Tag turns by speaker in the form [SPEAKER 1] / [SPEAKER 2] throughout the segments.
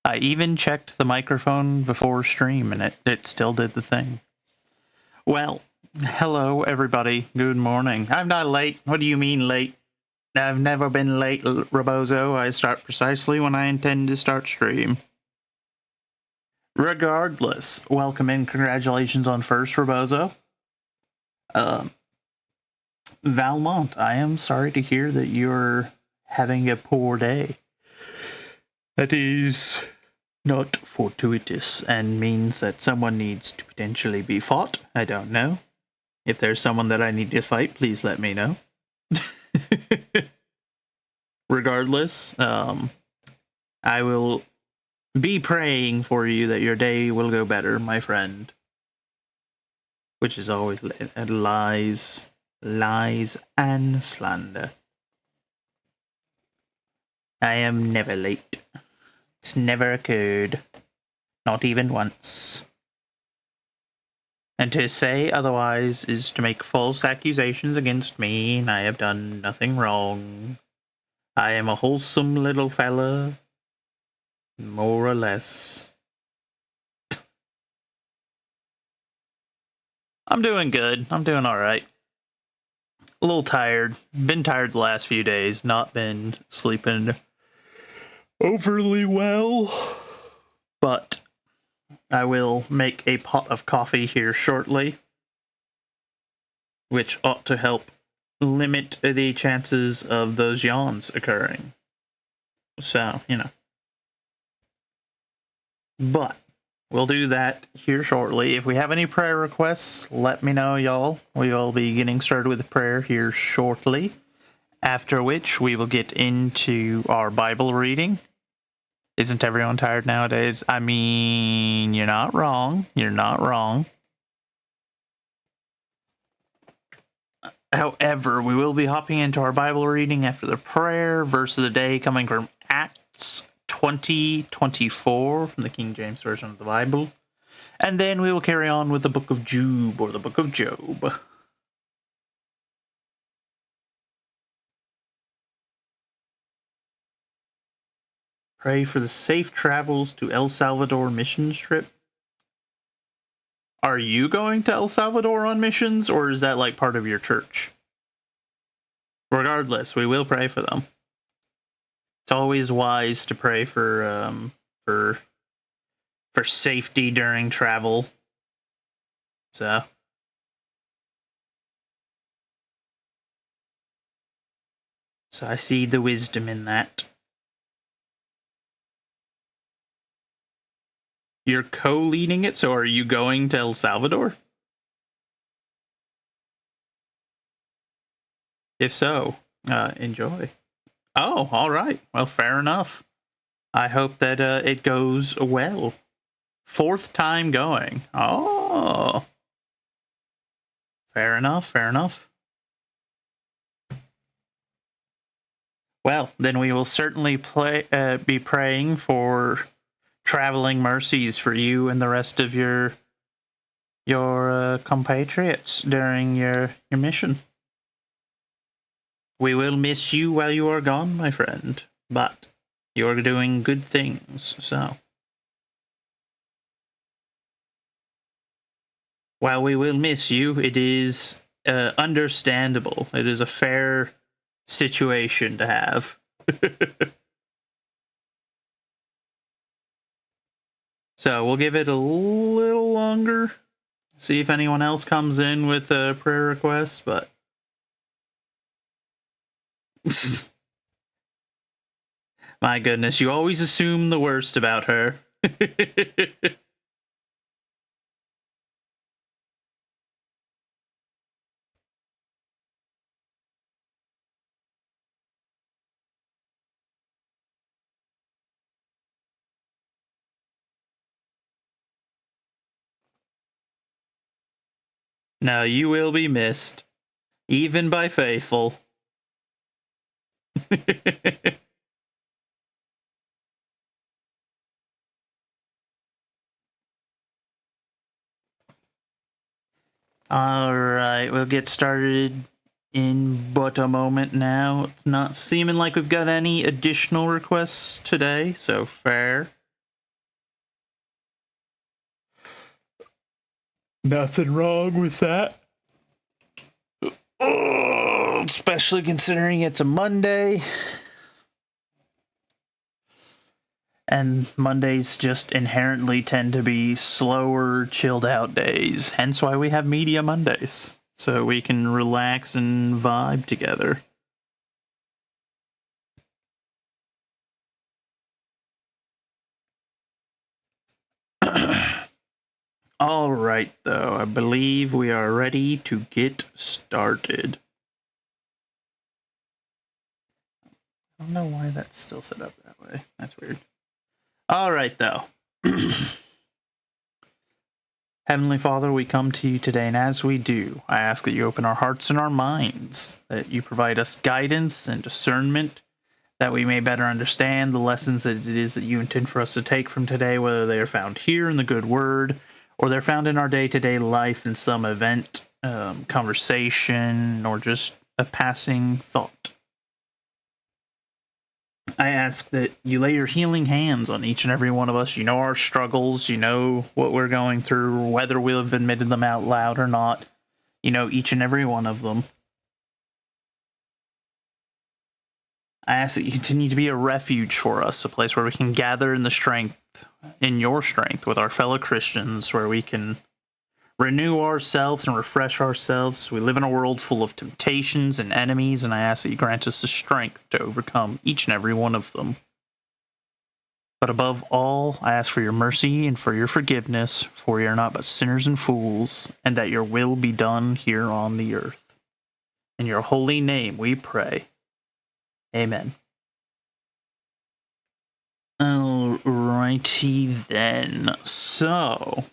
[SPEAKER 1] I even checked the microphone before stream, and it still did the thing. Well, hello everybody. Good morning. I'm not late. What do you mean late? I've never been late, Rebozo. I start precisely when I intend to start stream. Regardless, welcome and congratulations on first, Rebozo. Valmont, I am sorry to hear that you're having a poor day. That is not fortuitous and means that someone needs to potentially be fought. I don't know. If there's someone that I need to fight, please let me know. Regardless, I will be praying for you that your day will go better, my friend. Which is always lies and slander. I am never late. It's never occurred. Not even once. And to say otherwise is to make false accusations against me, and I have done nothing wrong. I am a wholesome little fella. More or less. I'm doing good. I'm doing alright. A little tired. Been tired the last few days. Not been sleeping overly well. But I will make a pot of coffee here shortly, which ought to help limit the chances of those yawns occurring. So, you know. But we'll do that here shortly. If we have any prayer requests, let me know, y'all. We will be getting started with prayer here shortly. After which, we will get into our Bible reading. Isn't everyone tired nowadays? I mean, you're not wrong. You're not wrong. However, we will be hopping into our Bible reading after the prayer. Verse of the day coming from Acts 20:24 from the King James Version of the Bible. And then we will carry on with the book of Job, or the book of Job. Pray for the safe travels to El Salvador missions trip. Are you going to El Salvador on missions, or is that like part of your church? Regardless, we will pray for them. It's always wise to pray for safety during travel. So I see the wisdom in that. You're co-leading it, so are you going to El Salvador? If so, enjoy. Oh, all right. Well, fair enough. I hope that it goes well. 4th time going. Oh. Fair enough, fair enough. Well, then we will certainly be praying for traveling mercies for you and the rest of your compatriots during your mission. We will miss you while you are gone, my friend, but you're doing good things, so. While we will miss you, it is understandable. It is a fair situation to have. So we'll give it a little longer. See if anyone else comes in with a prayer request, but my goodness, you always assume the worst about her. No, you will be missed, even by faithful. Alright, we'll get started in but a moment now. It's not seeming like we've got any additional requests today, so fair. Nothing wrong with that. Especially considering it's a Monday. And Mondays just inherently tend to be slower, chilled out days. Hence why we have Media Mondays. So we can relax and vibe together. All right, though, I believe we are ready to get started. I don't know why that's still set up that way. That's weird. All right, though. Heavenly Father, we come to you today, and as we do, I ask that you open our hearts and our minds, that you provide us guidance and discernment, that we may better understand the lessons that it is that you intend for us to take from today, whether they are found here in the good word, or they're found in our day-to-day life in some event, conversation, or just a passing thought. I ask that you lay your healing hands on each and every one of us. You know our struggles. You know what we're going through, whether we've admitted them out loud or not. You know each and every one of them. I ask that you continue to be a refuge for us, a place where we can gather in the strength, in your strength, with our fellow Christians, where we can renew ourselves and refresh ourselves. We live in a world full of temptations and enemies, and I ask that you grant us the strength to overcome each and every one of them. But above all, I ask for your mercy and for your forgiveness, for we are not but sinners and fools, and that your will be done here on the earth. In your holy name we pray. Amen. Alrighty then. So,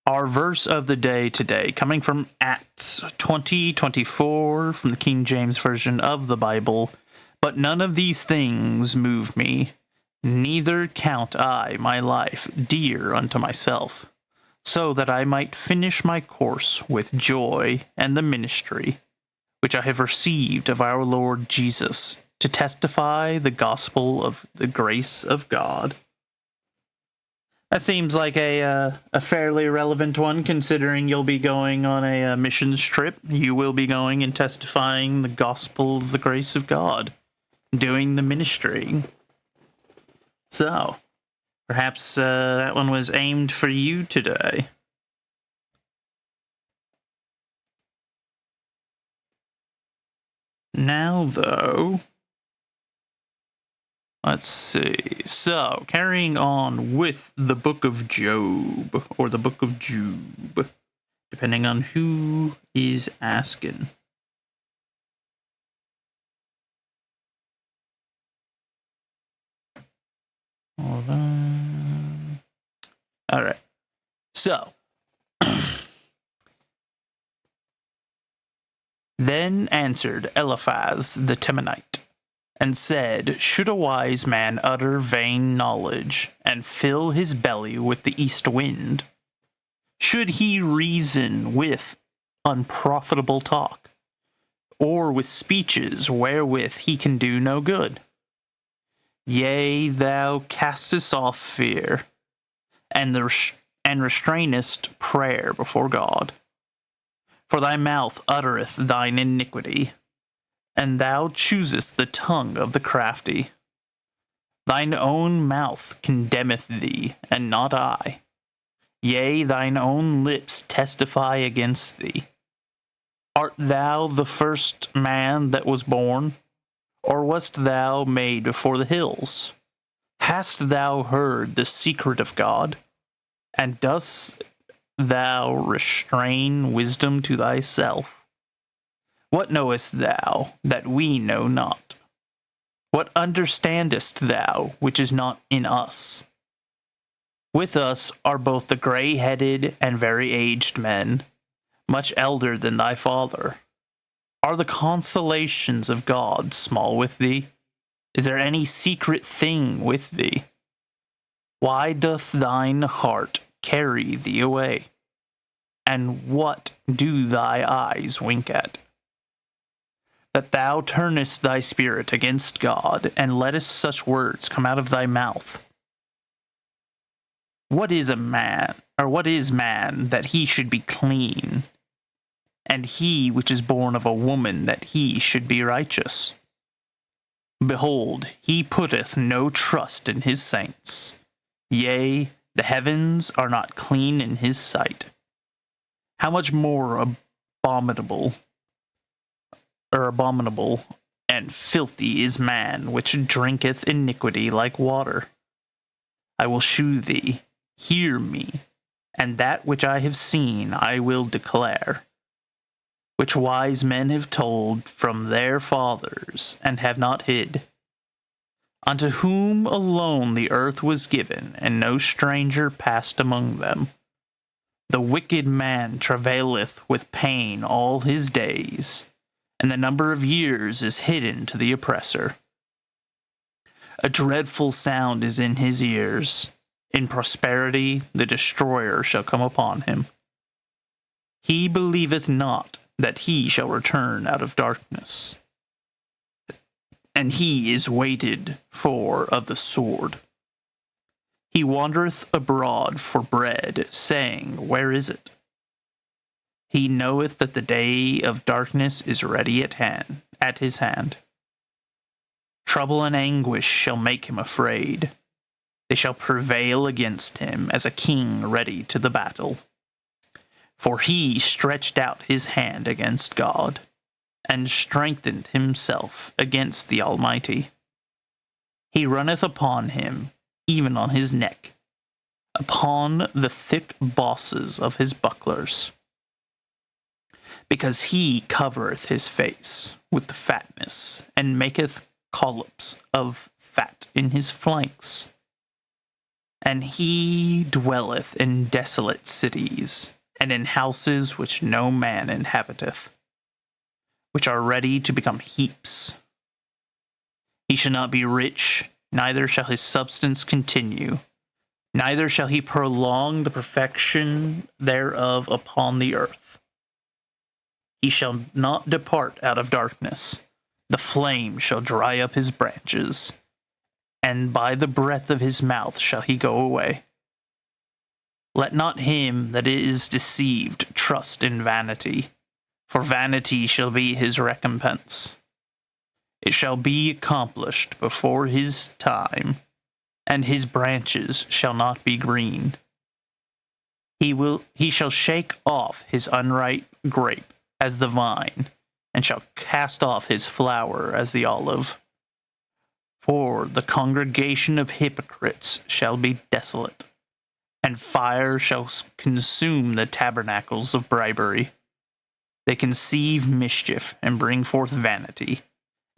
[SPEAKER 1] our verse of the day today, coming from Acts 20:24 from the King James Version of the Bible. But none of these things move me, neither count I my life dear unto myself, so that I might finish my course with joy and the ministry which I have received of our Lord Jesus, to testify the gospel of the grace of God. That seems like a fairly relevant one, considering you'll be going on a missions trip. You will be going and testifying the gospel of the grace of God, doing the ministry. So, perhaps that one was aimed for you today. Now, though, let's see. So, carrying on with the Book of Job, or the Book of Job, depending on who is asking. Hold on. All right. So, then answered Eliphaz the Temanite, and said, should a wise man utter vain knowledge, and fill his belly with the east wind? Should he reason with unprofitable talk, or with speeches wherewith he can do no good? Yea, thou castest off fear, and restrainest prayer before God. For thy mouth uttereth thine iniquity, and thou choosest the tongue of the crafty. Thine own mouth condemneth thee, and not I. Yea, thine own lips testify against thee. Art thou the first man that was born? Or wast thou made before the hills? Hast thou heard the secret of God? And dost thou restrain wisdom to thyself? What knowest thou that we know not? What understandest thou which is not in us? With us are both the grey-headed and very aged men, much elder than thy father. Are the consolations of God small with thee? Is there any secret thing with thee? Why doth thine heart carry thee away? And what do thy eyes wink at? That thou turnest thy spirit against God, and lettest such words come out of thy mouth? What is a man, or what is man, that he should be clean? And he which is born of a woman, that he should be righteous? Behold, he putteth no trust in his saints. Yea, the heavens are not clean in his sight. How much more abominable and filthy is man which drinketh iniquity like water? I will shew thee, hear me, and that which I have seen I will declare, which wise men have told from their fathers, and have not hid. Unto whom alone the earth was given, and no stranger passed among them. The wicked man travaileth with pain all his days, and the number of years is hidden to the oppressor. A dreadful sound is in his ears. In prosperity the destroyer shall come upon him. He believeth not that he shall return out of darkness, and he is waited for of the sword. He wandereth abroad for bread, saying, Where is it? He knoweth that the day of darkness is ready at his hand. Trouble and anguish shall make him afraid. They shall prevail against him as a king ready to the battle. For he stretched out his hand against God, and strengthened himself against the Almighty. He runneth upon him, even on his neck, upon the thick bosses of his bucklers. Because he covereth his face with the fatness, and maketh collops of fat in his flanks. And he dwelleth in desolate cities, and in houses which no man inhabiteth, which are ready to become heaps. He shall not be rich, neither shall his substance continue, neither shall he prolong the perfection thereof upon the earth. He shall not depart out of darkness, the flame shall dry up his branches, and by the breath of his mouth shall he go away. Let not him that is deceived trust in vanity, for vanity shall be his recompense. It shall be accomplished before his time, and his branches shall not be green. He shall shake off his unripe grape as the vine, and shall cast off his flower as the olive. For the congregation of hypocrites shall be desolate, and fire shall consume the tabernacles of bribery. They conceive mischief and bring forth vanity,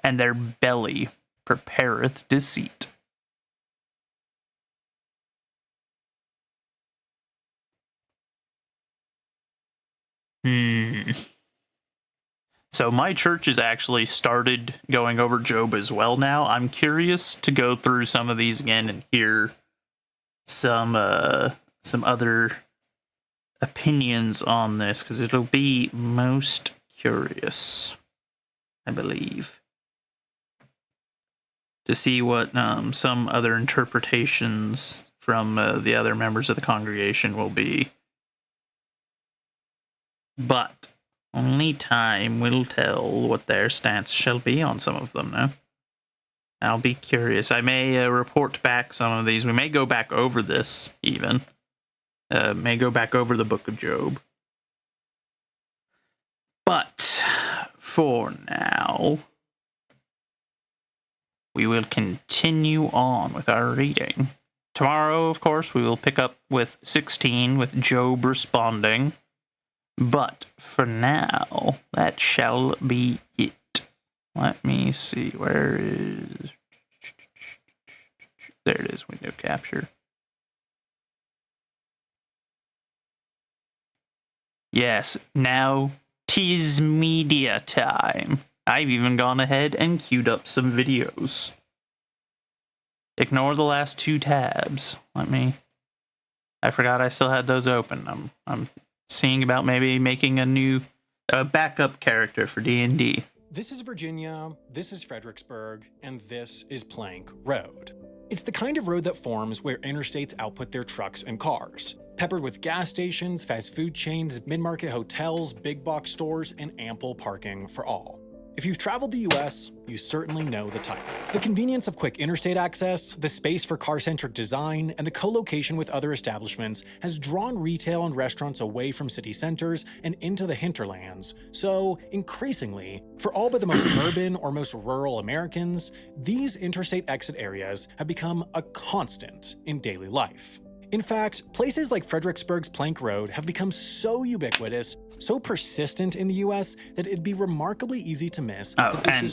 [SPEAKER 1] and their belly prepareth deceit. So my church has actually started going over Job as well now. I'm curious to go through some of these again and hear some other opinions on this, because it'll be most curious, I believe, to see what some other interpretations from the other members of the congregation will be. But only time will tell what their stance shall be on some of them now. I'll be curious. I may report back some of these. We may go back over this, even. May go back over the Book of Job. But for now, we will continue on with our reading. Tomorrow, of course, we will pick up with 16, with Job responding. But for now, that shall be it. Let me see, where is... There it is, window capture. Yes, now 'tis media time. I've even gone ahead and queued up some videos. Ignore the last two tabs. I forgot I still had those open. I'm seeing about maybe making a new backup character for D&D.
[SPEAKER 2] This is Virginia, this is Fredericksburg, and this is Plank Road. It's the kind of road that forms where interstates output their trucks and cars, peppered with gas stations, fast food chains, mid-market hotels, big box stores, and ample parking for all. If you've traveled the US, you certainly know the type. The convenience of quick interstate access, the space for car-centric design, and the co-location with other establishments has drawn retail and restaurants away from city centers and into the hinterlands. So, increasingly, for all but the most urban or most rural Americans, these interstate exit areas have become a constant in daily life. In fact, places like Fredericksburg's Plank Road have become so ubiquitous, so persistent in the US, that it'd be remarkably easy to miss.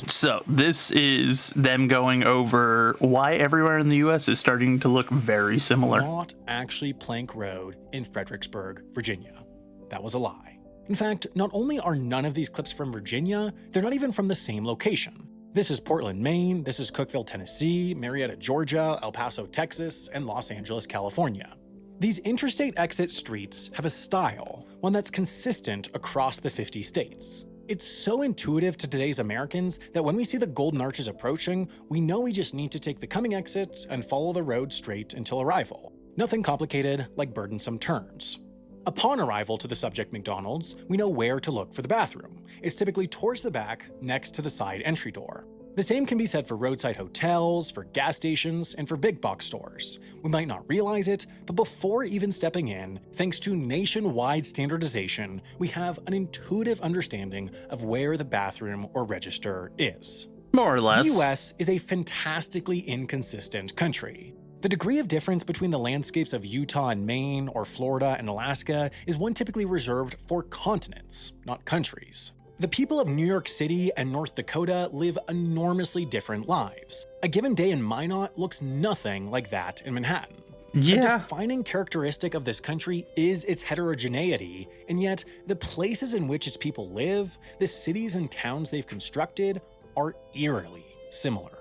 [SPEAKER 1] So this is them going over why everywhere in the US is starting to look very similar.
[SPEAKER 2] Not actually Plank Road in Fredericksburg, Virginia. That was a lie. In fact, not only are none of these clips from Virginia, they're not even from the same location. This is Portland, Maine, this is Cookeville, Tennessee, Marietta, Georgia, El Paso, Texas, and Los Angeles, California. These interstate exit streets have a style, one that's consistent across the 50 states. It's so intuitive to today's Americans that when we see the Golden Arches approaching, we know we just need to take the coming exit and follow the road straight until arrival. Nothing complicated like burdensome turns. Upon arrival to the subject McDonald's, we know where to look for the bathroom. It's typically towards the back, next to the side entry door. The same can be said for roadside hotels, for gas stations, and for big box stores. We might not realize it, but before even stepping in, thanks to nationwide standardization, we have an intuitive understanding of where the bathroom or register is.
[SPEAKER 1] More or less.
[SPEAKER 2] The US is a fantastically inconsistent country. The degree of difference between the landscapes of Utah and Maine, or Florida and Alaska, is one typically reserved for continents, not countries. The people of New York City and North Dakota live enormously different lives. A given day in Minot looks nothing like that in Manhattan.
[SPEAKER 1] Yeah.
[SPEAKER 2] A defining characteristic of this country is its heterogeneity, and yet the places in which its people live, the cities and towns they've constructed, are eerily similar.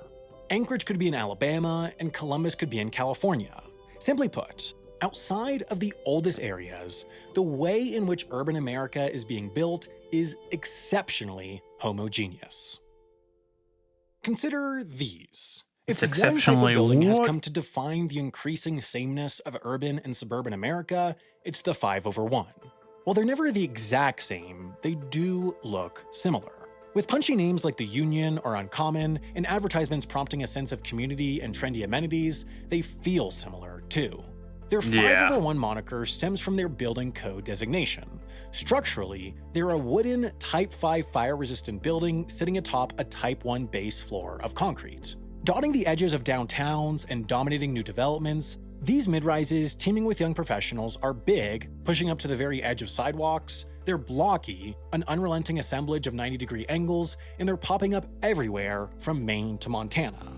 [SPEAKER 2] Anchorage could be in Alabama, and Columbus could be in California. Simply put, outside of the oldest areas, the way in which urban America is being built is exceptionally homogeneous. Consider these. If one type of building has come to define the increasing sameness of urban and suburban America, it's the 5/1. While they're never the exact same, they do look similar. With punchy names like the Union or Uncommon, and advertisements prompting a sense of community and trendy amenities, they feel similar too. Their 5/1 moniker stems from their building code designation. Structurally, they're a wooden Type 5 fire-resistant building sitting atop a Type 1 base floor of concrete. Dotting the edges of downtowns and dominating new developments, these mid-rises teeming with young professionals are big, pushing up to the very edge of sidewalks, they're blocky, an unrelenting assemblage of 90-degree angles, and they're popping up everywhere from Maine to Montana.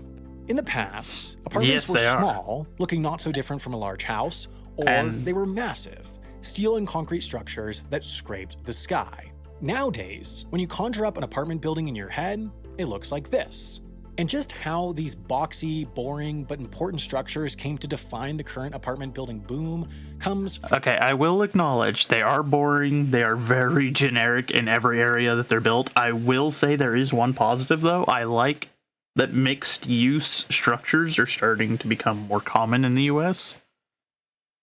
[SPEAKER 2] In the past, apartments were small, looking not so different from a large house, or they were massive, steel and concrete structures that scraped the sky. Nowadays, when you conjure up an apartment building in your head, it looks like this. And just how these boxy, boring, but important structures came to define the current apartment building boom comes...
[SPEAKER 1] Okay, I will acknowledge they are boring, they are very generic in every area that they're built. I will say there is one positive though. I like that mixed-use structures are starting to become more common in the US.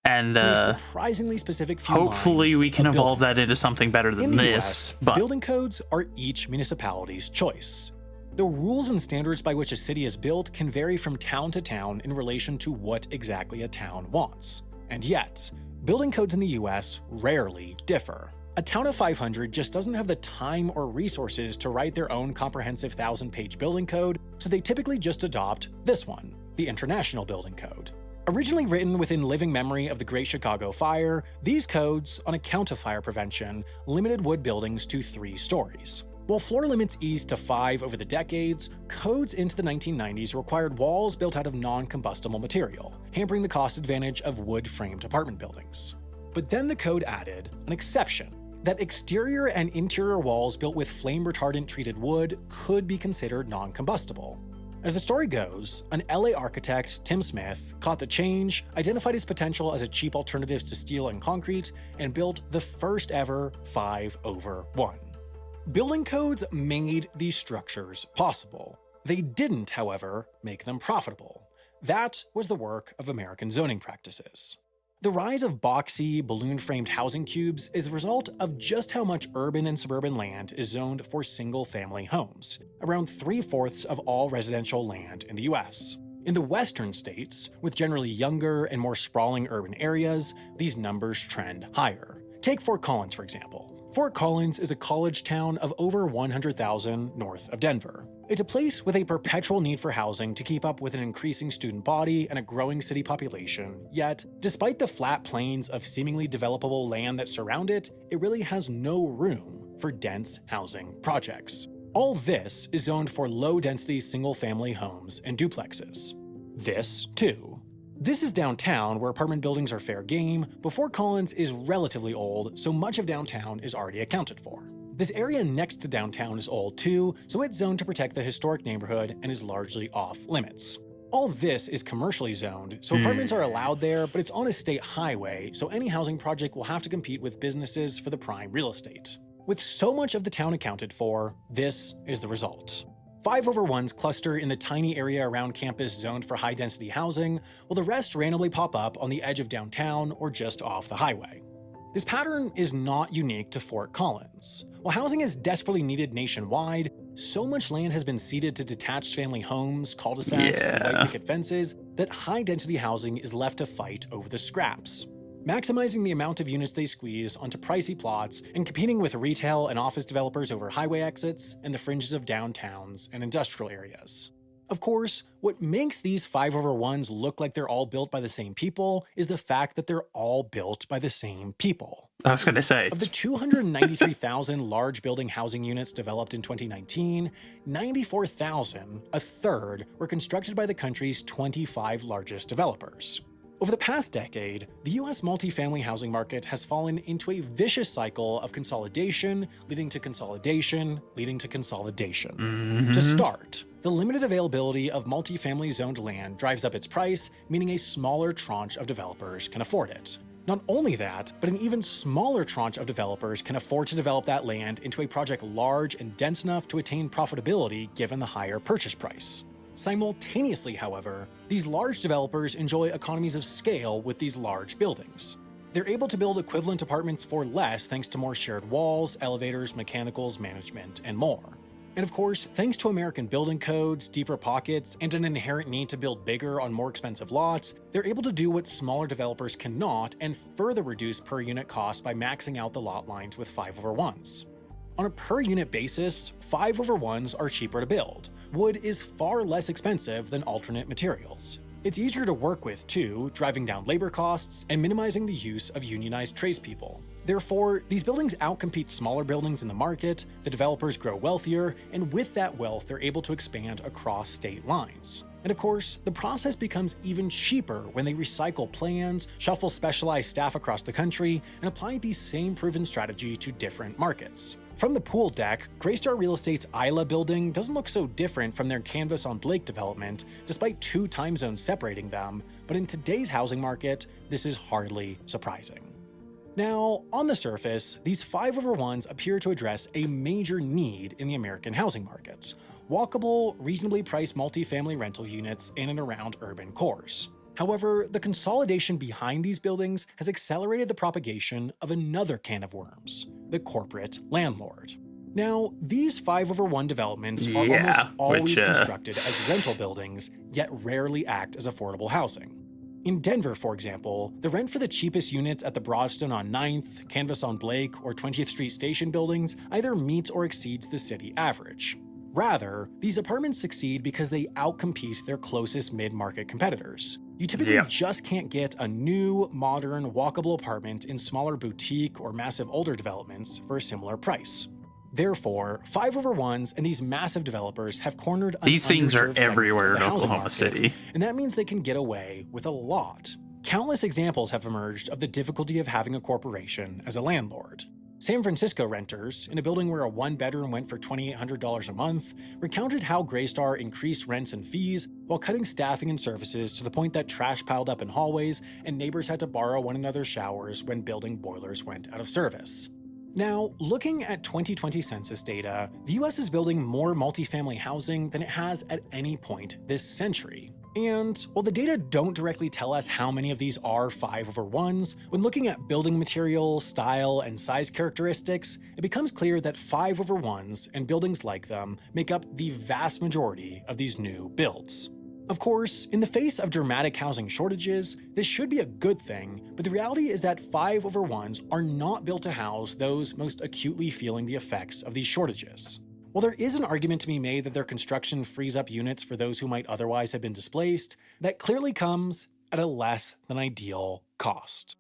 [SPEAKER 1] And
[SPEAKER 2] surprisingly specific few
[SPEAKER 1] hopefully we can evolve that into something better than this.
[SPEAKER 2] But building codes are each municipality's choice. The rules and standards by which a city is built can vary from town to town in relation to what exactly a town wants. And yet, building codes in the US rarely differ. A town of 500 just doesn't have the time or resources to write their own comprehensive 1,000-page building code, so they typically just adopt this one, the International Building Code. Originally written within living memory of the Great Chicago Fire, these codes, on account of fire prevention, limited wood buildings to 3 stories. While floor limits eased to 5 over the decades, codes into the 1990s required walls built out of non-combustible material, hampering the cost advantage of wood-framed apartment buildings. But then the code added an exception, that exterior and interior walls built with flame-retardant treated wood could be considered non-combustible. As the story goes, an LA architect, Tim Smith, caught the change, identified its potential as a cheap alternative to steel and concrete, and built the first ever 5/1. Building codes made these structures possible. They didn't, however, make them profitable. That was the work of American zoning practices. The rise of boxy, balloon-framed housing cubes is the result of just how much urban and suburban land is zoned for single-family homes, around 3/4 of all residential land in the US. In the western states, with generally younger and more sprawling urban areas, these numbers trend higher. Take Fort Collins, for example. Fort Collins is a college town of over 100,000 north of Denver. It's a place with a perpetual need for housing to keep up with an increasing student body and a growing city population, yet, despite the flat plains of seemingly developable land that surround it, it really has no room for dense housing projects. All this is zoned for low-density single-family homes and duplexes. This, too. This is downtown, where apartment buildings are fair game, but Fort Collins is relatively old, so much of downtown is already accounted for. This area next to downtown is old too, so it's zoned to protect the historic neighborhood and is largely off limits. All this is commercially zoned, so apartments are allowed there, but it's on a state highway, so any housing project will have to compete with businesses for the prime real estate. With so much of the town accounted for, this is the result. 5/1s cluster in the tiny area around campus zoned for high-density housing, while the rest randomly pop up on the edge of downtown or just off the highway. This pattern is not unique to Fort Collins. While housing is desperately needed nationwide, so much land has been ceded to detached family homes, cul-de-sacs, and white picket fences that high-density housing is left to fight over the scraps, maximizing the amount of units they squeeze onto pricey plots and competing with retail and office developers over highway exits and the fringes of downtowns and industrial areas. Of course, what makes these 5/1s look like they're all built by the same people is the fact that they're all built by the same people.
[SPEAKER 1] I was going to say.
[SPEAKER 2] Of the 293,000 large building housing units developed in 2019, 94,000, a third, were constructed by the country's 25 largest developers. Over the past decade, the US multifamily housing market has fallen into a vicious cycle of consolidation, leading to consolidation, leading to consolidation. To start, the limited availability of multifamily zoned land drives up its price, meaning a smaller tranche of developers can afford it. Not only that, but an even smaller tranche of developers can afford to develop that land into a project large and dense enough to attain profitability given the higher purchase price. Simultaneously, however, these large developers enjoy economies of scale with these large buildings. They're able to build equivalent apartments for less thanks to more shared walls, elevators, mechanicals, management, and more. And of course, thanks to American building codes, deeper pockets, and an inherent need to build bigger on more expensive lots, they're able to do what smaller developers cannot and further reduce per unit cost by maxing out the lot lines with 5/1s. On a per unit basis, 5/1s are cheaper to build. Wood is far less expensive than alternate materials. It's easier to work with too, driving down labor costs and minimizing the use of unionized tradespeople. Therefore, these buildings outcompete smaller buildings in the market, the developers grow wealthier, and with that wealth, they're able to expand across state lines. And of course, the process becomes even cheaper when they recycle plans, shuffle specialized staff across the country, and apply the same proven strategy to different markets. From the pool deck, Greystar Real Estate's Isla building doesn't look so different from their Canvas on Blake development, despite 2 time zones separating them, but in today's housing market, this is hardly surprising. Now, on the surface, these 5/1s appear to address a major need in the American housing market: walkable, reasonably priced multifamily rental units in and around urban cores. However, the consolidation behind these buildings has accelerated the propagation of another can of worms: the corporate landlord. Now, these 5/1 developments are almost always constructed as rental buildings, yet rarely act as affordable housing. In Denver, for example, the rent for the cheapest units at the Broadstone on 9th, Canvas on Blake, or 20th Street Station buildings either meets or exceeds the city average. Rather, these apartments succeed because they outcompete their closest mid-market competitors. You typically just can't get a new, modern, walkable apartment in smaller boutique or massive older developments for a similar price. Therefore, 5/1s and these massive developers have cornered an
[SPEAKER 1] These things are
[SPEAKER 2] underserved segment
[SPEAKER 1] everywhere
[SPEAKER 2] of the
[SPEAKER 1] in
[SPEAKER 2] housing
[SPEAKER 1] Oklahoma
[SPEAKER 2] market,
[SPEAKER 1] City.
[SPEAKER 2] and that means they can get away with a lot. Countless examples have emerged of the difficulty of having a corporation as a landlord. San Francisco renters, in a building where a one-bedroom went for $2,800 a month, recounted how Greystar increased rents and fees while cutting staffing and services to the point that trash piled up in hallways and neighbors had to borrow one another's showers when building boilers went out of service. Now, looking at 2020 census data, the US is building more multifamily housing than it has at any point this century. And while the data don't directly tell us how many of these are 5/1s, when looking at building material, style, and size characteristics, it becomes clear that 5/1s and buildings like them make up the vast majority of these new builds. Of course, in the face of dramatic housing shortages, this should be a good thing, but the reality is that 5/1s are not built to house those most acutely feeling the effects of these shortages. While there is an argument to be made that their construction frees up units for those who might otherwise have been displaced, that clearly comes at a less than ideal cost.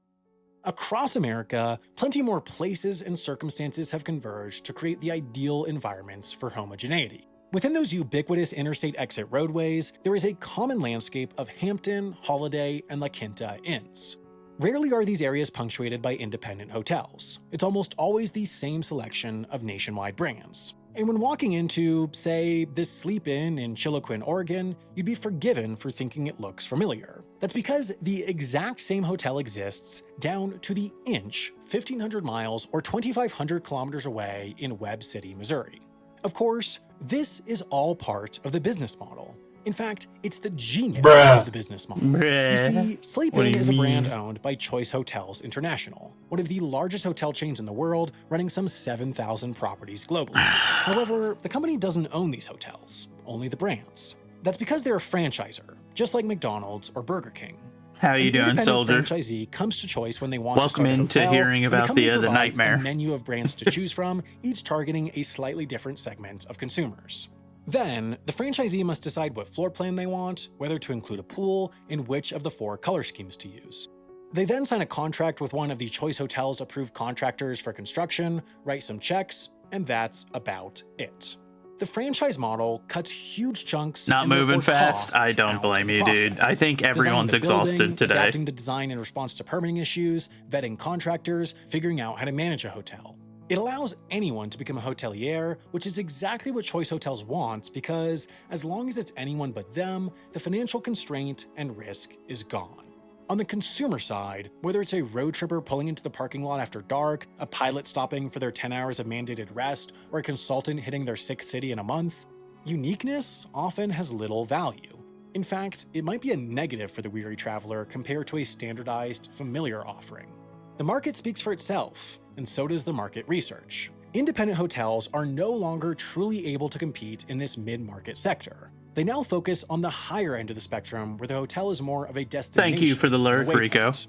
[SPEAKER 2] Across America, plenty more places and circumstances have converged to create the ideal environments for homogeneity. Within those ubiquitous interstate exit roadways, there is a common landscape of Hampton, Holiday, and La Quinta inns. Rarely are these areas punctuated by independent hotels. It's almost always the same selection of nationwide brands. And when walking into, say, this Sleep Inn in Chiloquin, Oregon, you'd be forgiven for thinking it looks familiar. That's because the exact same hotel exists down to the inch 1,500 miles or 2,500 kilometers away in Webb City, Missouri. Of course, this is all part of the business model. In fact, it's the genius of the business model. You see, Sleep
[SPEAKER 1] What do
[SPEAKER 2] Inn
[SPEAKER 1] you
[SPEAKER 2] is a brand
[SPEAKER 1] mean?
[SPEAKER 2] owned by Choice Hotels International, one of the largest hotel chains in the world, running some 7,000 properties globally. However, the company doesn't own these hotels, only the brands. That's because they're a franchisor, just like McDonald's or Burger King.
[SPEAKER 1] How you
[SPEAKER 2] An
[SPEAKER 1] doing,
[SPEAKER 2] independent
[SPEAKER 1] soldier?
[SPEAKER 2] franchisee comes to Choice when they want to
[SPEAKER 1] Welcome
[SPEAKER 2] start a
[SPEAKER 1] into
[SPEAKER 2] hotel,
[SPEAKER 1] hearing
[SPEAKER 2] and the
[SPEAKER 1] about
[SPEAKER 2] company
[SPEAKER 1] the
[SPEAKER 2] provides
[SPEAKER 1] nightmare.
[SPEAKER 2] a menu of brands to choose from, each targeting a slightly different segment of consumers. Then, the franchisee must decide what floor plan they want, whether to include a pool, and which of the 4 color schemes to use. They then sign a contract with one of the Choice Hotels approved contractors for construction, write some checks, and that's about it. The franchise model cuts huge chunks
[SPEAKER 1] Not
[SPEAKER 2] and
[SPEAKER 1] moving
[SPEAKER 2] therefore
[SPEAKER 1] fast?
[SPEAKER 2] costs
[SPEAKER 1] I don't
[SPEAKER 2] out
[SPEAKER 1] blame
[SPEAKER 2] of the
[SPEAKER 1] you, dude.
[SPEAKER 2] process.
[SPEAKER 1] I think
[SPEAKER 2] Designing
[SPEAKER 1] everyone's
[SPEAKER 2] the building,
[SPEAKER 1] exhausted today.
[SPEAKER 2] adapting the design in response to permitting issues, vetting contractors, figuring out how to manage a hotel. It allows anyone to become a hotelier, which is exactly what Choice Hotels wants because as long as it's anyone but them, the financial constraint and risk is gone. On the consumer side, whether it's a road tripper pulling into the parking lot after dark, a pilot stopping for their 10 hours of mandated rest, or a consultant hitting their 6th city in a month, uniqueness often has little value. In fact, it might be a negative for the weary traveler compared to a standardized, familiar offering. The market speaks for itself, and so does the market research. Independent hotels are no longer truly able to compete in this mid-market sector. They now focus on the higher end of the spectrum where the hotel is more of a destination.
[SPEAKER 1] Thank you for the alert,
[SPEAKER 2] a
[SPEAKER 1] Rico.
[SPEAKER 2] waypoint.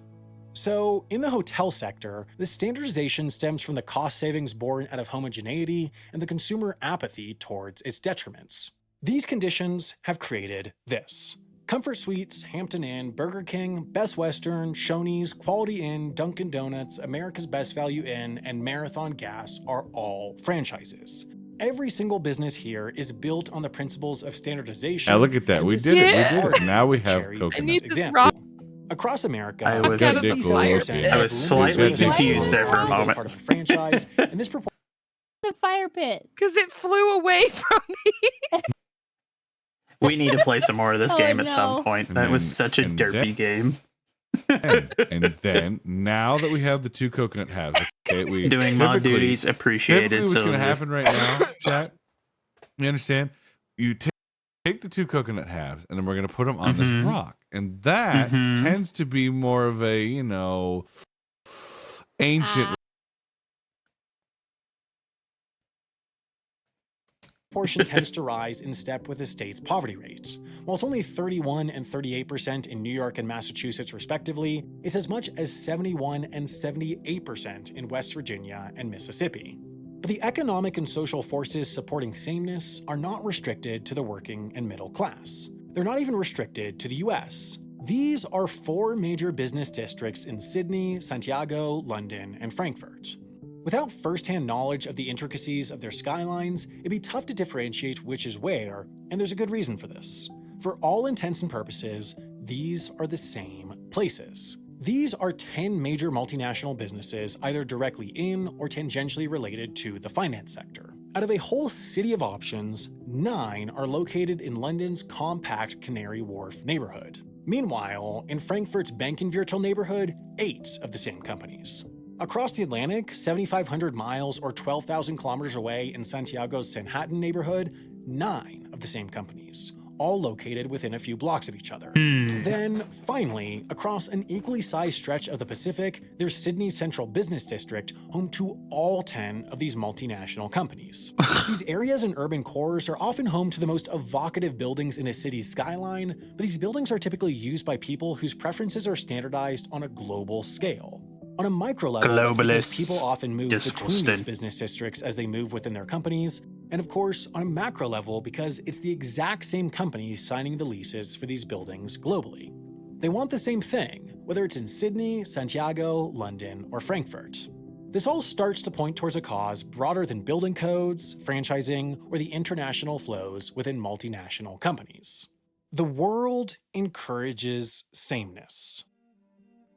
[SPEAKER 2] So, in the hotel sector, the standardization stems from the cost savings born out of homogeneity and the consumer apathy towards its detriments. These conditions have created this. Comfort Suites, Hampton Inn, Burger King, Best Western, Shoney's, Quality Inn, Dunkin' Donuts, America's Best Value Inn, and Marathon Gas are all franchises. Every single business here is built on the principles of standardization.
[SPEAKER 3] Now look at that.
[SPEAKER 2] and
[SPEAKER 3] We
[SPEAKER 2] this
[SPEAKER 3] did
[SPEAKER 2] is
[SPEAKER 3] it. We did
[SPEAKER 2] part
[SPEAKER 3] it. Now we
[SPEAKER 2] of the
[SPEAKER 3] have
[SPEAKER 2] cherry
[SPEAKER 3] coconut.
[SPEAKER 4] I need this
[SPEAKER 2] example.
[SPEAKER 4] raw.
[SPEAKER 2] Across America,
[SPEAKER 1] I was
[SPEAKER 2] 57%
[SPEAKER 3] I
[SPEAKER 2] of
[SPEAKER 1] was slightly
[SPEAKER 2] limited
[SPEAKER 3] confused
[SPEAKER 1] there for a
[SPEAKER 2] as
[SPEAKER 1] moment.
[SPEAKER 2] part of a franchise, and this proportion
[SPEAKER 5] The fire pit.
[SPEAKER 4] Because it flew away from me.
[SPEAKER 1] We need to play some more of this
[SPEAKER 5] Oh,
[SPEAKER 1] game at
[SPEAKER 5] no.
[SPEAKER 1] some point.
[SPEAKER 3] And
[SPEAKER 1] That was
[SPEAKER 3] then-
[SPEAKER 1] such a
[SPEAKER 3] and
[SPEAKER 1] derpy
[SPEAKER 3] then-
[SPEAKER 1] game.
[SPEAKER 3] And then, now that we have the 2 coconut halves, okay, we
[SPEAKER 1] Doing mod
[SPEAKER 3] typically-
[SPEAKER 1] duties
[SPEAKER 3] Typically,
[SPEAKER 1] appreciated.
[SPEAKER 3] what's going
[SPEAKER 1] soldier.
[SPEAKER 3] to happen right now, chat? You understand? You take the 2 coconut halves, and then we're going to put them on this
[SPEAKER 1] Mhm.
[SPEAKER 3] rock, and that
[SPEAKER 1] Mhm.
[SPEAKER 3] tends to be more of a ancient.
[SPEAKER 2] tends to rise in step with the state's poverty rates. While it's only 31 and 38% in New York and Massachusetts respectively, it's as much as 71 and 78% in West Virginia and Mississippi. But the economic and social forces supporting sameness are not restricted to the working and middle class. They're not even restricted to the US. These are 4 major business districts in Sydney, Santiago, London, and Frankfurt. Without first-hand knowledge of the intricacies of their skylines, it'd be tough to differentiate which is where, and there's a good reason for this. For all intents and purposes, these are the same places. These are 10 major multinational businesses either directly in or tangentially related to the finance sector. Out of a whole city of options, 9 are located in London's compact Canary Wharf neighborhood. Meanwhile, in Frankfurt's Bankenviertel neighborhood, 8 of the same companies. Across the Atlantic, 7,500 miles or 12,000 kilometers away in Santiago's Sanhattan neighborhood, 9 of the same companies, all located within a few blocks of each other. Then, finally, across an equally sized stretch of the Pacific, there's Sydney's Central Business District, home to all 10 of these multinational companies. These areas and urban cores are often home to the most evocative buildings in a city's skyline, but these buildings are typically used by people whose preferences are standardized on a global scale. On a micro level, that's because
[SPEAKER 1] Globalists.
[SPEAKER 2] people often move between these
[SPEAKER 1] Disgusting.
[SPEAKER 2] business districts as they move within their companies, and of course, on a macro level, because it's the exact same companies signing the leases for these buildings globally. They want the same thing, whether it's in Sydney, Santiago, London, or Frankfurt. This all starts to point towards a cause broader than building codes, franchising, or the international flows within multinational companies. The world encourages sameness.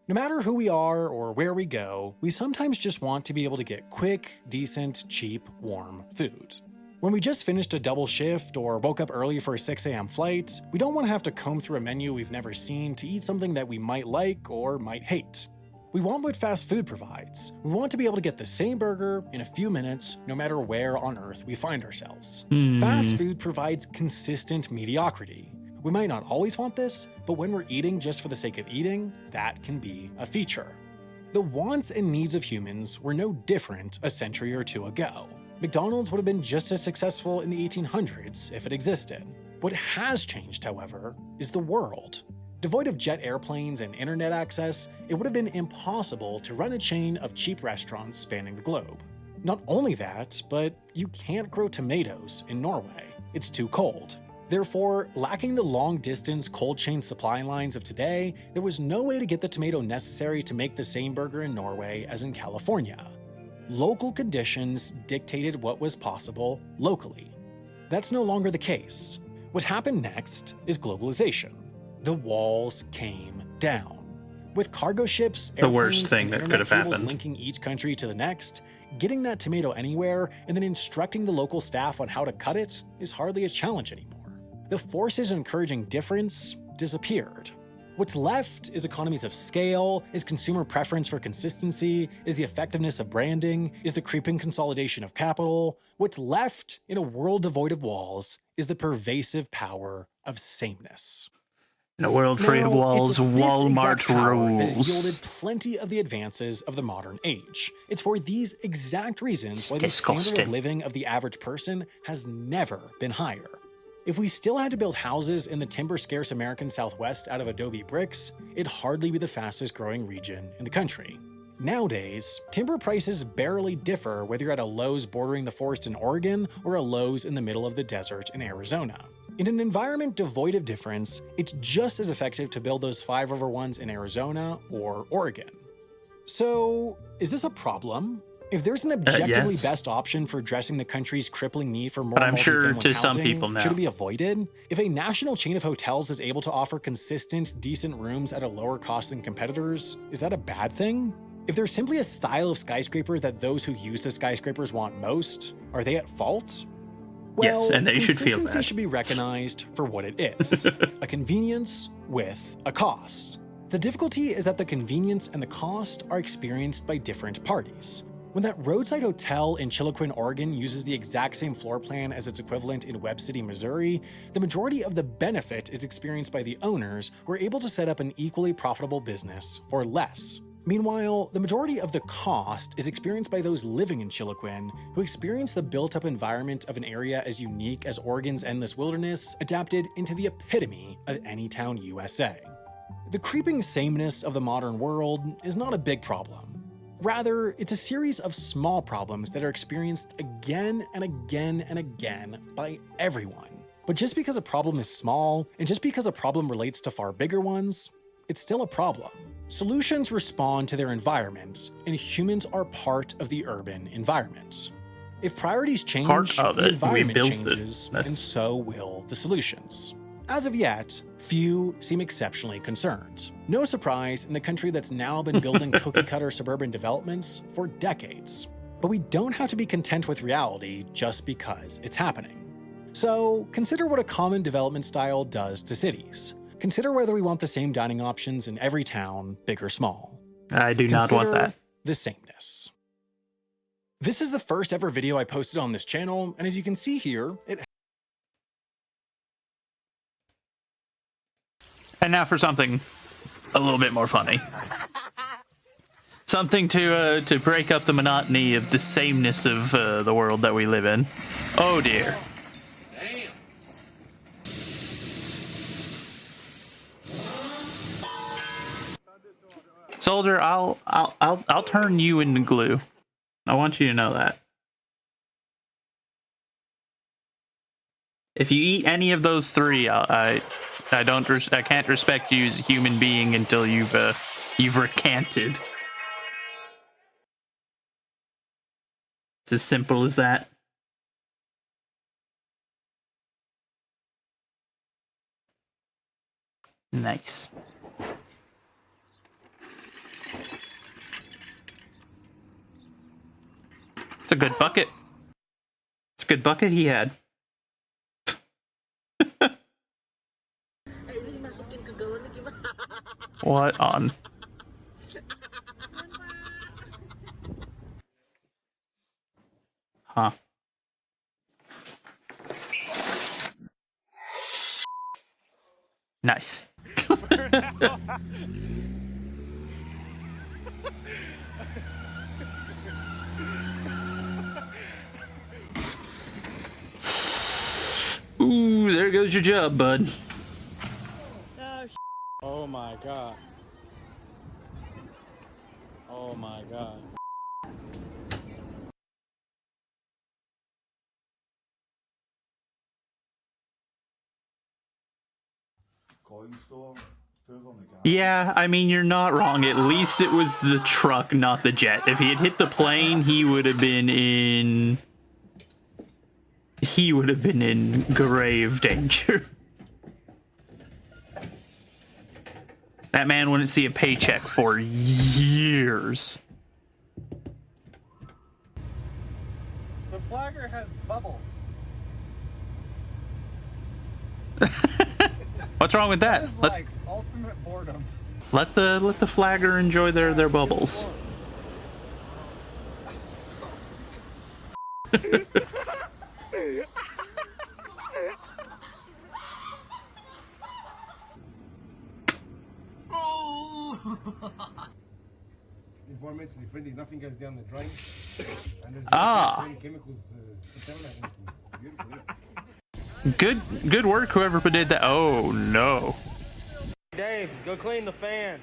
[SPEAKER 2] No matter who we are or where we go, we sometimes just want to be able to get quick, decent, cheap, warm food. When we just finished a double shift or woke up early for a 6 a.m. flight, we don't want to have to comb through a menu we've never seen to eat something that we might like or might hate. We want what fast food provides. We want to be able to get the same burger in a few minutes, no matter where on earth we find ourselves. Fast food provides consistent mediocrity. We might not always want this, but when we're eating just for the sake of eating, that can be a feature. The wants and needs of humans were no different a century or two ago. McDonald's would have been just as successful in the 1800s if it existed. What has changed, however, is the world. Devoid of jet airplanes and internet access, it would have been impossible to run a chain of cheap restaurants spanning the globe. Not only that, but you can't grow tomatoes in Norway. It's too cold. Therefore, lacking the long-distance cold chain supply lines of today, there was no way to get the tomato necessary to make the same burger in Norway as in California. Local conditions dictated what was possible locally. That's no longer the case. What happened next is globalization. The walls came down. With cargo ships,
[SPEAKER 1] The worst
[SPEAKER 2] airplanes,
[SPEAKER 1] thing
[SPEAKER 2] and
[SPEAKER 1] that
[SPEAKER 2] internet
[SPEAKER 1] could have
[SPEAKER 2] cables
[SPEAKER 1] happened.
[SPEAKER 2] linking each country to the next, getting that tomato anywhere and then instructing the local staff on how to cut it is hardly a challenge anymore. The forces encouraging difference disappeared. What's left is economies of scale, is consumer preference for consistency, is the effectiveness of branding, is the creeping consolidation of capital. What's left in a world devoid of walls is the pervasive power of sameness.
[SPEAKER 1] In a world free of
[SPEAKER 2] Now,
[SPEAKER 1] walls,
[SPEAKER 2] it's this
[SPEAKER 1] Walmart
[SPEAKER 2] exact power that has
[SPEAKER 1] rules.
[SPEAKER 2] yielded plenty of the advances of the modern age. It's for these exact reasons why the standard of
[SPEAKER 1] Disgusting.
[SPEAKER 2] living of the average person has never been higher. If we still had to build houses in the timber-scarce American Southwest out of adobe bricks, it'd hardly be the fastest growing region in the country. Nowadays, timber prices barely differ whether you're at a Lowe's bordering the forest in Oregon or a Lowe's in the middle of the desert in Arizona. In an environment devoid of difference, it's just as effective to build those 5/1s in Arizona or Oregon. So, is this a problem? If there's an objectively
[SPEAKER 1] yes.
[SPEAKER 2] best option for addressing the country's crippling need for more
[SPEAKER 1] But I'm sure
[SPEAKER 2] multifamily
[SPEAKER 1] to some
[SPEAKER 2] housing,
[SPEAKER 1] people now.
[SPEAKER 2] should it be avoided? If a national chain of hotels is able to offer consistent, decent rooms at a lower cost than competitors, is that a bad thing? If there's simply a style of skyscraper that those who use the skyscrapers want most, are they at fault?
[SPEAKER 1] Yes,
[SPEAKER 2] Well,
[SPEAKER 1] and they should feel
[SPEAKER 2] consistency
[SPEAKER 1] bad.
[SPEAKER 2] should be recognized for what it is, a convenience with a cost. The difficulty is that the convenience and the cost are experienced by different parties. When that roadside hotel in Chiloquin, Oregon uses the exact same floor plan as its equivalent in Webb City, Missouri, the majority of the benefit is experienced by the owners who are able to set up an equally profitable business for less. Meanwhile, the majority of the cost is experienced by those living in Chiloquin who experience the built-up environment of an area as unique as Oregon's endless wilderness adapted into the epitome of Anytown, USA. The creeping sameness of the modern world is not a big problem. Rather, it's a series of small problems that are experienced again and again and again by everyone. But just because a problem is small, and just because a problem relates to far bigger ones, it's still a problem. Solutions respond to their environment, and humans are part of the urban environment. If priorities change,
[SPEAKER 1] Part of
[SPEAKER 2] the
[SPEAKER 1] it, we
[SPEAKER 2] environment
[SPEAKER 1] built it.
[SPEAKER 2] changes,
[SPEAKER 1] That's-
[SPEAKER 2] and so will the solutions. As of yet, few seem exceptionally concerned. No surprise in the country that's now been building cookie-cutter suburban developments for decades. But we don't have to be content with reality just because it's happening. So consider what a common development style does to cities. Consider whether we want the same dining options in every town, big or small.
[SPEAKER 1] I do not want
[SPEAKER 2] Consider
[SPEAKER 1] that.
[SPEAKER 2] the sameness. This is the first ever video I posted on this channel, and as you can see here, it
[SPEAKER 1] And now for something a little bit more funny. Something to break up the monotony of the sameness of the world that we live in. Oh dear. Soldier, I'll turn you into glue. I want you to know that. If you eat any of those three, I can't respect you as a human being until you've recanted. It's as simple as that. Nice. It's a good bucket. It's a good bucket he had. What on? Huh. Nice. Ooh, there goes your job, bud.
[SPEAKER 6] Oh my god. Oh my god.
[SPEAKER 1] Yeah, I mean, you're not wrong. At least it was the truck, not the jet. If he had hit the plane, he would have been in grave danger. That man wouldn't see a paycheck for years.
[SPEAKER 6] The flagger has bubbles.
[SPEAKER 1] What's wrong with that?
[SPEAKER 6] That is like ultimate boredom.
[SPEAKER 1] Let the flagger enjoy their bubbles.
[SPEAKER 7] Informants friendly, nothing gets down the drain. And there's no chemicals to contaminate anything. It's beautiful, yeah.
[SPEAKER 1] Good work, whoever did that. Oh no.
[SPEAKER 6] Dave, go clean the fan.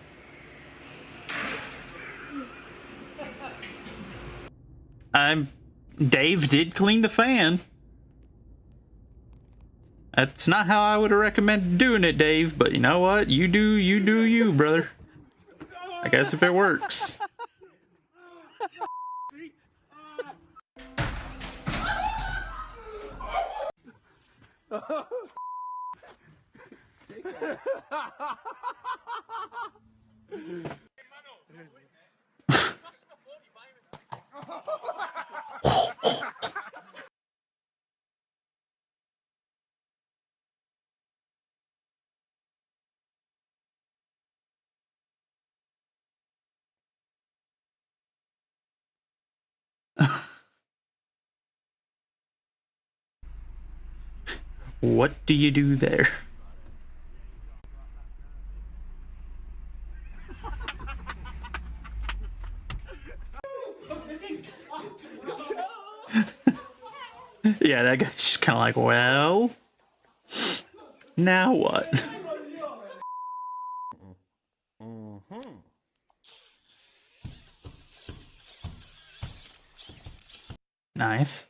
[SPEAKER 1] Dave did clean the fan. That's not how I would have recommended doing it, Dave, but you know what? You do you, brother. I guess if it works. What do you do there? Yeah, that guy's just kind of like, well, now what? Nice.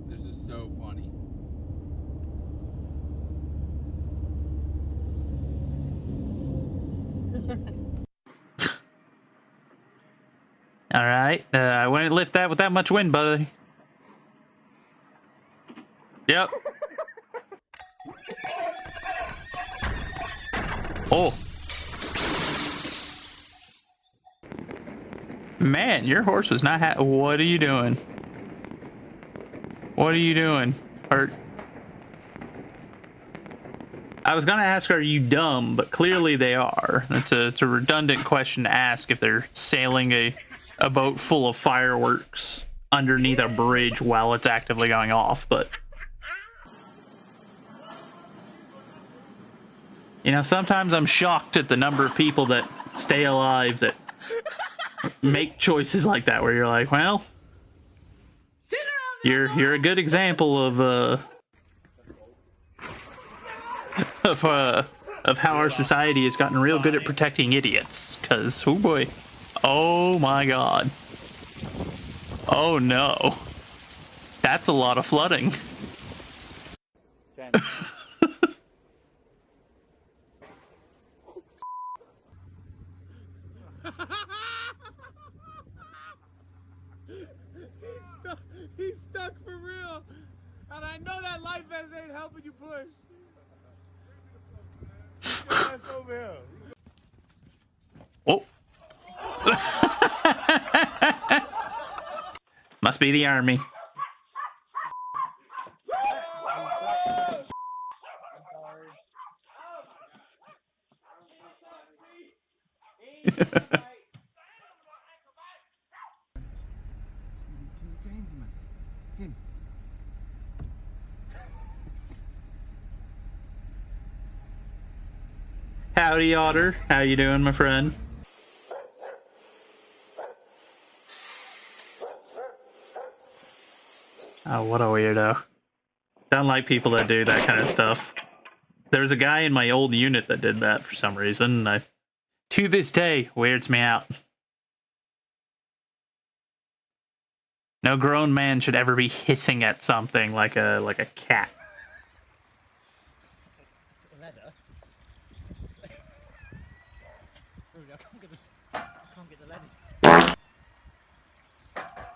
[SPEAKER 8] This is so funny.
[SPEAKER 1] All right, I wouldn't lift that with that much wind, buddy. Yep. Oh. Man, your horse was not what are you doing? What are you doing? I was gonna ask, are you dumb? But clearly they are. It's a redundant question to ask if they're sailing a boat full of fireworks underneath a bridge while it's actively going off, but you know, sometimes I'm shocked at the number of people that stay alive that make choices like that where you're like, well, you're a good example of how our society has gotten real good at protecting idiots. Cause oh boy, oh my god, oh no, that's a lot of flooding.
[SPEAKER 6] He's stuck for real. And I know that life vest ain't helping you push. Get your ass over here.
[SPEAKER 1] Oh. Must be the army. Howdy, Otter. How you doing, my friend? Oh, what a weirdo. Don't like people that do that kind of stuff. There was a guy in my old unit that did that for some reason, and to this day, weirds me out. No grown man should ever be hissing at something like a cat.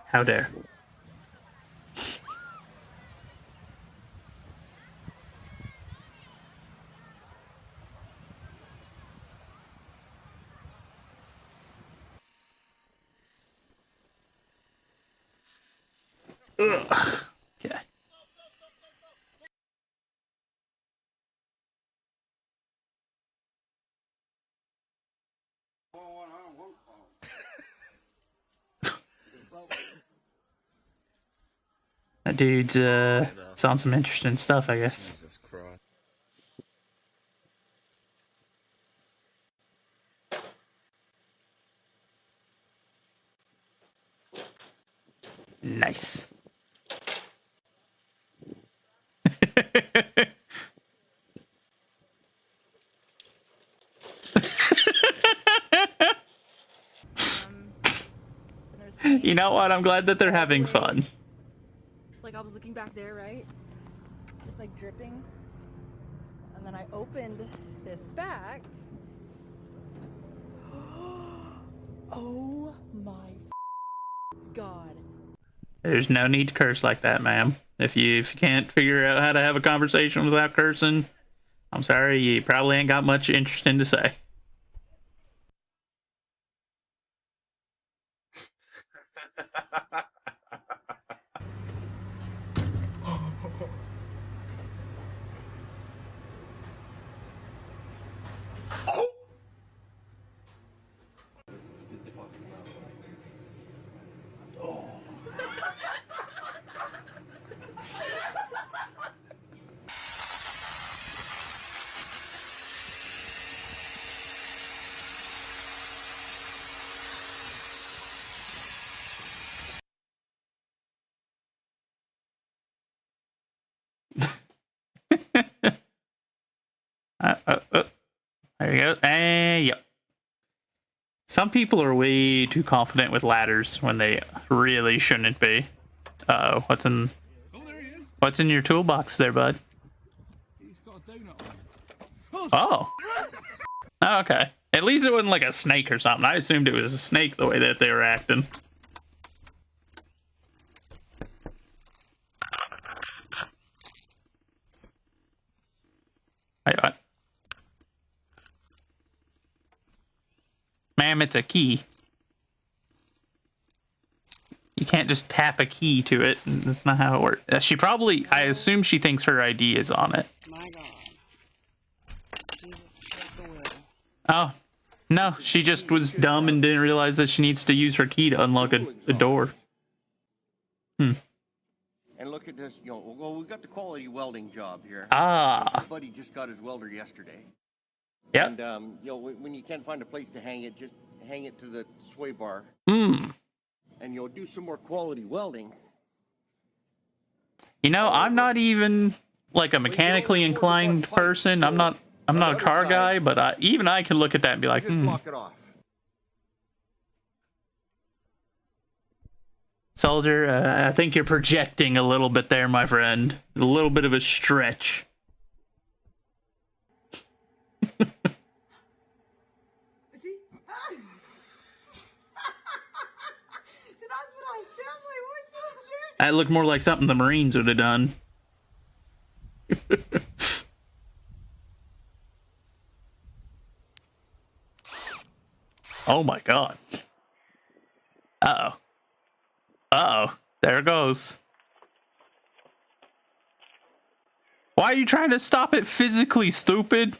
[SPEAKER 1] How dare. Ugh. Okay. That dude's on some interesting stuff, I guess.
[SPEAKER 8] Jesus Christ.
[SPEAKER 1] Nice. You know what? I'm glad that they're having fun.
[SPEAKER 9] Like, I was looking back there, right? It's like dripping. And then I opened this back. Oh my god.
[SPEAKER 1] There's no need to curse like that, ma'am. If you can't figure out how to have a conversation without cursing, I'm sorry, you probably ain't got much interesting to say. There you go. And yep. Some people are way too confident with ladders when they really shouldn't be. Uh-oh, what's in your toolbox there, bud? Oh. Oh, okay. At least it wasn't like a snake or something. I assumed it was a snake the way that they were acting. Wait, what? Ma'am, it's a key. You can't just tap a key to it. That's not how it works. She probably, I assume she thinks her ID is on it.
[SPEAKER 10] My God. Jesus, that's the will.
[SPEAKER 1] Oh, no, she just was dumb and didn't realize that she needs to use her key to unlock a door. Hmm.
[SPEAKER 7] And look at this, you know, well, we got the quality welding job here.
[SPEAKER 1] Ah.
[SPEAKER 7] My buddy just got his welder yesterday.
[SPEAKER 1] Yep.
[SPEAKER 7] And, you know, when you can't find a place to hang it, just hang it to the sway bar.
[SPEAKER 1] Hmm.
[SPEAKER 7] And you'll do some more quality welding.
[SPEAKER 1] You know, I'm not even like a mechanically inclined person. I'm not a car guy, but I can look at that and be like,
[SPEAKER 7] Just block it off.
[SPEAKER 1] Soldier, I think you're projecting a little bit there, my friend. A little bit of a stretch.
[SPEAKER 10] See? See, that's what I sound like. What's up,
[SPEAKER 1] That looked more like something the Marines would have done. Oh my god. Uh-oh. Uh-oh. There it goes. Why are you trying to stop it physically, stupid?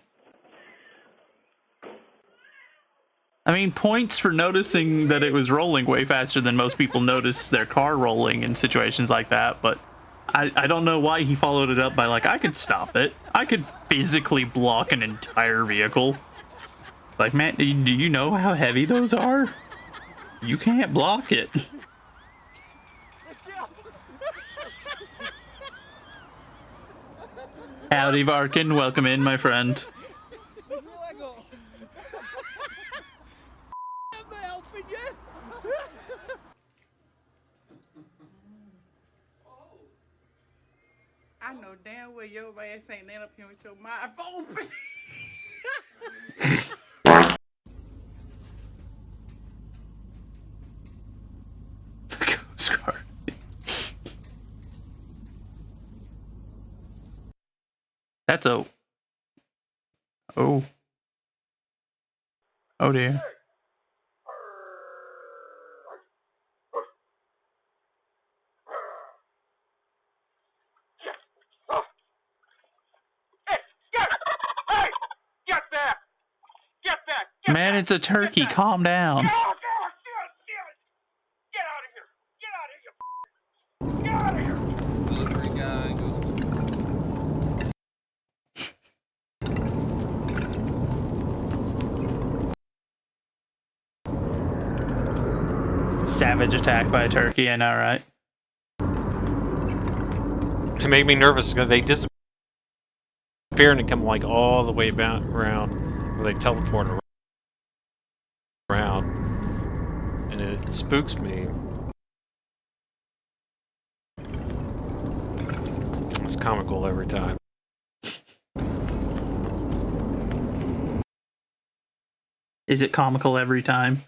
[SPEAKER 1] I mean, points for noticing that it was rolling way faster than most people notice their car rolling in situations like that, but I don't know why he followed it up by like, I could stop it. I could physically block an entire vehicle. Like, man, do you know how heavy those are? You can't block it. Howdy, Varkin. Welcome in, my friend.
[SPEAKER 10] I know damn well your ass ain't laying up here with your mouth open.
[SPEAKER 1] Ghost card. That's a... Oh. Oh dear. Man, it's a turkey. Calm down.
[SPEAKER 8] Delivery guy goes to
[SPEAKER 1] Savage attack by a turkey, I know, right?
[SPEAKER 11] It made me nervous because they disappear and they come like all the way back around where they teleport around, and it spooks me. It's comical every time.
[SPEAKER 1] Is it comical every time?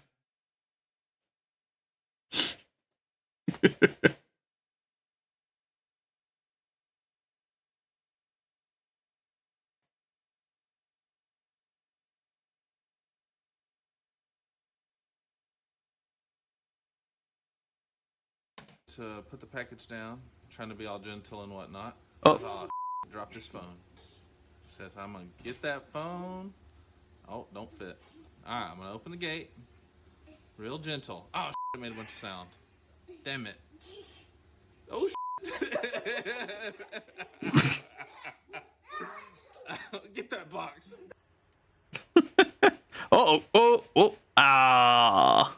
[SPEAKER 8] to put the package down, trying to be all gentle and whatnot.
[SPEAKER 1] Oh.
[SPEAKER 8] Oh, dropped his phone. Says I'm gonna get that phone. Oh, don't fit. Alright, I'm gonna open the gate. Real gentle. Oh, it made a bunch of sound. Damn it. Oh, get that box.
[SPEAKER 1] Oh. Ah.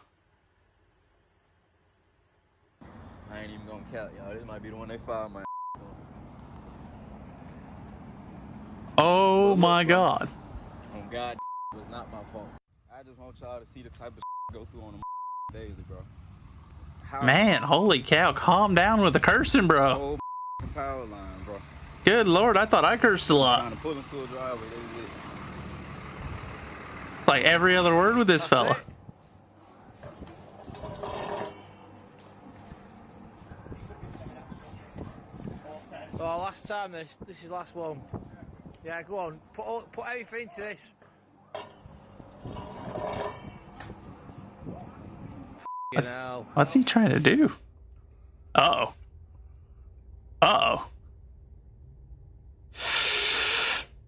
[SPEAKER 12] I ain't even gonna count, y'all. This might be the one they filed my.
[SPEAKER 1] Oh my God.
[SPEAKER 12] Oh God, was not my fault. I just want y'all to see the type of go through on the daily, bro.
[SPEAKER 1] Man, holy cow! Calm down with the cursing, bro.
[SPEAKER 12] Whole power line, bro.
[SPEAKER 1] Good Lord, I thought I cursed a lot.
[SPEAKER 12] Trying to pull into a driveway, that was it.
[SPEAKER 1] Like every other word with this fella.
[SPEAKER 6] Oh, last time this is last one. Yeah, go on. Put everything into this. Hell.
[SPEAKER 1] What's he trying to do? Uh-oh. Uh-oh.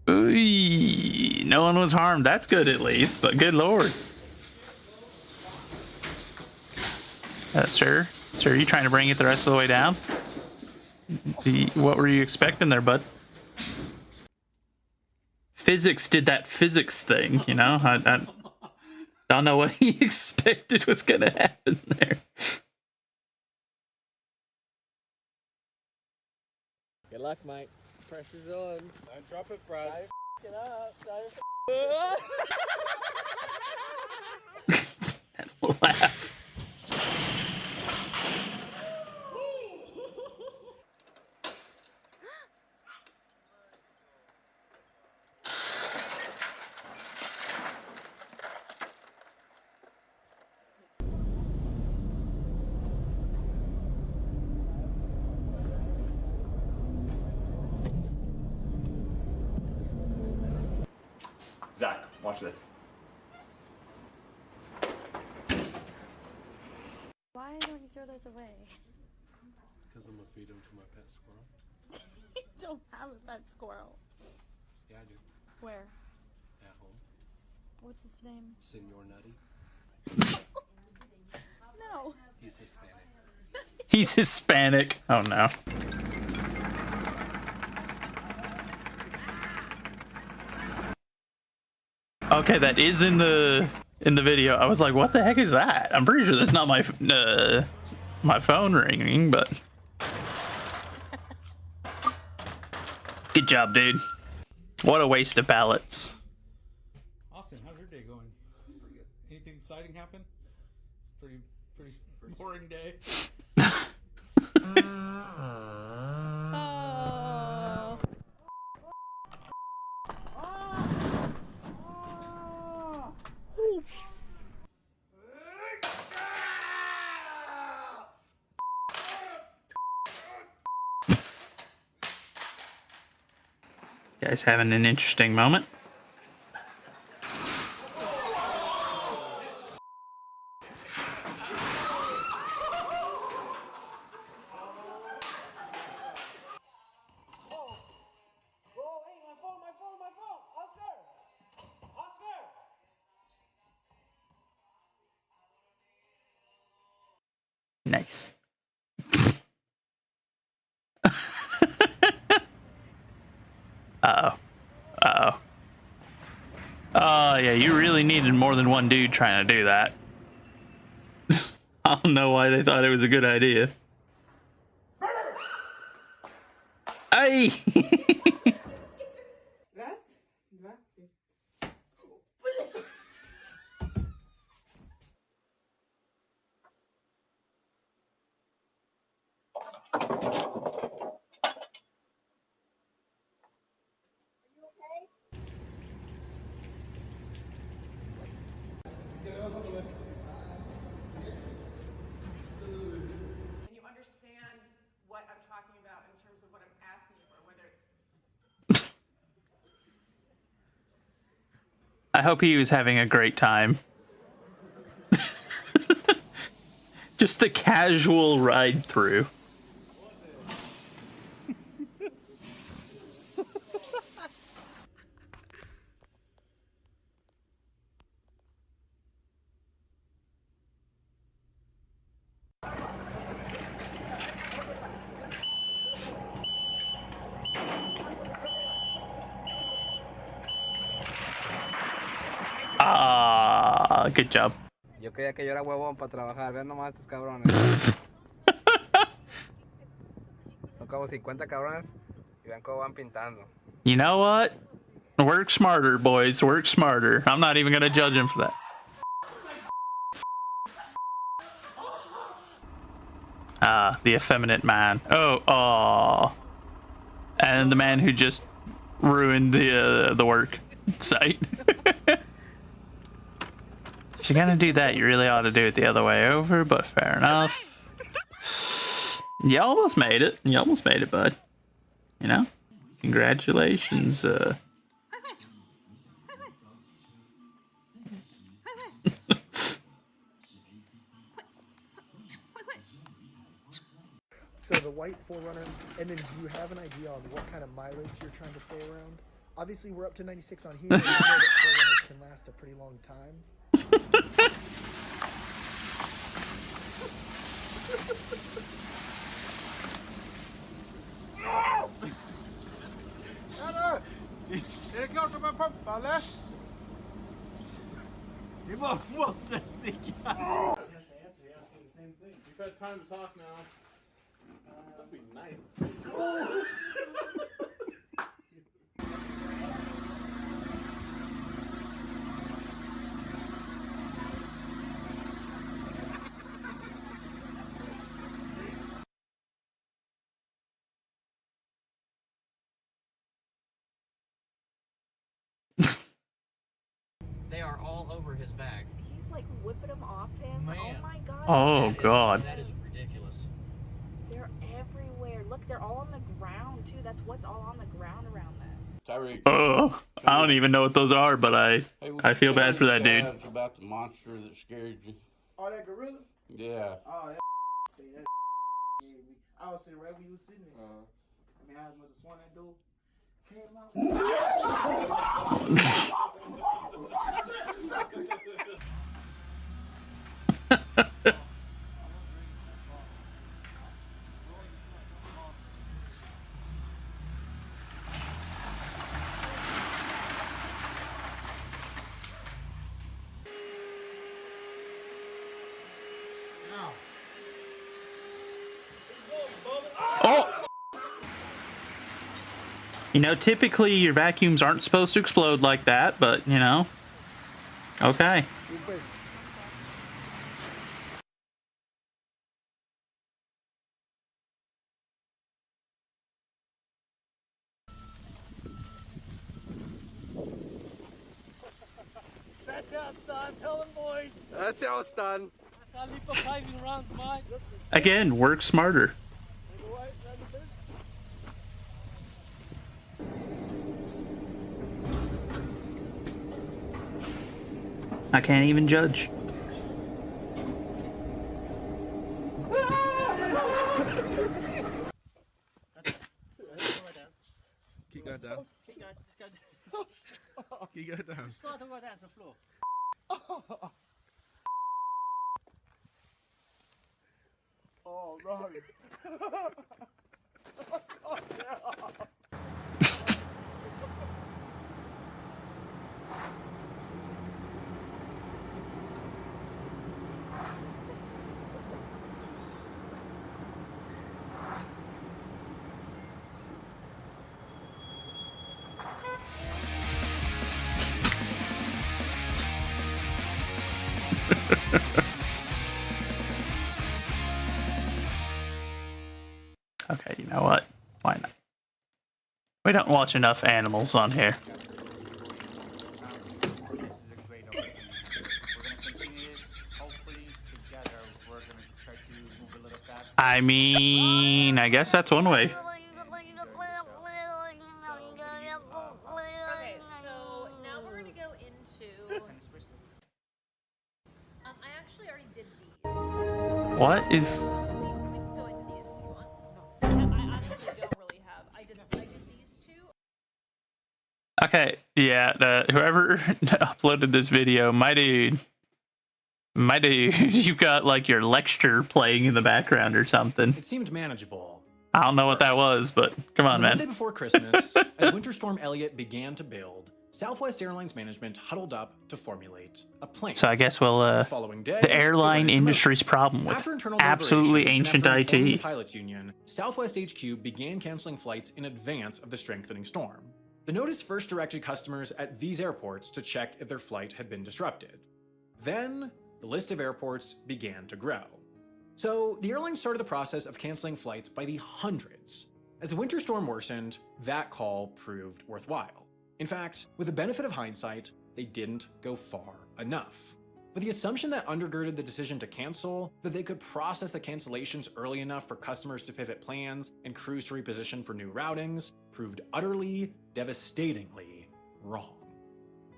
[SPEAKER 1] Ooh, no one was harmed. That's good at least, but good Lord. Sir, So are you trying to bring it the rest of the way down? What were you expecting there, bud? Physics did that physics thing, you know? I don't know what he expected was gonna happen there.
[SPEAKER 12] Good luck, Mike. Pressure's on.
[SPEAKER 6] Don't drop it, bro.
[SPEAKER 12] Get up.
[SPEAKER 1] Laugh.
[SPEAKER 13] Zach, watch this.
[SPEAKER 9] Why don't you throw those away?
[SPEAKER 7] Because I'm gonna feed them to my pet squirrel.
[SPEAKER 9] You don't have a pet squirrel.
[SPEAKER 7] Yeah, I do.
[SPEAKER 9] Where?
[SPEAKER 7] At home.
[SPEAKER 9] What's his name?
[SPEAKER 7] Senor Nutty.
[SPEAKER 9] No.
[SPEAKER 7] He's Hispanic.
[SPEAKER 1] He's Hispanic. Oh no. Okay, that is in the video. I was like, what the heck is that? I'm pretty sure that's not my my phone ringing, but good job, dude. What a waste of pallets.
[SPEAKER 6] Austin, how's your day going? Pretty good. Anything exciting happen? Pretty boring day.
[SPEAKER 1] Guys having an interesting moment. Nice. Uh-oh. Uh-oh. Oh, yeah, you really needed more than one dude trying to do that. I don't know why they thought it was a good idea. Hey!
[SPEAKER 10] And you understand what I'm talking about in terms of what I'm asking you for, whether it's
[SPEAKER 1] I hope he was having a great time. Just a casual ride through. Ah, good job.
[SPEAKER 12] Yo creía que yo era huevón para trabajar. Ven nomás estos cabrones. Son como 50 cabrones y ven cómo van pintando.
[SPEAKER 1] You know what? Work smarter, boys. Work smarter. I'm not even gonna judge him for that. Ah, the effeminate man. Oh. And the man who just ruined the work site. If you're gonna do that, you really ought to do it the other way over, but fair enough. You almost made it. You almost made it, bud. You know? Congratulations.
[SPEAKER 7] So the white 4Runner, and then do you have an idea on what kind of mileage you're trying to stay around? Obviously, we're up to 96 on here, but I know that 4Runners can last a pretty long time.
[SPEAKER 8] time to talk now. Must be nice.
[SPEAKER 6] They are all over his bag.
[SPEAKER 10] He's like whipping them off him.
[SPEAKER 6] Man.
[SPEAKER 10] Oh my god.
[SPEAKER 1] Oh God.
[SPEAKER 6] That is ridiculous.
[SPEAKER 10] They're everywhere. Look, they're all on the ground too. That's what's all on the ground around that.
[SPEAKER 12] Tyreek.
[SPEAKER 1] Oh, I don't even know what those are, but I feel bad for that dude.
[SPEAKER 12] About the monster that scared you.
[SPEAKER 7] Oh, that gorilla?
[SPEAKER 12] Yeah.
[SPEAKER 7] Oh, that thing, that scared me. I was sitting right where you was sitting there. I mean, I was going to swan that door. Came out.
[SPEAKER 1] Oh! You know, typically your vacuums aren't supposed to explode like that, but, you know. Okay.
[SPEAKER 6] That's how it's done. Tell them, boys.
[SPEAKER 7] That's how it's done.
[SPEAKER 6] I'll leave for 5 rounds, mate.
[SPEAKER 1] Again, work smarter. I can't even judge.
[SPEAKER 3] Keep going down. Keep going down.
[SPEAKER 6] Start to go down to the floor.
[SPEAKER 7] Oh, no.
[SPEAKER 1] Okay, you know what? Why not? We don't watch enough animals on here.
[SPEAKER 6] This is a great opportunity. We're going to continue this. Hopefully, together, we're going to try to move a little faster.
[SPEAKER 1] I mean, I guess that's one way.
[SPEAKER 10] Okay, so now we're gonna go into. I actually already did these.
[SPEAKER 1] What is...
[SPEAKER 10] We can go into these if you want. I honestly don't really have. I did these two.
[SPEAKER 1] Okay, yeah, whoever uploaded this video, my dude, you've got like your lecture playing in the background or something.
[SPEAKER 2] It seemed manageable.
[SPEAKER 1] I don't know what that was, but come on,
[SPEAKER 2] The Monday
[SPEAKER 1] man.
[SPEAKER 2] before Christmas, as Winter Storm Elliott began to build, Southwest Airlines management huddled up to formulate a plan.
[SPEAKER 1] So I guess we'll,
[SPEAKER 2] The following day,
[SPEAKER 1] the
[SPEAKER 2] they
[SPEAKER 1] airline
[SPEAKER 2] went into
[SPEAKER 1] industry's
[SPEAKER 2] motion.
[SPEAKER 1] problem with
[SPEAKER 2] After internal
[SPEAKER 1] absolutely
[SPEAKER 2] deliberation, and
[SPEAKER 1] ancient
[SPEAKER 2] after informing the
[SPEAKER 1] IT.
[SPEAKER 2] pilots union, Southwest HQ began canceling flights in advance of the strengthening storm. The notice first directed customers at these airports to check if their flight had been disrupted. Then, the list of airports began to grow. So, the airline started the process of canceling flights by the hundreds. As the winter storm worsened, that call proved worthwhile. In fact, with the benefit of hindsight, they didn't go far enough. With the assumption that undergirded the decision to cancel, that they could process the cancellations early enough for customers to pivot plans and crews to reposition for new routings, proved utterly, devastatingly wrong.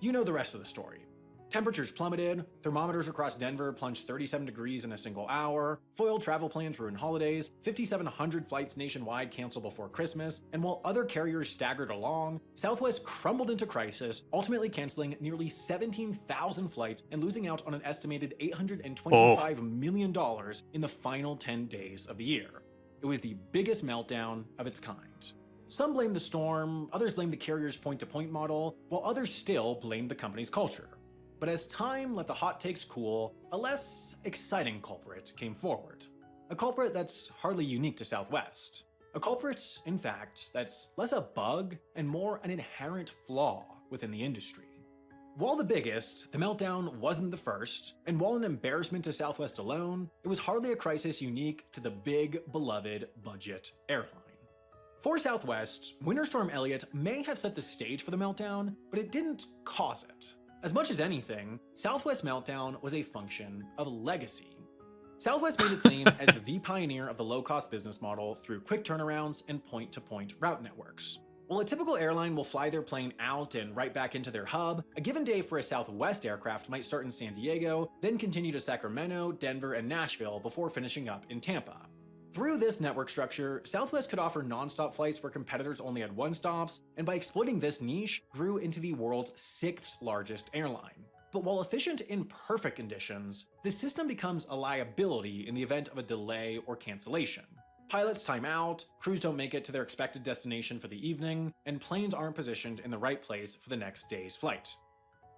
[SPEAKER 2] You know the rest of the story. Temperatures plummeted, thermometers across Denver plunged 37 degrees in a single hour, foiled travel plans ruined holidays, 5,700 flights nationwide canceled before Christmas, and while other carriers staggered along, Southwest crumbled into crisis, ultimately canceling nearly 17,000 flights and losing out on an estimated $825 million in the final 10 days of the year. It was the biggest meltdown of its kind. Some blamed the storm, others blamed the carrier's point-to-point model, while others still blamed the company's culture. But as time let the hot takes cool, a less exciting culprit came forward. a culprit that's hardly unique to Southwest. A culprit, in fact, that's less a bug and more an inherent flaw within the industry. While the biggest, the meltdown wasn't the first, and while an embarrassment to Southwest alone, it was hardly a crisis unique to the big, beloved budget airline. For Southwest, Winter Storm Elliott may have set the stage for the meltdown, but it didn't cause it. As much as anything, Southwest meltdown was a function of legacy. Southwest made its name as the pioneer of the low-cost business model through quick turnarounds and point-to-point route networks. While a typical airline will fly their plane out and right back into their hub, a given day for a Southwest aircraft might start in San Diego, then continue to Sacramento, Denver, and Nashville before finishing up in Tampa. Through this network structure, Southwest could offer non-stop flights where competitors only had one stops, and by exploiting this niche, grew into the world's 6th largest airline. But while efficient in perfect conditions, the system becomes a liability in the event of a delay or cancellation. Pilots time out, crews don't make it to their expected destination for the evening, and planes aren't positioned in the right place for the next day's flight.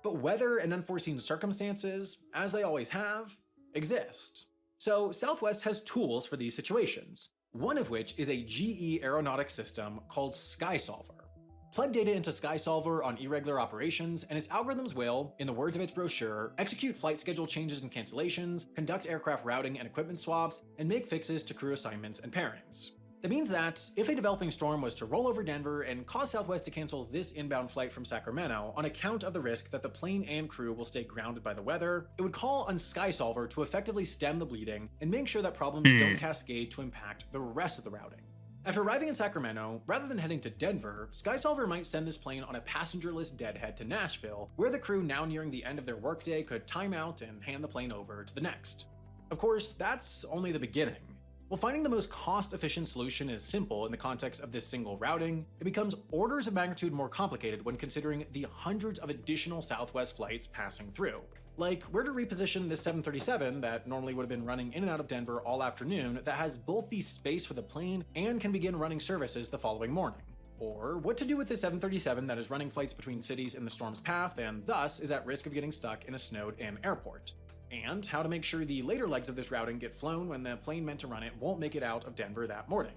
[SPEAKER 2] But weather and unforeseen circumstances, as they always have, exist. So Southwest has tools for these situations, one of which is a GE aeronautics system called SkySolver. Plug data into SkySolver on irregular operations, and its algorithms will, in the words of its brochure, execute flight schedule changes and cancellations, conduct aircraft routing and equipment swaps, and make fixes to crew assignments and pairings. That means that, if a developing storm was to roll over Denver and cause Southwest to cancel this inbound flight from Sacramento on account of the risk that the plane and crew will stay grounded by the weather, it would call on SkySolver to effectively stem the bleeding and make sure that problems don't cascade to impact the rest of the routing. After arriving in Sacramento, rather than heading to Denver, SkySolver might send this plane on a passengerless deadhead to Nashville, where the crew now nearing the end of their workday could time out and hand the plane over to the next. Of course, that's only the beginning. While finding the most cost-efficient solution is simple in the context of this single routing, it becomes orders of magnitude more complicated when considering the hundreds of additional Southwest flights passing through. Like where to reposition this 737 that normally would have been running in and out of Denver all afternoon that has both the space for the plane and can begin running services the following morning. Or what to do with the 737 that is running flights between cities in the storm's path and thus is at risk of getting stuck in a snowed-in airport. And how to make sure the later legs of this routing get flown when the plane meant to run it won't make it out of Denver that morning.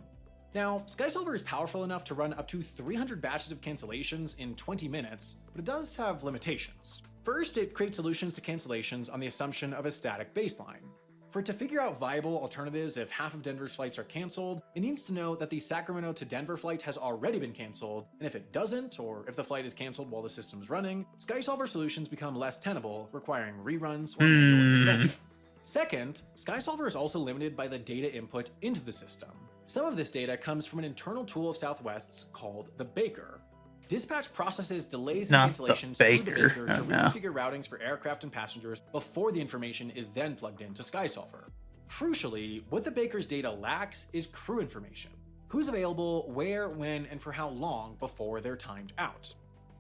[SPEAKER 2] Now, SkySolver is powerful enough to run up to 300 batches of cancellations in 20 minutes, but it does have limitations. First, it creates solutions to cancellations on the assumption of a static baseline. For it to figure out viable alternatives if half of Denver's flights are canceled, it needs to know that the Sacramento to Denver flight has already been canceled, and if it doesn't, or if the flight is canceled while the system's running, SkySolver solutions become less tenable, requiring reruns or manual intervention. Second, SkySolver is also limited by the data input into the system. Some of this data comes from an internal tool of Southwest's called the Baker. Dispatch processes delays and cancellations through the Baker to reconfigure routings for aircraft and passengers before the information is then plugged into SkySolver. Crucially, what the Baker's data lacks is crew information. Who's available, where, when, and for how long before they're timed out.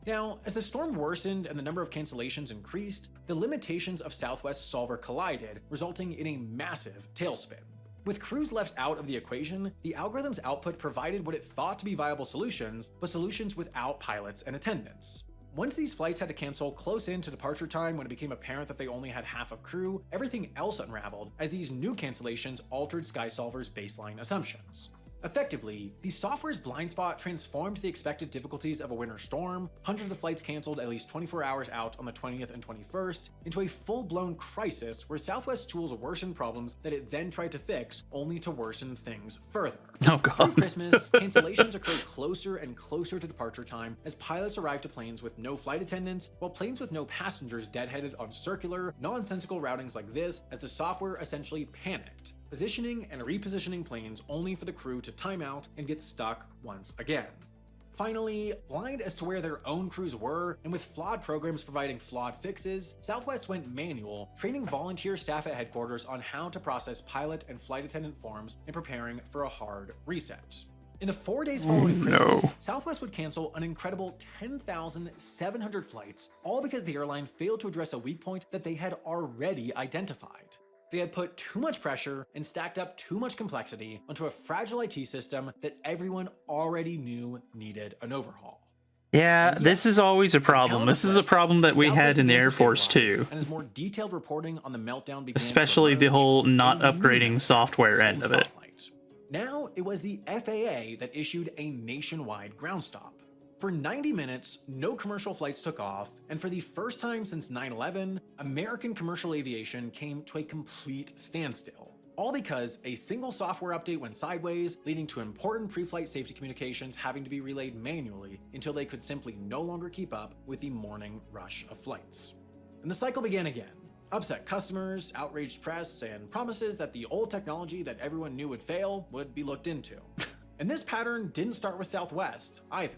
[SPEAKER 2] Now, as the storm worsened and the number of cancellations increased, the limitations of Southwest Solver collided, resulting in a massive tailspin. With crews left out of the equation, the algorithm's output provided what it thought to be viable solutions, but solutions without pilots and attendants. Once these flights had to cancel close in to departure time when it became apparent that they only had half of crew, everything else unraveled as these new cancellations altered SkySolver's baseline assumptions. Effectively, the software's blind spot transformed the expected difficulties of a winter storm, hundreds of flights canceled at least 24 hours out on the 20th and 21st, into a full-blown crisis where Southwest tools worsened problems that it then tried to fix, only to worsen things further.
[SPEAKER 1] Oh god.
[SPEAKER 2] Through Christmas, cancellations occurred closer and closer to departure time as pilots arrived to planes with no flight attendants, while planes with no passengers deadheaded on circular, nonsensical routings like this as the software essentially panicked, positioning and repositioning planes only for the crew to time out and get stuck once again. Finally, blind as to where their own crews were, and with flawed programs providing flawed fixes, Southwest went manual, training volunteer staff at headquarters on how to process pilot and flight attendant forms and preparing for a hard reset. In the 4 days following Christmas, Southwest would cancel an incredible 10,700 flights, all because the airline failed to address a weak point that they had already identified. They had put too much pressure and stacked up too much complexity onto a fragile IT system that everyone already knew needed an overhaul.
[SPEAKER 1] Yeah,
[SPEAKER 2] And
[SPEAKER 1] this
[SPEAKER 2] yet,
[SPEAKER 1] is always a
[SPEAKER 2] as the
[SPEAKER 1] problem.
[SPEAKER 2] calendar
[SPEAKER 1] This is a
[SPEAKER 2] flips,
[SPEAKER 1] problem that we
[SPEAKER 2] Southwest
[SPEAKER 1] had in the
[SPEAKER 2] began to
[SPEAKER 1] Air Force
[SPEAKER 2] stabilize,
[SPEAKER 1] too.
[SPEAKER 2] and as more detailed reporting on the meltdown began to
[SPEAKER 1] Especially the
[SPEAKER 2] emerge,
[SPEAKER 1] whole not
[SPEAKER 2] a new
[SPEAKER 1] upgrading software
[SPEAKER 2] full
[SPEAKER 1] end of it.
[SPEAKER 2] spotlight. Now it was the FAA that issued a nationwide ground stop. For 90 minutes, no commercial flights took off, and for the first time since 9/11, American commercial aviation came to a complete standstill. All because a single software update went sideways, leading to important pre-flight safety communications having to be relayed manually until they could simply no longer keep up with the morning rush of flights. And the cycle began again. Upset customers, outraged press, and promises that the old technology that everyone knew would fail would be looked into. And this pattern didn't start with Southwest either.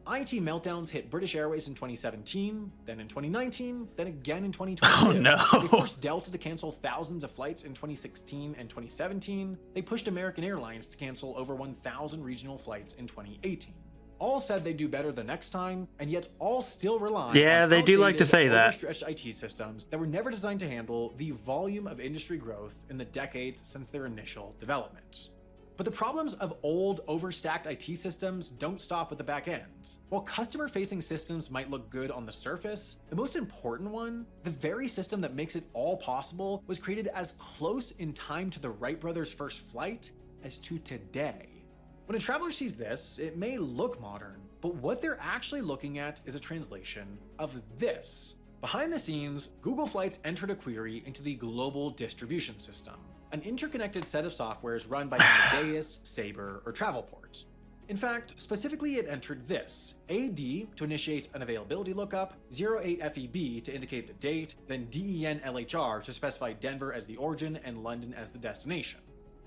[SPEAKER 2] IT meltdowns hit British Airways in 2017, then in 2019, then again in 2022.
[SPEAKER 1] Oh no.
[SPEAKER 2] They forced Delta to cancel thousands of flights in 2016 and 2017. They pushed American Airlines to cancel over 1,000 regional flights in 2018. All said they'd do better the next time, and yet all still rely
[SPEAKER 1] Yeah,
[SPEAKER 2] on
[SPEAKER 1] they do like to
[SPEAKER 2] outdated,
[SPEAKER 1] say that.
[SPEAKER 2] overstretched IT systems that were never designed to handle the volume of industry growth in the decades since their initial development. But the problems of old, overstacked IT systems don't stop at the back end. While customer-facing systems might look good on the surface, the most important one, the very system that makes it all possible, was created as close in time to the Wright brothers' first flight as to today. When a traveler sees this, it may look modern, but what they're actually looking at is a translation of this. Behind the scenes, Google Flights entered a query into the Global Distribution System, an interconnected set of softwares run by Amadeus, Sabre, or Travelport. In fact, specifically it entered this: AD to initiate an availability lookup, 08FEB to indicate the date, then DEN-LHR to specify Denver as the origin and London as the destination.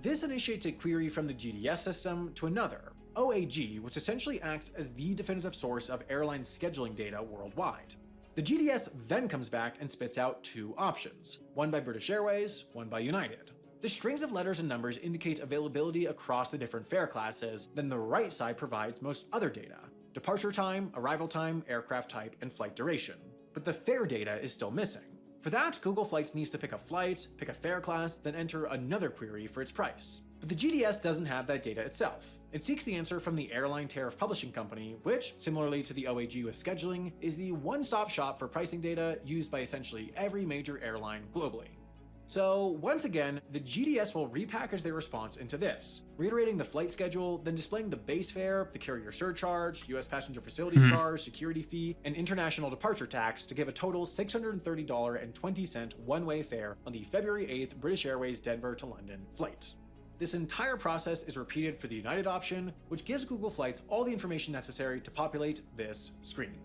[SPEAKER 2] This initiates a query from the GDS system to another, OAG, which essentially acts as the definitive source of airline scheduling data worldwide. The GDS then comes back and spits out two options, one by British Airways, one by United. The strings of letters and numbers indicate availability across the different fare classes, then the right side provides most other data: departure time, arrival time, aircraft type, and flight duration. But the fare data is still missing. For that, Google Flights needs to pick a flight, pick a fare class, then enter another query for its price. But the GDS doesn't have that data itself. It seeks the answer from the Airline Tariff Publishing Company, which, similarly to the OAG with scheduling, is the one-stop shop for pricing data used by essentially every major airline globally. So once again, the GDS will repackage their response into this, reiterating the flight schedule, then displaying the base fare, the carrier surcharge, US passenger facility charge, security fee, and international departure tax to give a total $630.20 one-way fare on the February 8th British Airways Denver to London flight. This entire process is repeated for the United option, which gives Google Flights all the information necessary to populate this screen.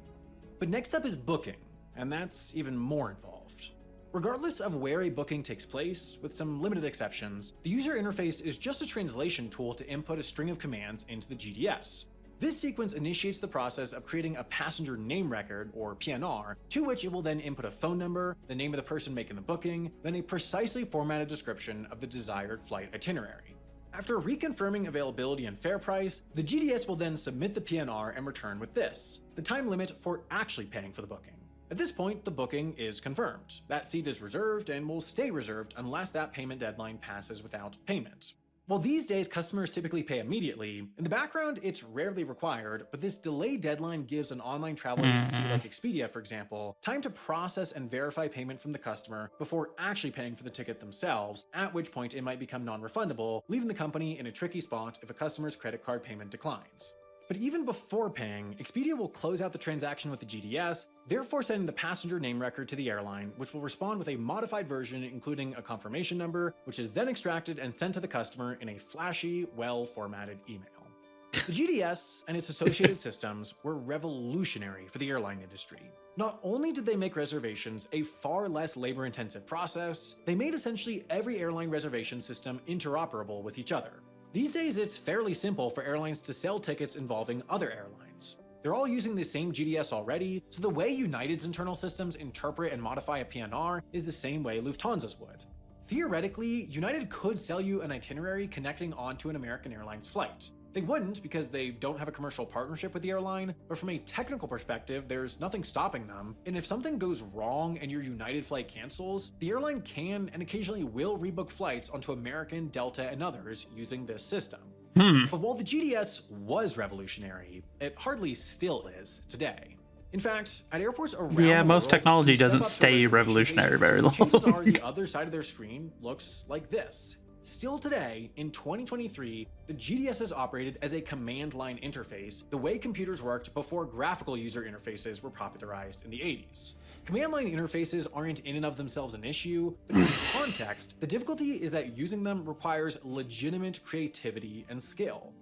[SPEAKER 2] But next up is booking, and that's even more involved. Regardless of where a booking takes place, with some limited exceptions, the user interface is just a translation tool to input a string of commands into the GDS. This sequence initiates the process of creating a passenger name record, or PNR, to which it will then input a phone number, the name of the person making the booking, then a precisely formatted description of the desired flight itinerary. After reconfirming availability and fare price, the GDS will then submit the PNR and return with this: the time limit for actually paying for the booking. At this point, the booking is confirmed. That seat is reserved and will stay reserved unless that payment deadline passes without payment. While these days customers typically pay immediately, in the background it's rarely required, but this delay deadline gives an online travel agency like Expedia, for example, time to process and verify payment from the customer before actually paying for the ticket themselves, at which point it might become non-refundable, leaving the company in a tricky spot if a customer's credit card payment declines. But even before paying, Expedia will close out the transaction with the GDS, therefore sending the passenger name record to the airline, which will respond with a modified version including a confirmation number, which is then extracted and sent to the customer in a flashy, well-formatted email. The GDS and its associated systems were revolutionary for the airline industry. Not only did they make reservations a far less labor-intensive process, they made essentially every airline reservation system interoperable with each other. These days, it's fairly simple for airlines to sell tickets involving other airlines. They're all using the same GDS already, so the way United's internal systems interpret and modify a PNR is the same way Lufthansa's would. Theoretically, United could sell you an itinerary connecting onto an American Airlines flight. They wouldn't because they don't have a commercial partnership with the airline, but from a technical perspective, there's nothing stopping them. And if something goes wrong and your United flight cancels, the airline can and occasionally will rebook flights onto American, Delta, and others using this system. But while the GDS was revolutionary, it hardly still is today. In fact, at airports around
[SPEAKER 1] Yeah,
[SPEAKER 2] the
[SPEAKER 1] most
[SPEAKER 2] world,
[SPEAKER 1] technology
[SPEAKER 2] you step
[SPEAKER 1] doesn't
[SPEAKER 2] up to a
[SPEAKER 1] stay
[SPEAKER 2] reservation
[SPEAKER 1] revolutionary
[SPEAKER 2] agent,
[SPEAKER 1] very
[SPEAKER 2] and chances are
[SPEAKER 1] long.
[SPEAKER 2] the other side of their screen looks like this. Still today, in 2023, the GDS is operated as a command line interface, the way computers worked before graphical user interfaces were popularized in the 80s. Command line interfaces aren't in and of themselves an issue, but in context, the difficulty is that using them requires legitimate creativity and skill.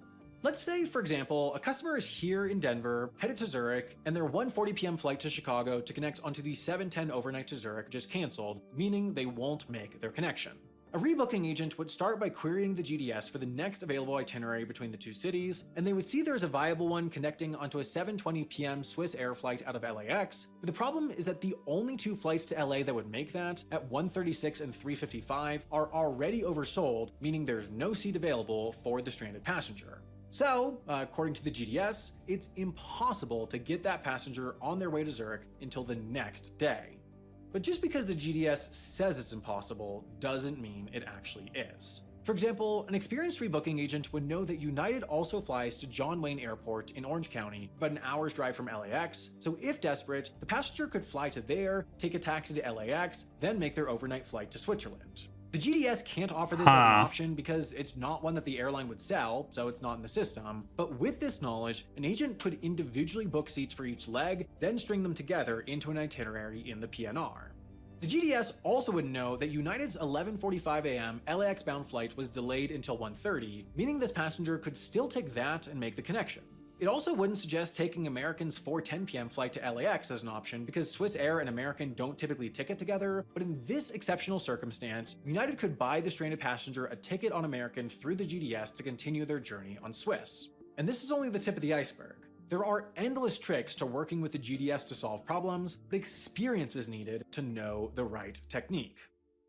[SPEAKER 2] Let's say, for example, a customer is here in Denver, headed to Zurich, and their 1:40 p.m. flight to Chicago to connect onto the 7:10 overnight to Zurich just canceled, meaning they won't make their connection. A rebooking agent would start by querying the GDS for the next available itinerary between the two cities, and they would see there's a viable one connecting onto a 7:20 p.m. Swiss Air flight out of LAX, but the problem is that the only two flights to LA that would make that, at 1:36 and 3:55, are already oversold, meaning there's no seat available for the stranded passenger. So, according to the GDS, it's impossible to get that passenger on their way to Zurich until the next day. But just because the GDS says it's impossible doesn't mean it actually is. For example, an experienced rebooking agent would know that United also flies to John Wayne Airport in Orange County, about an hour's drive from LAX, so if desperate, the passenger could fly to there, take a taxi to LAX, then make their overnight flight to Switzerland. The GDS can't offer this as an option because it's not one that the airline would sell, so it's not in the system. But with this knowledge, an agent could individually book seats for each leg, then string them together into an itinerary in the PNR. The GDS also would know that United's 11:45 a.m. LAX bound flight was delayed until 1:30, meaning this passenger could still take that and make the connection. It also wouldn't suggest taking American's 4:10 p.m. flight to LAX as an option because Swiss Air and American don't typically ticket together, but in this exceptional circumstance, United could buy the stranded passenger a ticket on American through the GDS to continue their journey on Swiss. And this is only the tip of the iceberg. There are endless tricks to working with the GDS to solve problems, but experience is needed to know the right technique.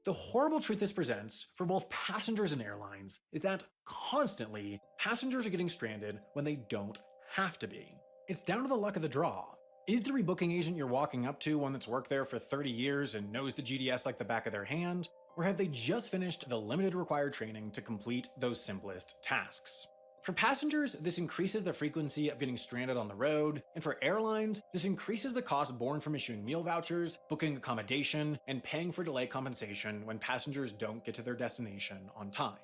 [SPEAKER 2] The horrible truth this presents for both passengers and airlines is that constantly, passengers are getting stranded when they don't have to be. It's down to the luck of the draw. Is the rebooking agent you're walking up to one that's worked there for 30 years and knows the GDS like the back of their hand? Or have they just finished the limited required training to complete those simplest tasks? For passengers, this increases the frequency of getting stranded on the road, and for airlines, this increases the cost borne from issuing meal vouchers, booking accommodation, and paying for delay compensation when passengers don't get to their destination on time.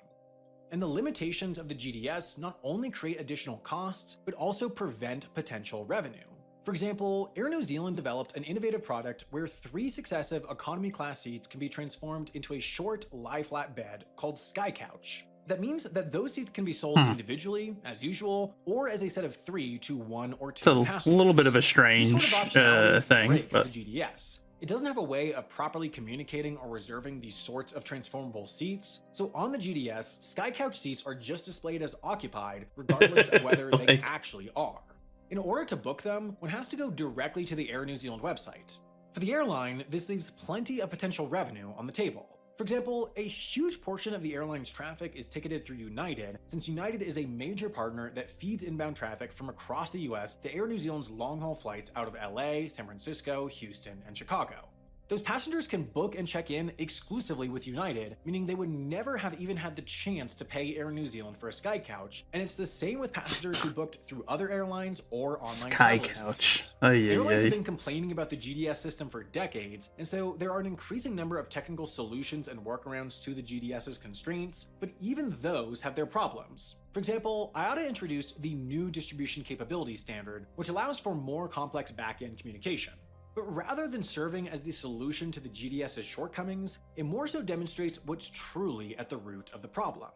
[SPEAKER 2] And the limitations of the GDS not only create additional costs, but also prevent potential revenue. For example, Air New Zealand developed an innovative product where 3 successive economy class seats can be transformed into a short, lie-flat bed called SkyCouch. That means that those seats can be sold individually, as usual, or as a set of 3 to 1 or 2
[SPEAKER 1] It's
[SPEAKER 2] passengers.
[SPEAKER 1] a little bit of a strange
[SPEAKER 2] This sort of optionality
[SPEAKER 1] thing,
[SPEAKER 2] breaks
[SPEAKER 1] but
[SPEAKER 2] the GDS. It doesn't have a way of properly communicating or reserving these sorts of transformable seats, so on the GDS, SkyCouch seats are just displayed as occupied, regardless of whether they actually are. In order to book them, one has to go directly to the Air New Zealand website. For the airline, this leaves plenty of potential revenue on the table. For example, a huge portion of the airline's traffic is ticketed through United, since United is a major partner that feeds inbound traffic from across the US to Air New Zealand's long-haul flights out of LA, San Francisco, Houston, and Chicago. Those passengers can book and check in exclusively with United, meaning they would never have even had the chance to pay Air New Zealand for a SkyCouch, and it's the same with passengers who booked through other airlines or online travel agencies. Airlines have been complaining about the GDS system for decades, and so there are an increasing number of technical solutions and workarounds to the GDS's constraints, but even those have their problems. For example, IATA introduced the new distribution capability standard, which allows for more complex back-end communication. But rather than serving as the solution to the GDS's shortcomings, it more so demonstrates what's truly at the root of the problem.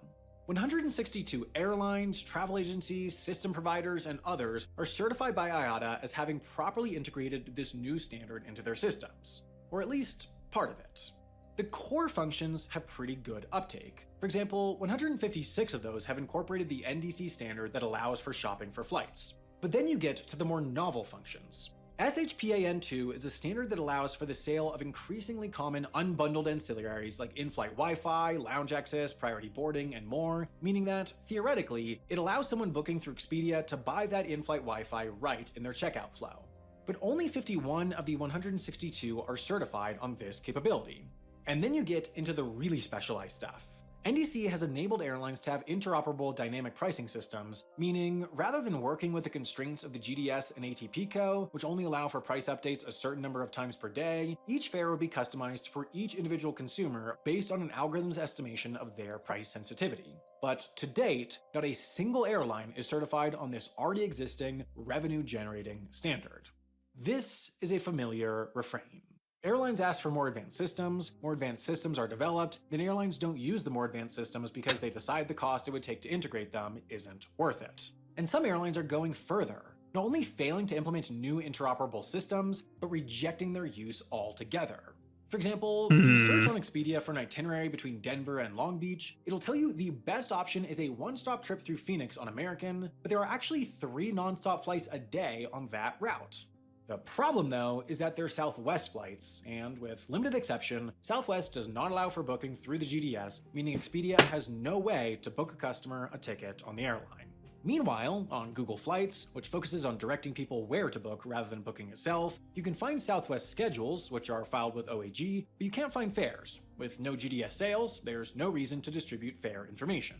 [SPEAKER 2] 162 airlines, travel agencies, system providers, and others are certified by IATA as having properly integrated this new standard into their systems, or at least part of it. The core functions have pretty good uptake. For example, 156 of those have incorporated the NDC standard that allows for shopping for flights. But then you get to the more novel functions. SHPAN2 is a standard that allows for the sale of increasingly common unbundled ancillaries like in-flight Wi-Fi, lounge access, priority boarding, and more, meaning that, theoretically, it allows someone booking through Expedia to buy that in-flight Wi-Fi right in their checkout flow. But only 51 of the 162 are certified on this capability. And then you get into the really specialized stuff. NDC has enabled airlines to have interoperable dynamic pricing systems, meaning rather than working with the constraints of the GDS and ATPCO, which only allow for price updates a certain number of times per day, each fare would be customized for each individual consumer based on an algorithm's estimation of their price sensitivity. But to date, not a single airline is certified on this already existing revenue-generating standard. This is a familiar refrain. Airlines ask for more advanced systems are developed, then airlines don't use the more advanced systems because they decide the cost it would take to integrate them isn't worth it. And some airlines are going further, not only failing to implement new interoperable systems, but rejecting their use altogether. For example, if you search on Expedia for an itinerary between Denver and Long Beach, it'll tell you the best option is a one-stop trip through Phoenix on American, but there are actually 3 non-stop flights a day on that route. The problem, though, is that they're Southwest flights, and with limited exception, Southwest does not allow for booking through the GDS, meaning Expedia has no way to book a customer a ticket on the airline. Meanwhile, on Google Flights, which focuses on directing people where to book rather than booking itself, you can find Southwest schedules, which are filed with OAG, but you can't find fares. With no GDS sales, there's no reason to distribute fare information.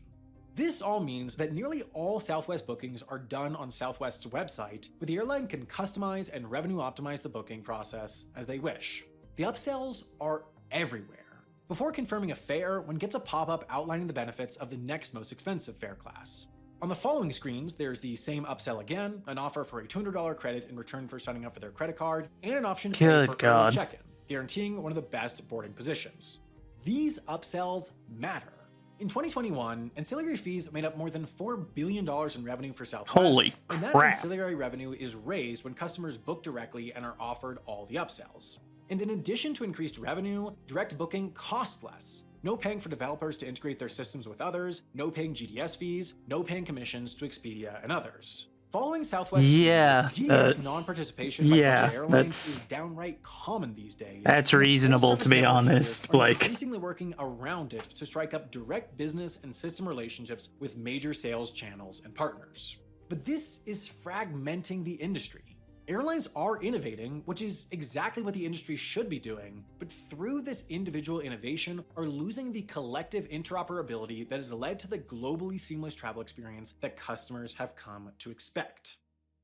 [SPEAKER 2] This all means that nearly all Southwest bookings are done on Southwest's website, where the airline can customize and revenue optimize the booking process as they wish. The upsells are everywhere. Before confirming a fare, one gets a pop-up outlining the benefits of the next most expensive fare class. On the following screens, there's the same upsell again, an offer for a $200 credit in return for signing up for their credit card, and an option to pay for early check-in, guaranteeing one of the best boarding positions. These upsells matter. In 2021, ancillary fees made up more than $4 billion in revenue for Southwest.
[SPEAKER 1] Holy
[SPEAKER 2] and that
[SPEAKER 1] crap.
[SPEAKER 2] ancillary revenue is raised when customers book directly and are offered all the upsells. And in addition to increased revenue, direct booking costs less. No paying for developers to integrate their systems with others, no paying GDS fees, no paying commissions to Expedia and others. Following Southwest, GDS non-participation by budget airlines is downright common these days.
[SPEAKER 1] That's reasonable, to be honest. Like,
[SPEAKER 2] increasingly working around it to strike up direct business and system relationships with major sales channels and partners. But this is fragmenting the industry. Airlines are innovating, which is exactly what the industry should be doing, but through this individual innovation are losing the collective interoperability that has led to the globally seamless travel experience that customers have come to expect.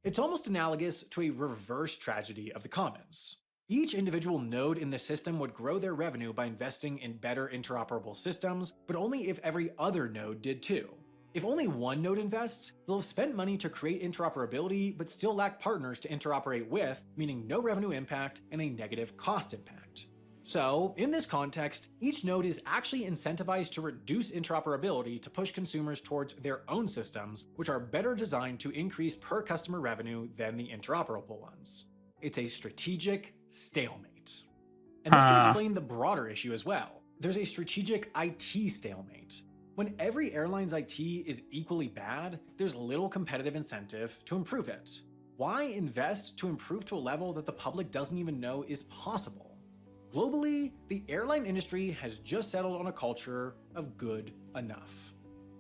[SPEAKER 2] It's almost analogous to a reverse tragedy of the commons. Each individual node in the system would grow their revenue by investing in better interoperable systems, but only if every other node did too. If only one node invests, they'll have spent money to create interoperability, but still lack partners to interoperate with, meaning no revenue impact and a negative cost impact. So, in this context, each node is actually incentivized to reduce interoperability to push consumers towards their own systems, which are better designed to increase per customer revenue than the interoperable ones. It's a strategic stalemate. And this can explain the broader issue as well. There's a strategic IT stalemate. When every airline's IT is equally bad, there's little competitive incentive to improve it. Why invest to improve to a level that the public doesn't even know is possible? Globally, the airline industry has just settled on a culture of good enough.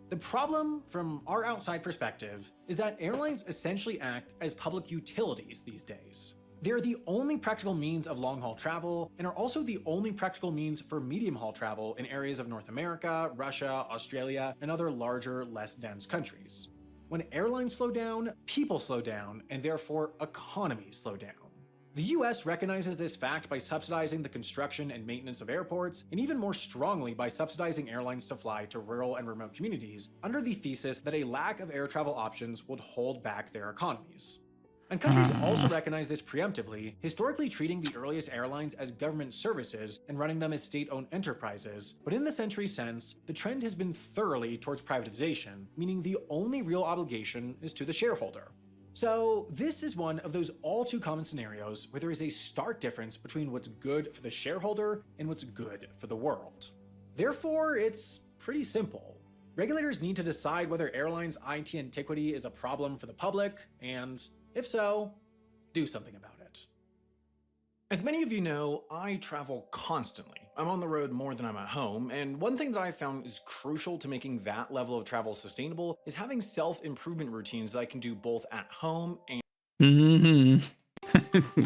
[SPEAKER 2] The problem, from our outside perspective, is that airlines essentially act as public utilities these days. They're the only practical means of long-haul travel and are also the only practical means for medium-haul travel in areas of North America, Russia, Australia, and other larger, less dense countries. When airlines slow down, people slow down, and therefore economies slow down. The US recognizes this fact by subsidizing the construction and maintenance of airports, and even more strongly by subsidizing airlines to fly to rural and remote communities, under the thesis that a lack of air travel options would hold back their economies. And countries also recognize this preemptively, historically treating the earliest airlines as government services and running them as state-owned enterprises, but in the century since, the trend has been thoroughly towards privatization, meaning the only real obligation is to the shareholder. So this is one of those all too common scenarios where there is a stark difference between what's good for the shareholder and what's good for the world. Therefore, it's pretty simple. Regulators need to decide whether airlines' IT antiquity is a problem for the public, and if so, do something about it. As many of you know, I travel constantly. I'm on the road more than I'm at home, and one thing that I've found is crucial to making that level of travel sustainable is having self-improvement routines that I can do both at home and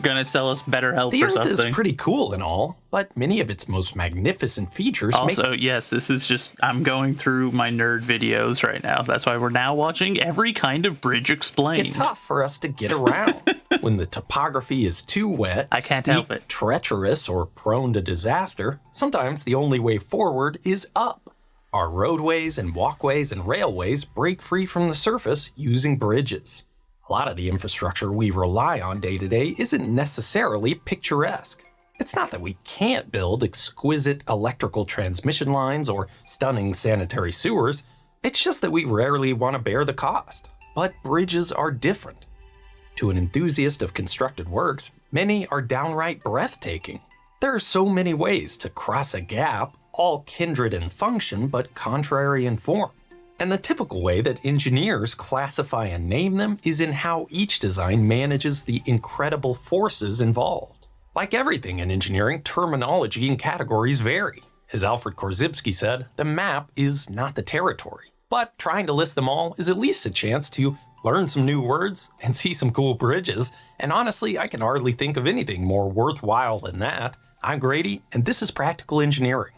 [SPEAKER 1] Gonna sell us better help
[SPEAKER 14] The
[SPEAKER 1] or
[SPEAKER 14] Earth
[SPEAKER 1] something.
[SPEAKER 14] is pretty cool and all, but many of its most magnificent features
[SPEAKER 1] Also, yes, this is just, I'm going through my nerd videos right now. That's why we're now watching every kind of bridge explained.
[SPEAKER 14] It's tough for us to get around. When the topography is too wet,
[SPEAKER 1] I can't
[SPEAKER 14] steep,
[SPEAKER 1] help it.
[SPEAKER 14] treacherous, or prone to disaster, sometimes the only way forward is up. Our roadways and walkways and railways break free from the surface using bridges. A lot of the infrastructure we rely on day to day isn't necessarily picturesque. It's not that we can't build exquisite electrical transmission lines or stunning sanitary sewers, it's just that we rarely want to bear the cost. But bridges are different. To an enthusiast of constructed works, many are downright breathtaking. There are so many ways to cross a gap, all kindred in function but contrary in form. And the typical way that engineers classify and name them is in how each design manages the incredible forces involved. Like everything in engineering, terminology and categories vary. As Alfred Korzybski said, the map is not the territory. But trying to list them all is at least a chance to learn some new words and see some cool bridges. And honestly, I can hardly think of anything more worthwhile than that. I'm Grady, and this is Practical Engineering.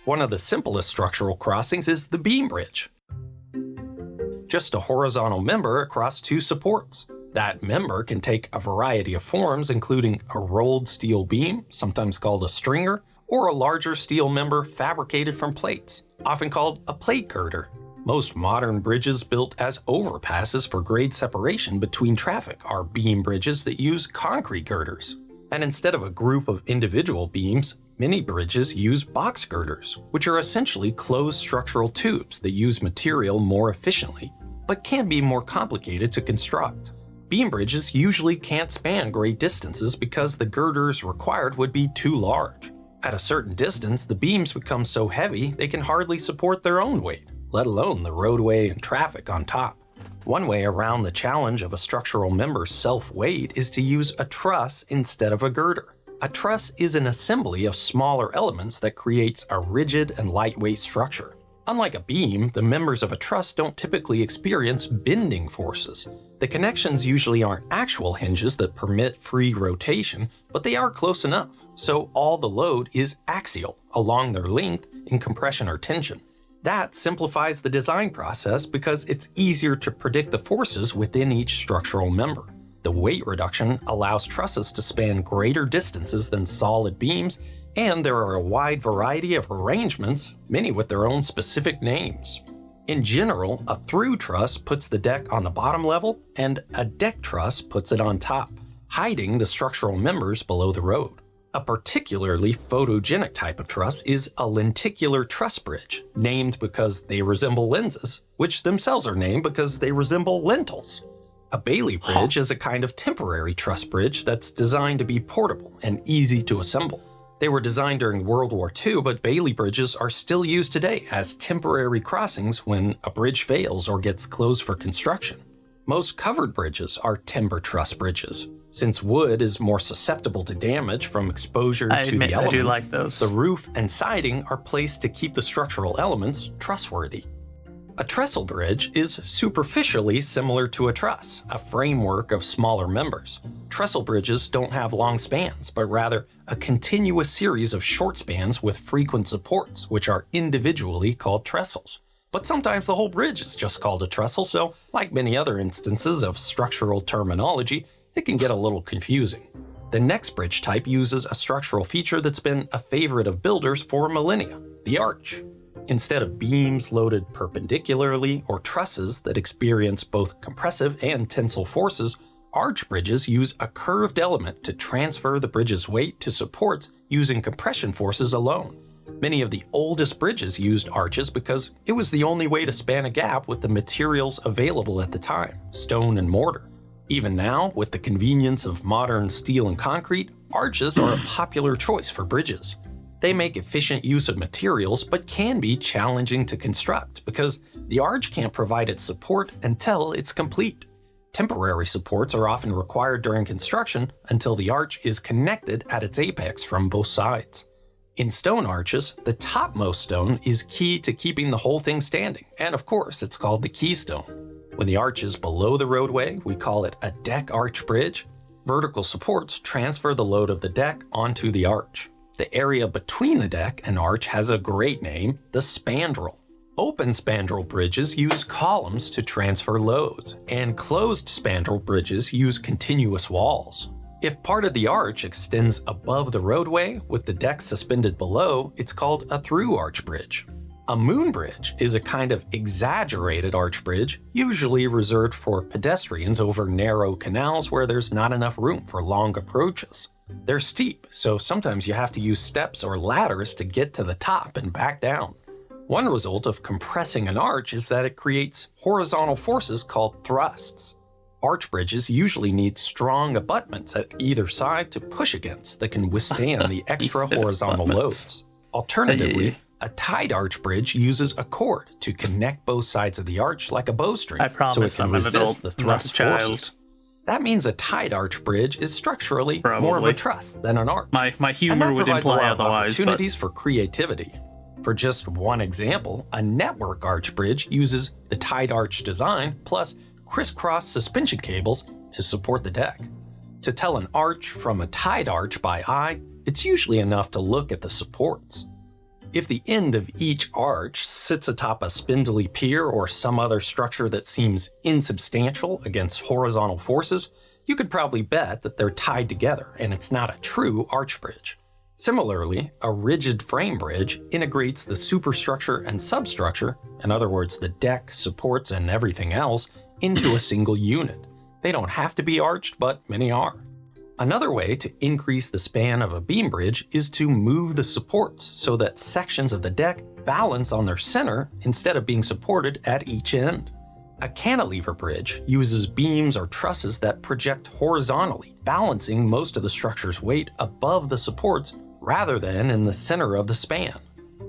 [SPEAKER 14] One of the simplest structural crossings is the beam bridge. Just a horizontal member across two supports. That member can take a variety of forms, including a rolled steel beam, sometimes called a stringer, or a larger steel member fabricated from plates, often called a plate girder. Most modern bridges built as overpasses for grade separation between traffic are beam bridges that use concrete girders. And instead of a group of individual beams, many bridges use box girders, which are essentially closed structural tubes that use material more efficiently, but can be more complicated to construct. Beam bridges usually can't span great distances because the girders required would be too large. At a certain distance, the beams become so heavy they can hardly support their own weight, let alone the roadway and traffic on top. One way around the challenge of a structural member's self-weight is to use a truss instead of a girder. A truss is an assembly of smaller elements that creates a rigid and lightweight structure. Unlike a beam, the members of a truss don't typically experience bending forces. The connections usually aren't actual hinges that permit free rotation, but they are close enough, so all the load is axial along their length in compression or tension. That simplifies the design process because it's easier to predict the forces within each structural member. The weight reduction allows trusses to span greater distances than solid beams, and there are a wide variety of arrangements, many with their own specific names. In general, a through truss puts the deck on the bottom level, and a deck truss puts it on top, hiding the structural members below the road. A particularly photogenic type of truss is a lenticular truss bridge, named because they resemble lenses, which themselves are named because they resemble lentils. A Bailey bridge is a kind of temporary truss bridge that's designed to be portable and easy to assemble. They were designed during World War II, but Bailey bridges are still used today as temporary crossings when a bridge fails or gets closed for construction. Most covered bridges are timber truss bridges. Since wood is more susceptible to damage from exposure to the elements,
[SPEAKER 1] I do like those.
[SPEAKER 14] The roof and siding are placed to keep the structural elements trustworthy. A trestle bridge is superficially similar to a truss, a framework of smaller members. Trestle bridges don't have long spans, but rather a continuous series of short spans with frequent supports, which are individually called trestles. But sometimes the whole bridge is just called a trestle, so like many other instances of structural terminology, it can get a little confusing. The next bridge type uses a structural feature that's been a favorite of builders for millennia, the arch. Instead of beams loaded perpendicularly or trusses that experience both compressive and tensile forces, arch bridges use a curved element to transfer the bridge's weight to supports using compression forces alone. Many of the oldest bridges used arches because it was the only way to span a gap with the materials available at the time, stone and mortar. Even now, with the convenience of modern steel and concrete, arches are a popular choice for bridges. They make efficient use of materials but can be challenging to construct because the arch can't provide its support until it's complete. Temporary supports are often required during construction until the arch is connected at its apex from both sides. In stone arches, the topmost stone is key to keeping the whole thing standing, and of course, it's called the keystone. When the arch is below the roadway, we call it a deck arch bridge. Vertical supports transfer the load of the deck onto the arch. The area between the deck and arch has a great name, the spandrel. Open spandrel bridges use columns to transfer loads, and closed spandrel bridges use continuous walls. If part of the arch extends above the roadway with the deck suspended below, it's called a through arch bridge. A moon bridge is a kind of exaggerated arch bridge, usually reserved for pedestrians over narrow canals where there's not enough room for long approaches. They're steep, so sometimes you have to use steps or ladders to get to the top and back down. One result of compressing an arch is that it creates horizontal forces called thrusts. Arch bridges usually need strong abutments at either side to push against that can withstand the extra horizontal loads. Alternatively, a tied arch bridge uses a cord to connect both sides of the arch like a bowstring, so it can resist the thrust forces. That means a tied arch bridge is structurally more of a truss than an arch.
[SPEAKER 1] My humor would imply otherwise.
[SPEAKER 14] Opportunities for creativity. For just one example, a network arch bridge uses the tied arch design plus crisscross suspension cables to support the deck. To tell an arch from a tied arch by eye, it's usually enough to look at the supports. If the end of each arch sits atop a spindly pier or some other structure that seems insubstantial against horizontal forces, you could probably bet that they're tied together and it's not a true arch bridge. Similarly, a rigid frame bridge integrates the superstructure and substructure, in other words, the deck, supports, and everything else, into a single unit. They don't have to be arched, but many are. Another way to increase the span of a beam bridge is to move the supports so that sections of the deck balance on their center instead of being supported at each end. A cantilever bridge uses beams or trusses that project horizontally, balancing most of the structure's weight above the supports rather than in the center of the span.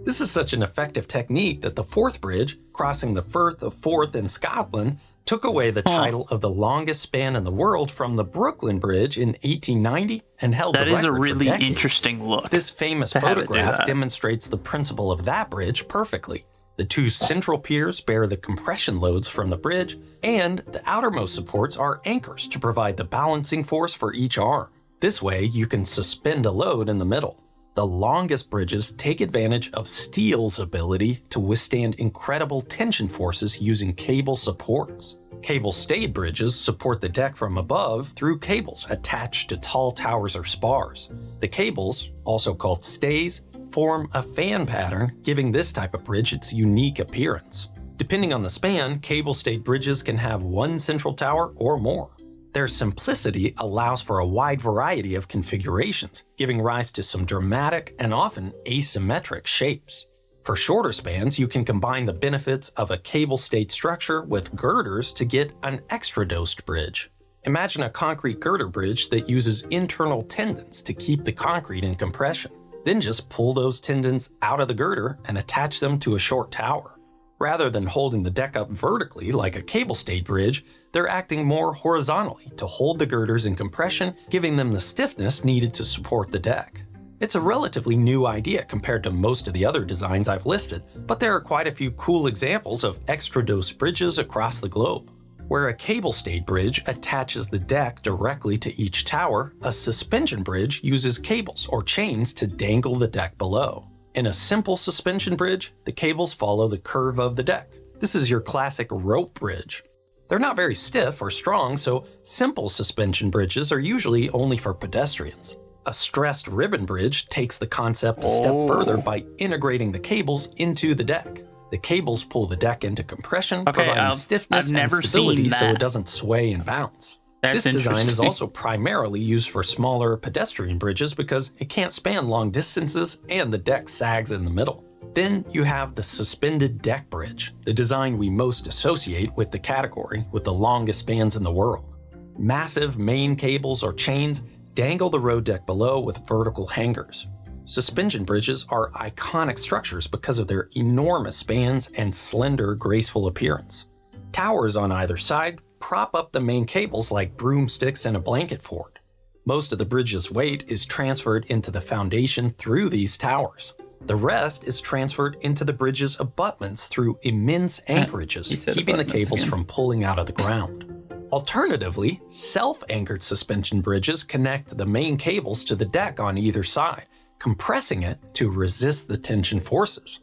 [SPEAKER 14] This is such an effective technique that the Forth Bridge, crossing the Firth of Forth in Scotland, took away the title of the longest span in the world from the Brooklyn Bridge in 1890 and held the record for decades.
[SPEAKER 1] That is a really interesting look.
[SPEAKER 14] This famous photograph demonstrates the principle of that bridge perfectly. The two central piers bear the compression loads from the bridge, and the outermost supports are anchors to provide the balancing force for each arm. This way, you can suspend a load in the middle. The longest bridges take advantage of steel's ability to withstand incredible tension forces using cable supports. Cable-stayed bridges support the deck from above through cables attached to tall towers or spars. The cables, also called stays, form a fan pattern, giving this type of bridge its unique appearance. Depending on the span, cable-stayed bridges can have one central tower or more. Their simplicity allows for a wide variety of configurations, giving rise to some dramatic and often asymmetric shapes. For shorter spans, you can combine the benefits of a cable-stayed structure with girders to get an extra-dosed bridge. Imagine a concrete girder bridge that uses internal tendons to keep the concrete in compression. Then just pull those tendons out of the girder and attach them to a short tower. Rather than holding the deck up vertically like a cable-stayed bridge, they're acting more horizontally to hold the girders in compression, giving them the stiffness needed to support the deck. It's a relatively new idea compared to most of the other designs I've listed, but there are quite a few cool examples of extra-dose bridges across the globe. Where a cable-stayed bridge attaches the deck directly to each tower, a suspension bridge uses cables or chains to dangle the deck below. In a simple suspension bridge, the cables follow the curve of the deck. This is your classic rope bridge. They're not very stiff or strong, so simple suspension bridges are usually only for pedestrians. A stressed ribbon bridge takes the concept a step further by integrating the cables into the deck. The cables pull the deck into compression, providing stiffness and stability so it doesn't sway and bounce. This design is also primarily used for smaller pedestrian bridges because it can't span long distances and the deck sags in the middle. Then you have the suspended deck bridge, the design we most associate with the category with the longest spans in the world. Massive main cables or chains dangle the road deck below with vertical hangers. Suspension bridges are iconic structures because of their enormous spans and slender, graceful appearance. Towers on either side prop up the main cables like broomsticks in a blanket fort. Most of the bridge's weight is transferred into the foundation through these towers. The rest is transferred into the bridge's abutments through immense anchorages, keeping the cables from pulling out of the ground. Alternatively, self-anchored suspension bridges connect the main cables to the deck on either side, compressing it to resist the tension forces.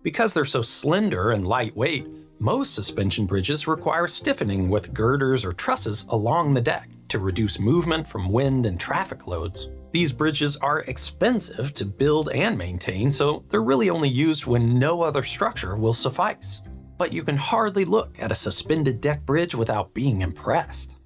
[SPEAKER 14] Because they're so slender and lightweight, most suspension bridges require stiffening with girders or trusses along the deck to reduce movement from wind and traffic loads. These bridges are expensive to build and maintain, so they're really only used when no other structure will suffice. But you can hardly look at a suspended deck bridge without being impressed.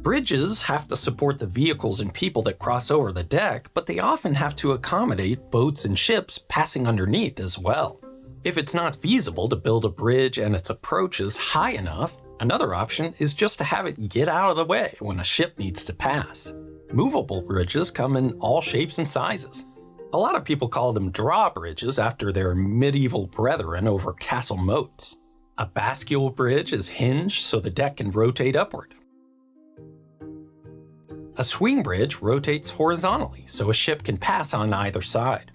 [SPEAKER 14] Bridges have to support the vehicles and people that cross over the deck, but they often have to accommodate boats and ships passing underneath as well. If it's not feasible to build a bridge and its approaches high enough, another option is just to have it get out of the way when a ship needs to pass. Movable bridges come in all shapes and sizes. A lot of people call them drawbridges after their medieval brethren over castle moats. A bascule bridge is hinged so the deck can rotate upward. A swing bridge rotates horizontally so a ship can pass on either side.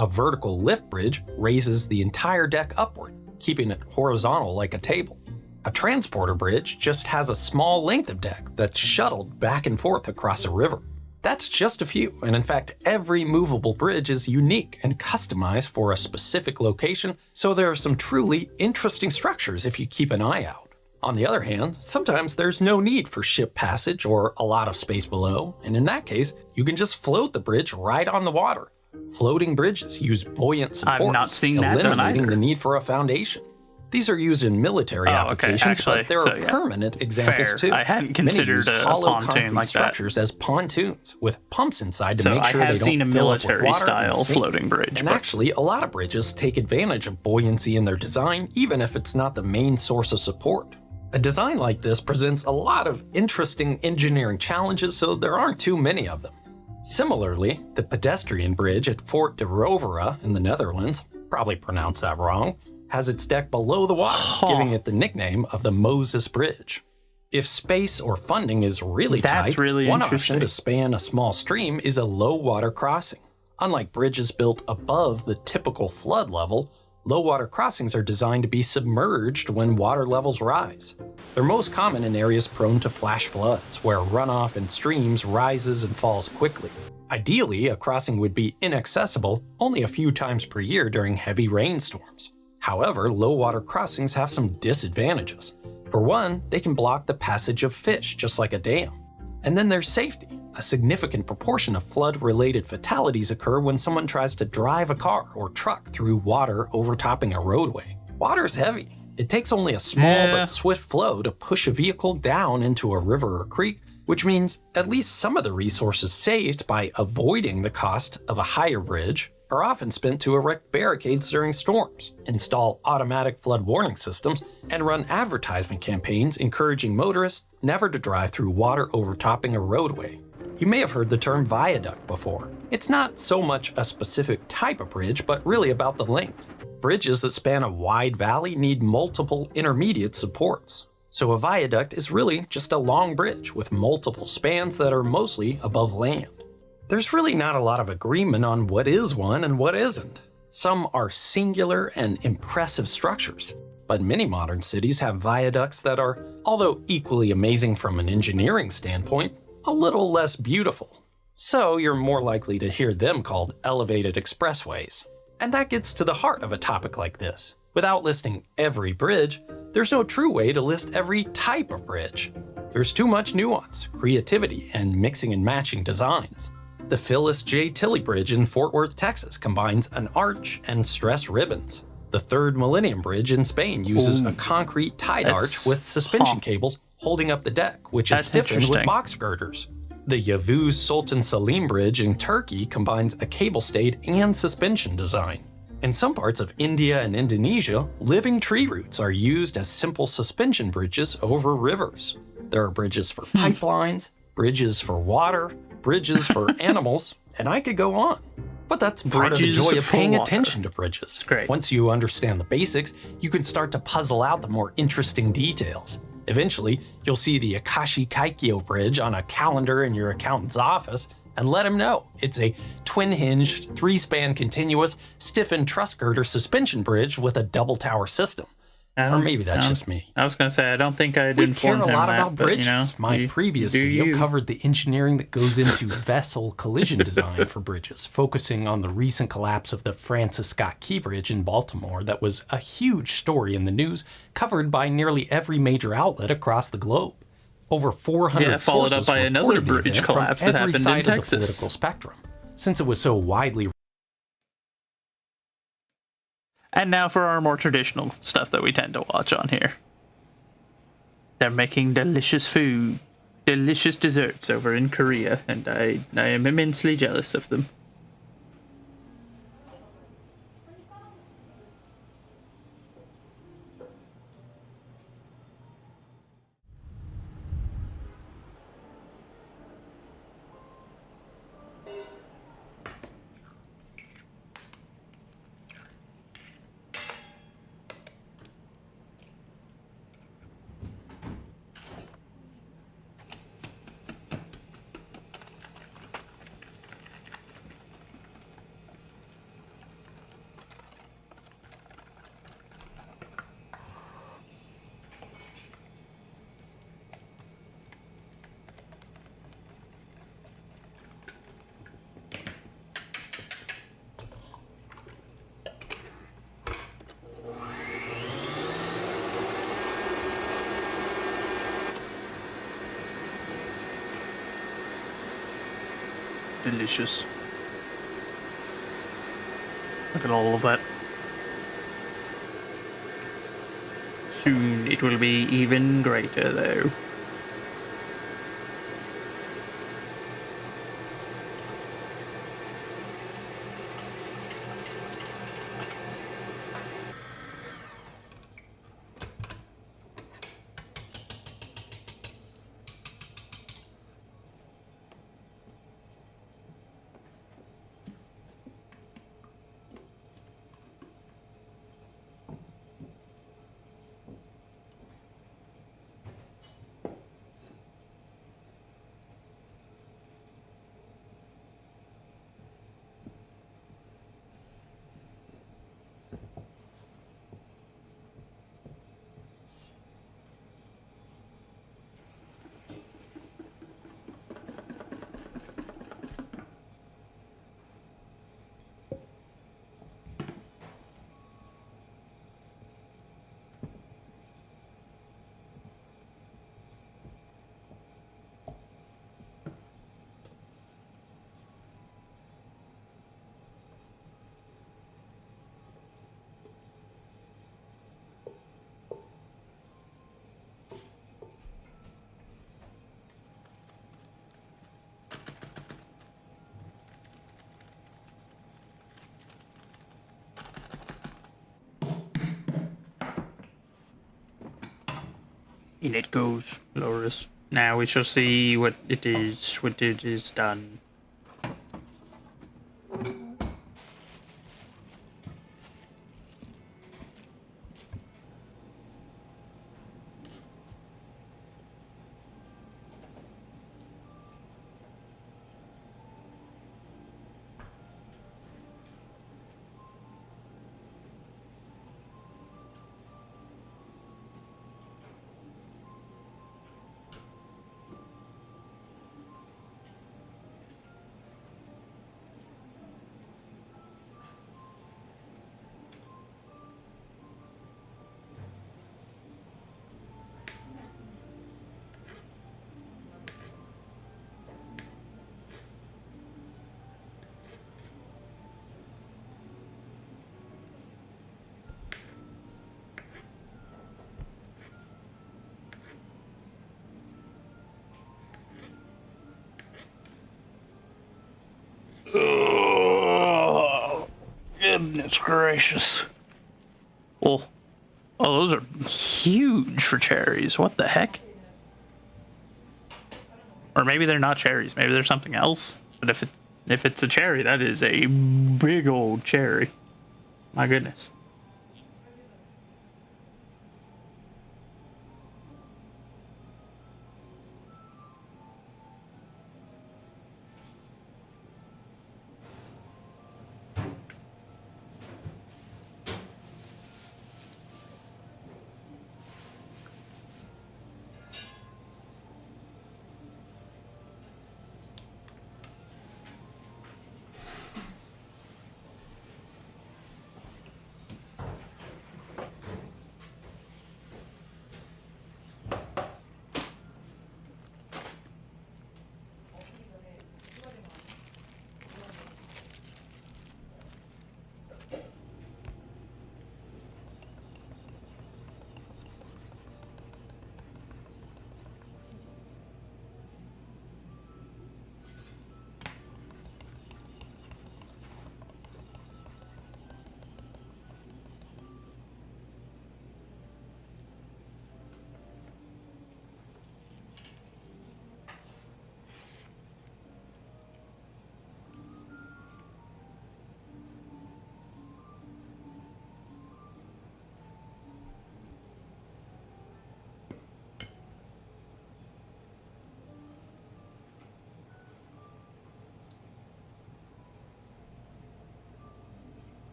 [SPEAKER 14] A vertical lift bridge raises the entire deck upward, keeping it horizontal like a table. A transporter bridge just has a small length of deck that's shuttled back and forth across a river. That's just a few, and in fact, every movable bridge is unique and customized for a specific location, so there are some truly interesting structures if you keep an eye out. On the other hand, sometimes there's no need for ship passage or a lot of space below, and in that case, you can just float the bridge right on the water. Floating bridges use buoyant supports,
[SPEAKER 1] I've not seen that done
[SPEAKER 14] eliminating
[SPEAKER 1] either.
[SPEAKER 14] the need for a foundation. These are used in military applications,
[SPEAKER 1] actually,
[SPEAKER 14] but there
[SPEAKER 1] so
[SPEAKER 14] are
[SPEAKER 1] yeah.
[SPEAKER 14] permanent examples
[SPEAKER 1] Fair.
[SPEAKER 14] too.
[SPEAKER 1] I hadn't
[SPEAKER 14] Many
[SPEAKER 1] considered
[SPEAKER 14] use
[SPEAKER 1] a
[SPEAKER 14] hollow
[SPEAKER 1] pontoon
[SPEAKER 14] concrete
[SPEAKER 1] like that.
[SPEAKER 14] structures as pontoons with pumps inside to
[SPEAKER 1] So
[SPEAKER 14] make
[SPEAKER 1] I
[SPEAKER 14] sure
[SPEAKER 1] have
[SPEAKER 14] they
[SPEAKER 1] seen
[SPEAKER 14] don't
[SPEAKER 1] a
[SPEAKER 14] fill up with
[SPEAKER 1] military
[SPEAKER 14] water and
[SPEAKER 1] style
[SPEAKER 14] sink.
[SPEAKER 1] floating bridge,
[SPEAKER 14] And
[SPEAKER 1] but
[SPEAKER 14] actually, a lot of bridges take advantage of buoyancy in their design, even if it's not the main source of support. A design like this presents a lot of interesting engineering challenges, so there aren't too many of them. Similarly, the pedestrian bridge at Fort de Rovera in the Netherlands, probably pronounced that wrong, has its deck below the water, giving it the nickname of the Moses Bridge. If space or funding is really
[SPEAKER 1] That's
[SPEAKER 14] tight,
[SPEAKER 1] really
[SPEAKER 14] one
[SPEAKER 1] interesting.
[SPEAKER 14] option to span a small stream is a low water crossing. Unlike bridges built above the typical flood level, low water crossings are designed to be submerged when water levels rise. They're most common in areas prone to flash floods, where runoff in streams rises and falls quickly. Ideally, a crossing would be inaccessible only a few times per year during heavy rainstorms. However, low water crossings have some disadvantages. For one, they can block the passage of fish, just like a dam. And then there's safety. A significant proportion of flood-related fatalities occur when someone tries to drive a car or truck through water overtopping a roadway. Water's heavy. It takes only a small but swift flow to push a vehicle down into a river or creek, which means at least some of the resources saved by avoiding the cost of a higher bridge are often spent to erect barricades during storms, install automatic flood warning systems, and run advertisement campaigns encouraging motorists never to drive through water overtopping a roadway. You may have heard the term viaduct before. It's not so much a specific type of bridge, but really about the length. Bridges that span a wide valley need multiple intermediate supports. So a viaduct is really just a long bridge with multiple spans that are mostly above land. There's really not a lot of agreement on what is one and what isn't. Some are singular and impressive structures, but many modern cities have viaducts that are, although equally amazing from an engineering standpoint, a little less beautiful. So you're more likely to hear them called elevated expressways. And that gets to the heart of a topic like this. Without listing every bridge, there's no true way to list every type of bridge. There's too much nuance, creativity, and mixing and matching designs. The Phyllis J. Tilley Bridge in Fort Worth, Texas combines an arch and stress ribbons. The Third Millennium Bridge in Spain uses a concrete tied arch with suspension cables holding up the deck, which is stiffened with box girders. The Yavuz Sultan Selim Bridge in Turkey combines a cable-stayed and suspension design. In some parts of India and Indonesia, living tree roots are used as simple suspension bridges over rivers. There are bridges for pipelines, bridges for water, bridges for animals, and I could go on. But that's part of the joy of paying attention to bridges. Once you understand the basics, you can start to puzzle out the more interesting details. Eventually, you'll see the Akashi Kaikyo Bridge on a calendar in your accountant's office and let him know it's a twin-hinged, 3-span continuous, stiffened truss girder suspension bridge with a double tower system. Or maybe that's just me.
[SPEAKER 1] I was going to say, I don't think I'd
[SPEAKER 14] We
[SPEAKER 1] informed
[SPEAKER 14] care a
[SPEAKER 1] him
[SPEAKER 14] lot
[SPEAKER 1] that,
[SPEAKER 14] about
[SPEAKER 1] but,
[SPEAKER 14] bridges.
[SPEAKER 1] you know,
[SPEAKER 14] My previous
[SPEAKER 1] do
[SPEAKER 14] video
[SPEAKER 1] you.
[SPEAKER 14] covered the engineering that goes into vessel collision design for bridges, focusing on the recent collapse of the Francis Scott Key Bridge in Baltimore that was a huge story in the news, covered by nearly every major outlet across the globe. Over 400
[SPEAKER 1] followed up
[SPEAKER 14] sources
[SPEAKER 1] by another
[SPEAKER 14] reported the
[SPEAKER 1] bridge
[SPEAKER 14] event from
[SPEAKER 1] collapse that
[SPEAKER 14] every
[SPEAKER 1] happened in
[SPEAKER 14] side of the
[SPEAKER 1] Texas.
[SPEAKER 14] political spectrum. Since it was so widely
[SPEAKER 1] And now for our more traditional stuff that we tend to watch on here. They're making delicious food, delicious desserts over in Korea, and I am immensely jealous of them. Delicious. Look at all of that. Soon it will be even greater, though. In it goes, Loris. Now we shall see what it is done. Oh, goodness gracious. Oh, those are huge for cherries. What the heck? Or maybe they're not cherries. Maybe they're something else. But if it's a cherry, that is a big old cherry. My goodness.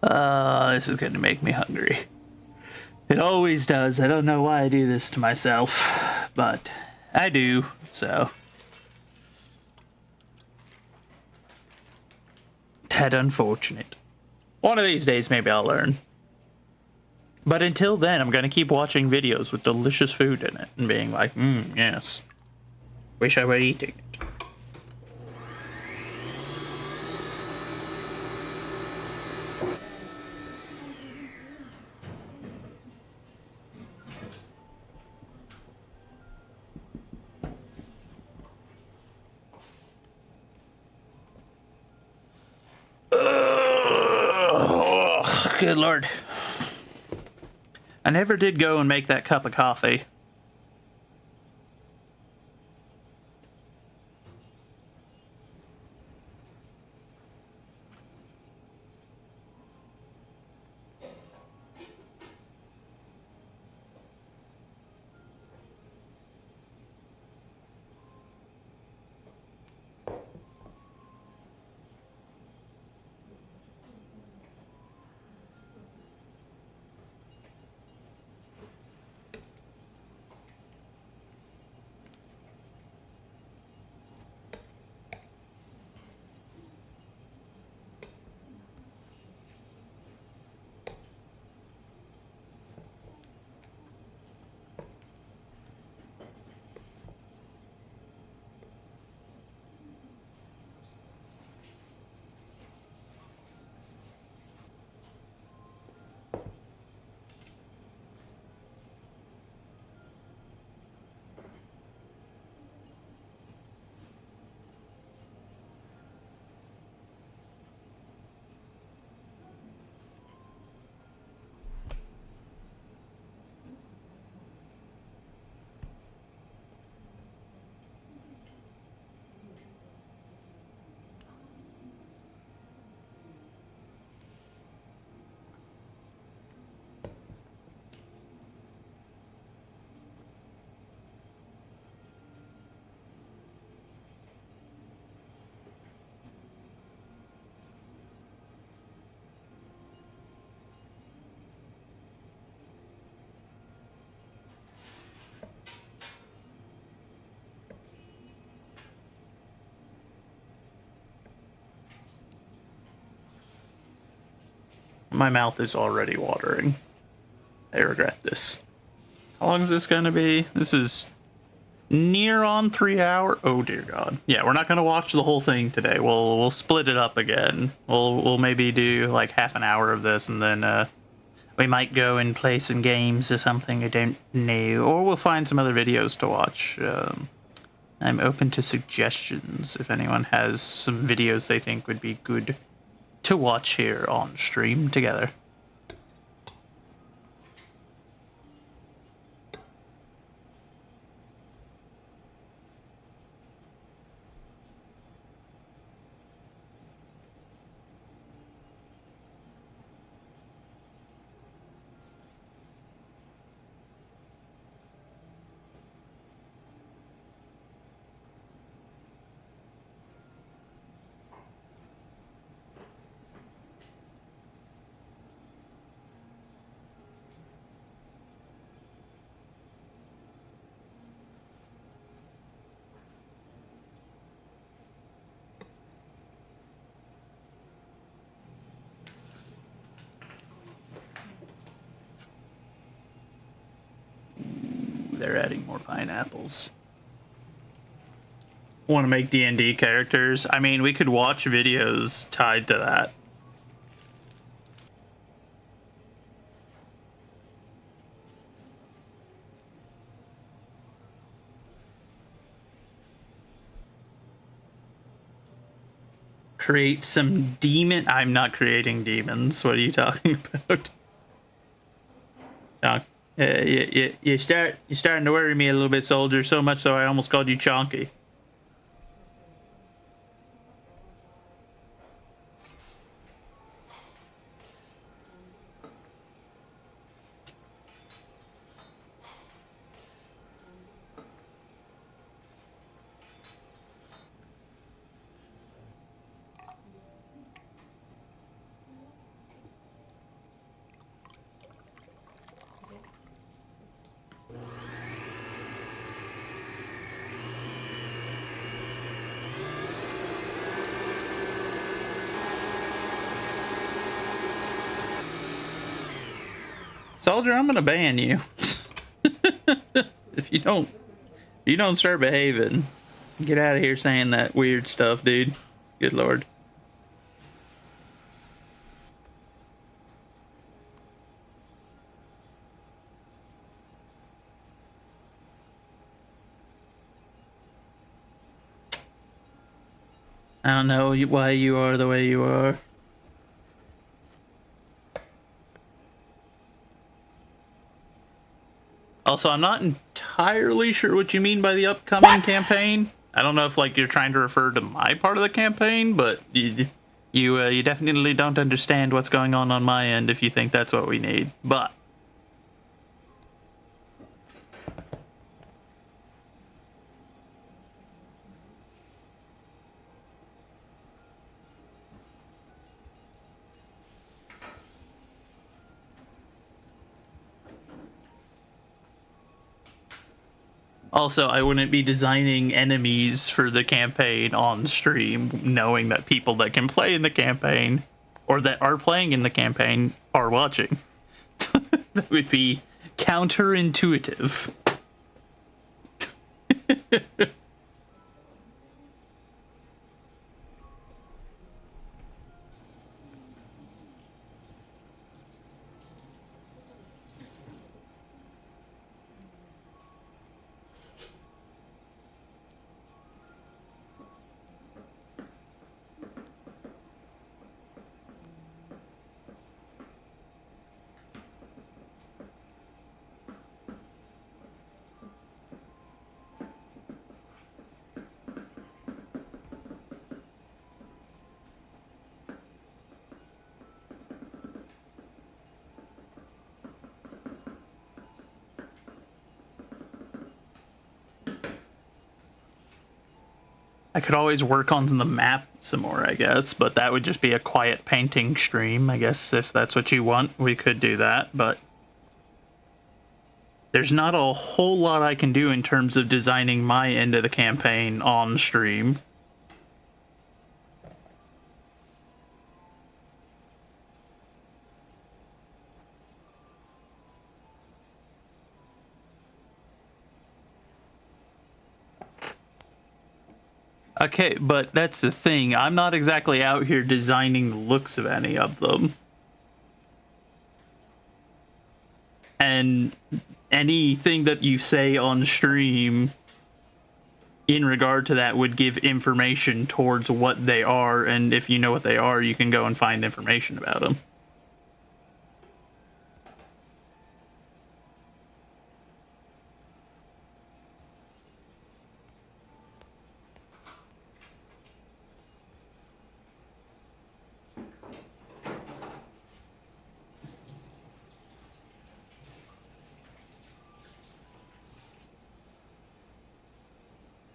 [SPEAKER 1] This is going to make me hungry. It always does. I don't know why I do this to myself, but I do, so. Tad unfortunate. One of these days, maybe I'll learn. But until then, I'm going to keep watching videos with delicious food in it and being like, yes. Wish I were eating it. Good lord. I never did go and make that cup of coffee. My mouth is already watering. I regret this. How long is this gonna be? This is near on 3 hours. Oh dear God. Yeah, we're not gonna watch the whole thing today. We'll split it up again. We'll maybe do like half an hour of this, and then we might go and play some games or something. I don't know, or we'll find some other videos to watch. I'm open to suggestions if anyone has some videos they think would be good to watch here on stream together. They're adding more pineapples. Want to make D&D characters? I mean, we could watch videos tied to that. Create some demon. I'm not creating demons. What are you talking about? No. You're starting to worry me a little bit, soldier. So much so I almost called you Chonky. Soldier, I'm gonna ban you. If you don't start behaving, get out of here saying that weird stuff, dude. Good lord. I don't know why you are the way you are. Also, I'm not entirely sure what you mean by the upcoming campaign. I don't know if like you're trying to refer to my part of the campaign, but you definitely don't understand what's going on my end if you think that's what we need. But also, I wouldn't be designing enemies for the campaign on stream, knowing that people that can play in the campaign, or that are playing in the campaign, are watching. That would be counterintuitive. I could always work on the map some more, I guess, but that would just be a quiet painting stream. I guess if that's what you want, we could do that, but there's not a whole lot I can do in terms of designing my end of the campaign on stream. Okay, but that's the thing. I'm not exactly out here designing the looks of any of them. And anything that you say on stream in regard to that would give information towards what they are, and if you know what they are, you can go and find information about them.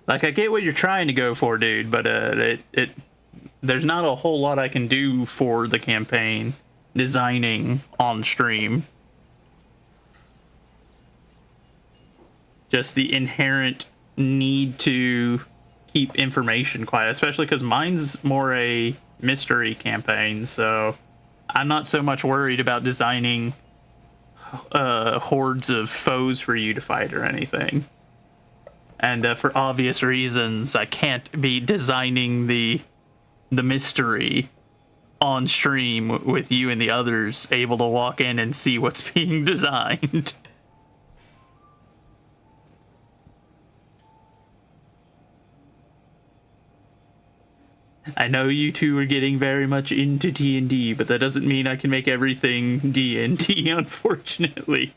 [SPEAKER 1] Like, I get what you're trying to go for, dude, but there's not a whole lot I can do for the campaign designing on stream. Just the inherent need to keep information quiet, especially because mine's more a mystery campaign, so I'm not so much worried about designing hordes of foes for you to fight or anything. And for obvious reasons, I can't be designing the mystery on stream with you and the others able to walk in and see what's being designed. I know you two are getting very much into D&D, but that doesn't mean I can make everything D&D, unfortunately.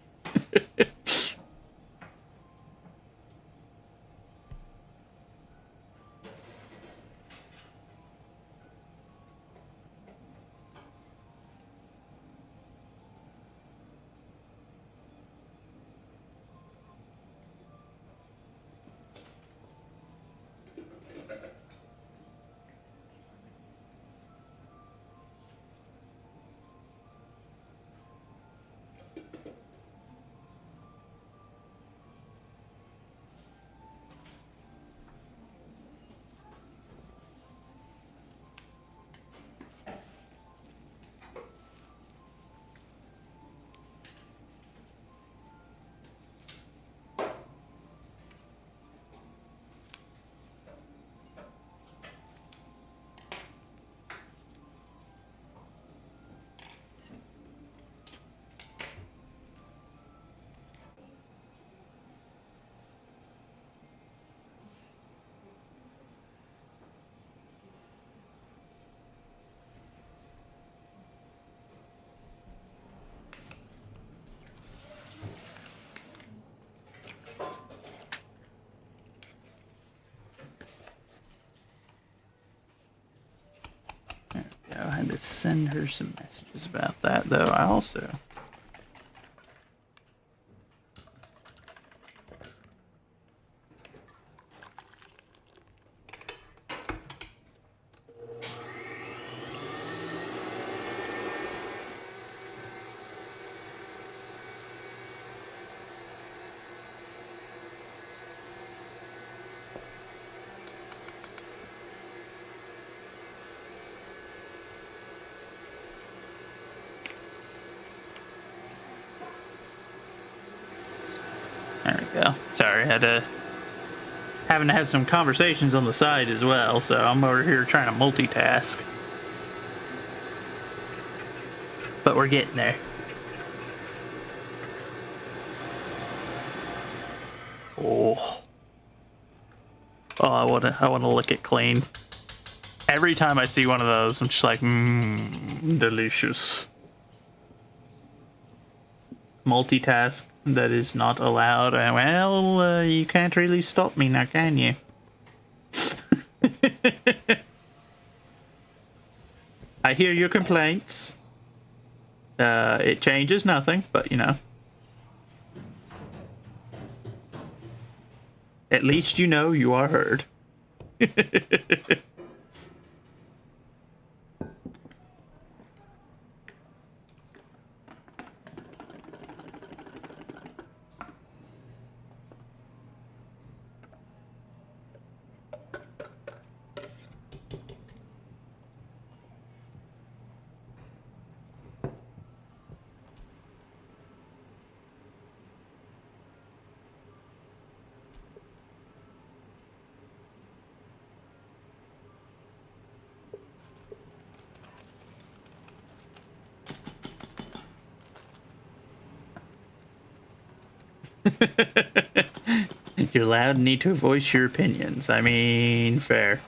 [SPEAKER 1] trying to send her some messages about that, though. I also... There we go. Sorry, I had to... having to have some conversations on the side as well, so I'm over here trying to multitask. But we're getting there. Oh. Oh, I wanna lick it clean. Every time I see one of those, I'm just like, delicious. Multitask that is not allowed. Well, you can't really stop me now, can you? I hear your complaints. It changes nothing, but you know. At least you know you are heard. You're allowed and need to voice your opinions. I mean, fair.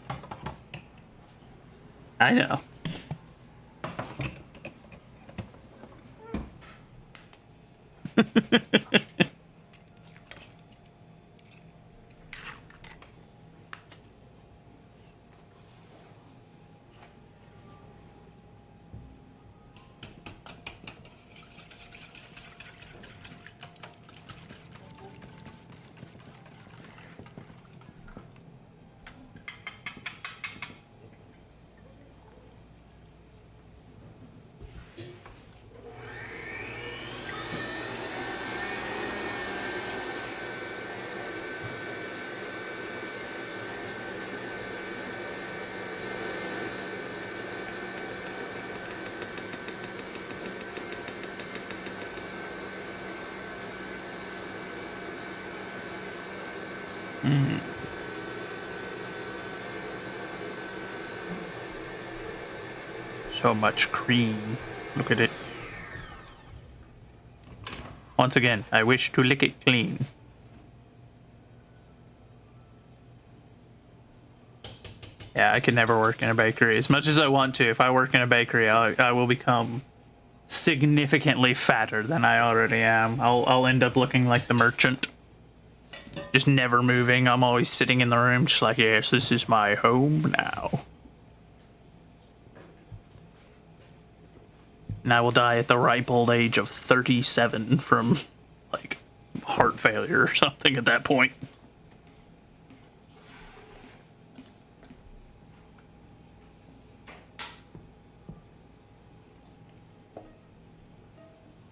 [SPEAKER 1] I know. So much cream. Look at it. Once again, I wish to lick it clean. Yeah, I could never work in a bakery. As much as I want to, if I work in a bakery, I will become significantly fatter than I already am. I'll end up looking like the merchant. Just never moving. I'm always sitting in the room just like, yes, this is my home now. And I will die at the ripe old age of 37 from, like, heart failure or something at that point.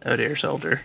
[SPEAKER 1] Oh dear, soldier.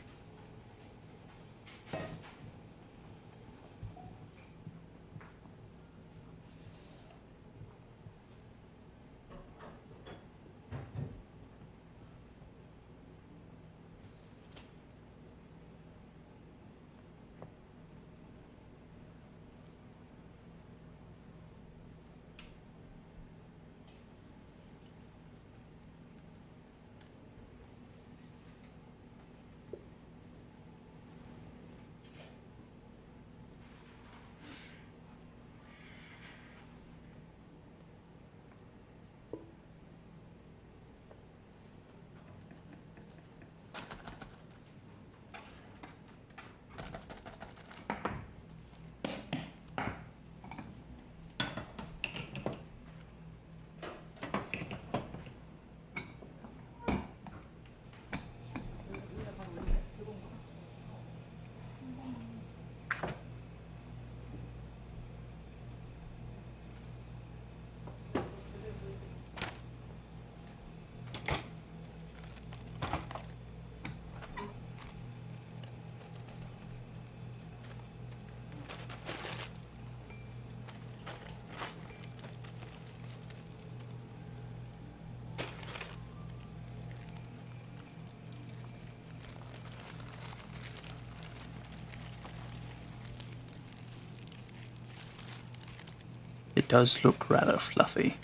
[SPEAKER 1] does look rather fluffy.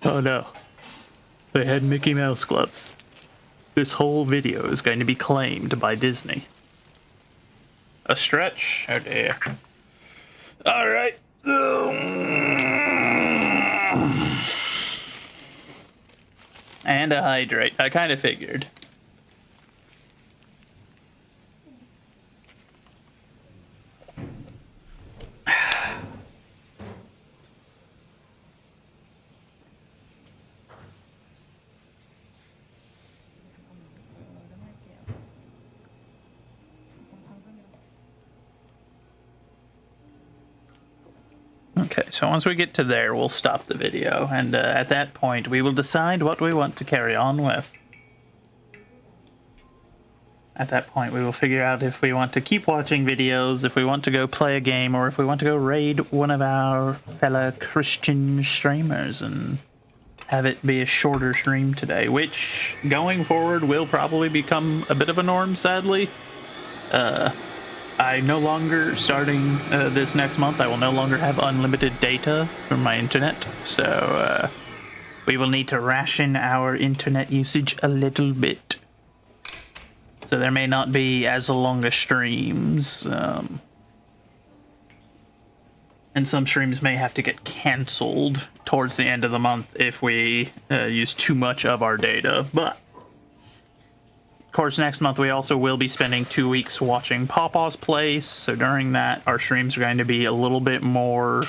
[SPEAKER 1] Oh no. They had Mickey Mouse gloves. This whole video is going to be claimed by Disney. A stretch? Oh dear. Alright. And a hydrate. I kind of figured. Okay, so once we get to there, we'll stop the video, and at that point, we will decide what we want to carry on with. At that point, we will figure out if we want to keep watching videos, if we want to go play a game, or if we want to go raid one of our fellow Christian streamers and have it be a shorter stream today, which, going forward, will probably become a bit of a norm, sadly. I no longer, starting this next month, I will no longer have unlimited data from my internet, so we will need to ration our internet usage a little bit. So there may not be as long as streams, and some streams may have to get cancelled towards the end of the month if we use too much of our data, but of course, next month we also will be spending 2 weeks watching Pawpaw's Place, so during that, our streams are going to be a little bit more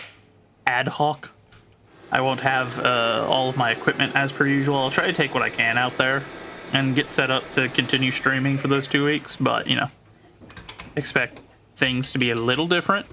[SPEAKER 1] ad hoc. I won't have all of my equipment as per usual. I'll try to take what I can out there and get set up to continue streaming for those 2 weeks, but, you know, expect things to be a little different.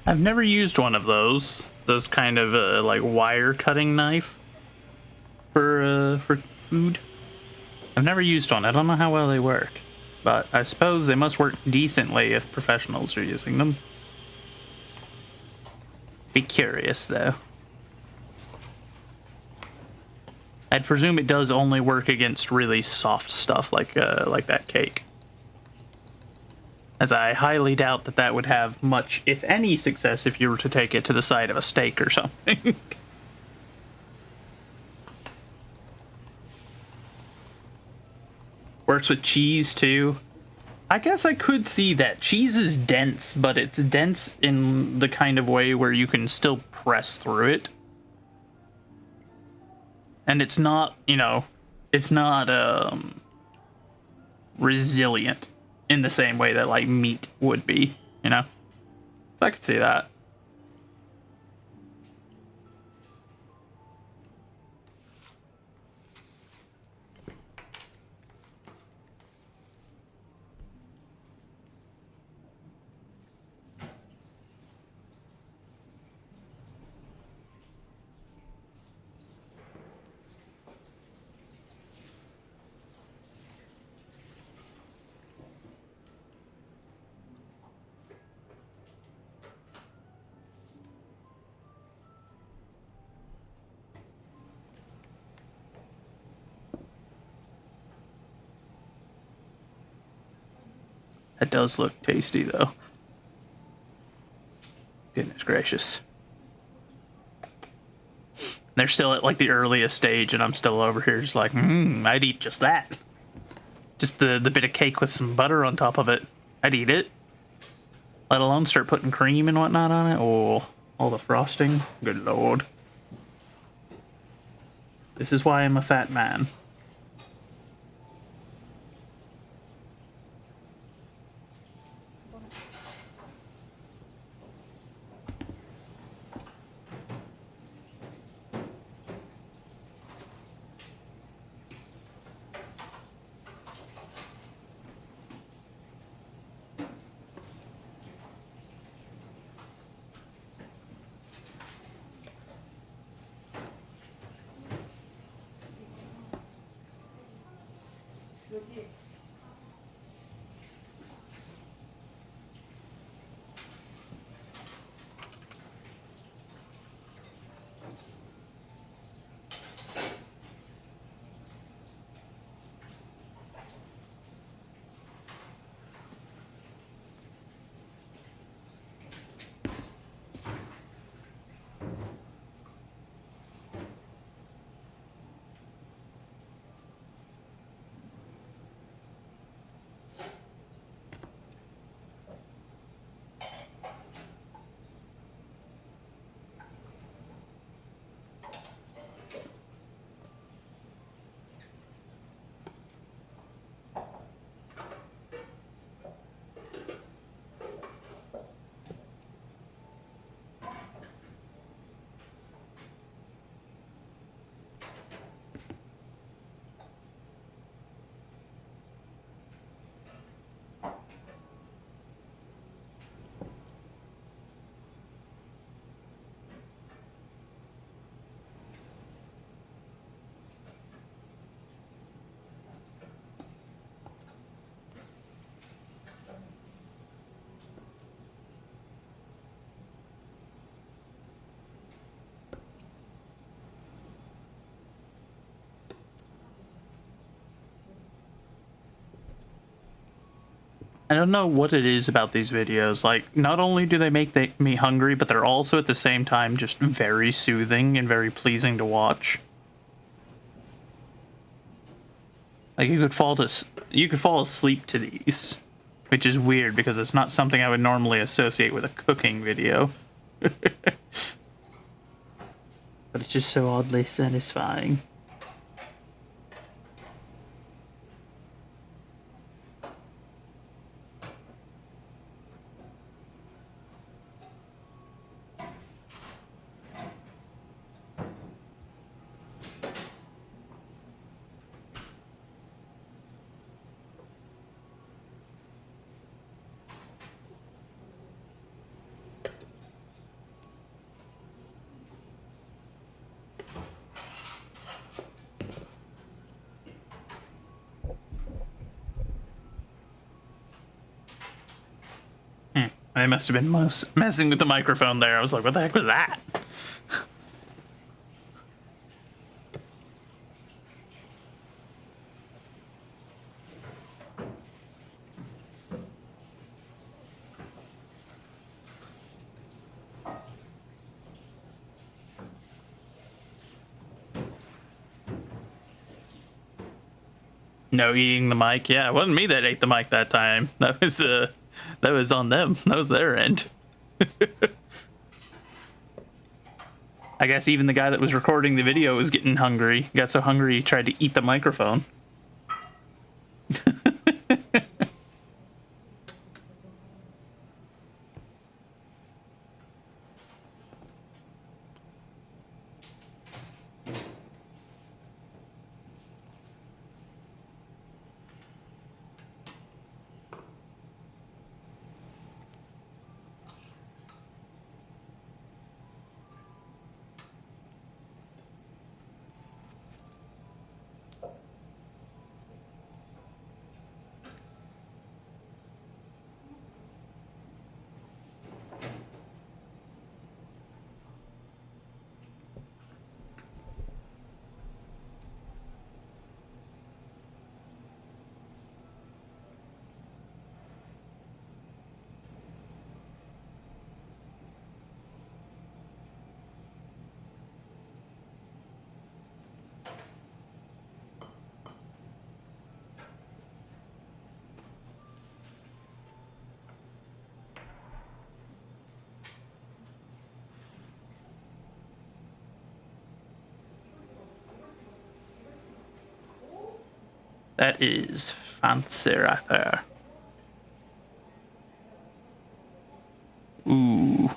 [SPEAKER 1] I've never used one of those kind of like wire cutting knife for food. I've never used one. I don't know how well they work, but I suppose they must work decently if professionals are using them. Be curious though. I'd presume it does only work against really soft stuff like that cake. As I highly doubt that that would have much, if any, success if you were to take it to the side of a steak or something. Works with cheese, too. I guess I could see that. Cheese is dense, but it's dense in the kind of way where you can still press through it. And it's not, you know, it's not resilient in the same way that like meat would be, you know? So I could see that. That does look tasty, though. Goodness gracious. They're still at, like, the earliest stage, and I'm still over here just like, I'd eat just that. Just the bit of cake with some butter on top of it. I'd eat it. Let alone start putting cream and whatnot on it. Oh, all the frosting. Good lord. This is why I'm a fat man. I don't know what it is about these videos. Like, not only do they make me hungry, but they're also at the same time just very soothing and very pleasing to watch. Like, you could fall asleep to these, which is weird because it's not something I would normally associate with a cooking video. But it's just so oddly satisfying. I must have been messing with the microphone there. I was like, what the heck was that? No eating the mic. Yeah, it wasn't me that ate the mic that time. That was on them. That was their end. I guess even the guy that was recording the video was getting hungry. He got so hungry he tried to eat the microphone. That is fancy right there. Ooh.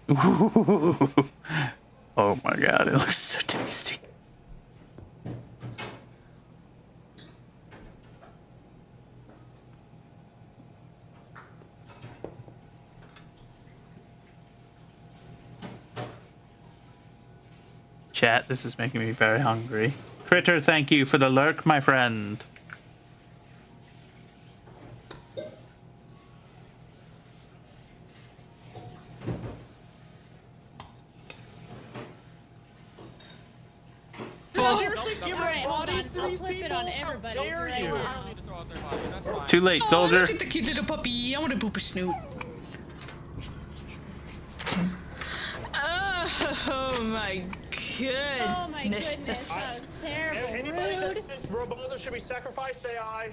[SPEAKER 1] Ooh. Oh my god, it looks so tasty. Chat, this is making me very hungry. Critter, thank you for the lurk, my friend.
[SPEAKER 5] Seriously, give her bodies to these people? On everybody. How dare you?
[SPEAKER 1] Too late, soldier.
[SPEAKER 15] Look at the cute little puppy. I want to poop a snoot. Oh my goodness.
[SPEAKER 5] Oh my goodness. That was terrible.
[SPEAKER 6] Anybody
[SPEAKER 5] Rude.
[SPEAKER 6] that says Robozo should be sacrificed, say aye.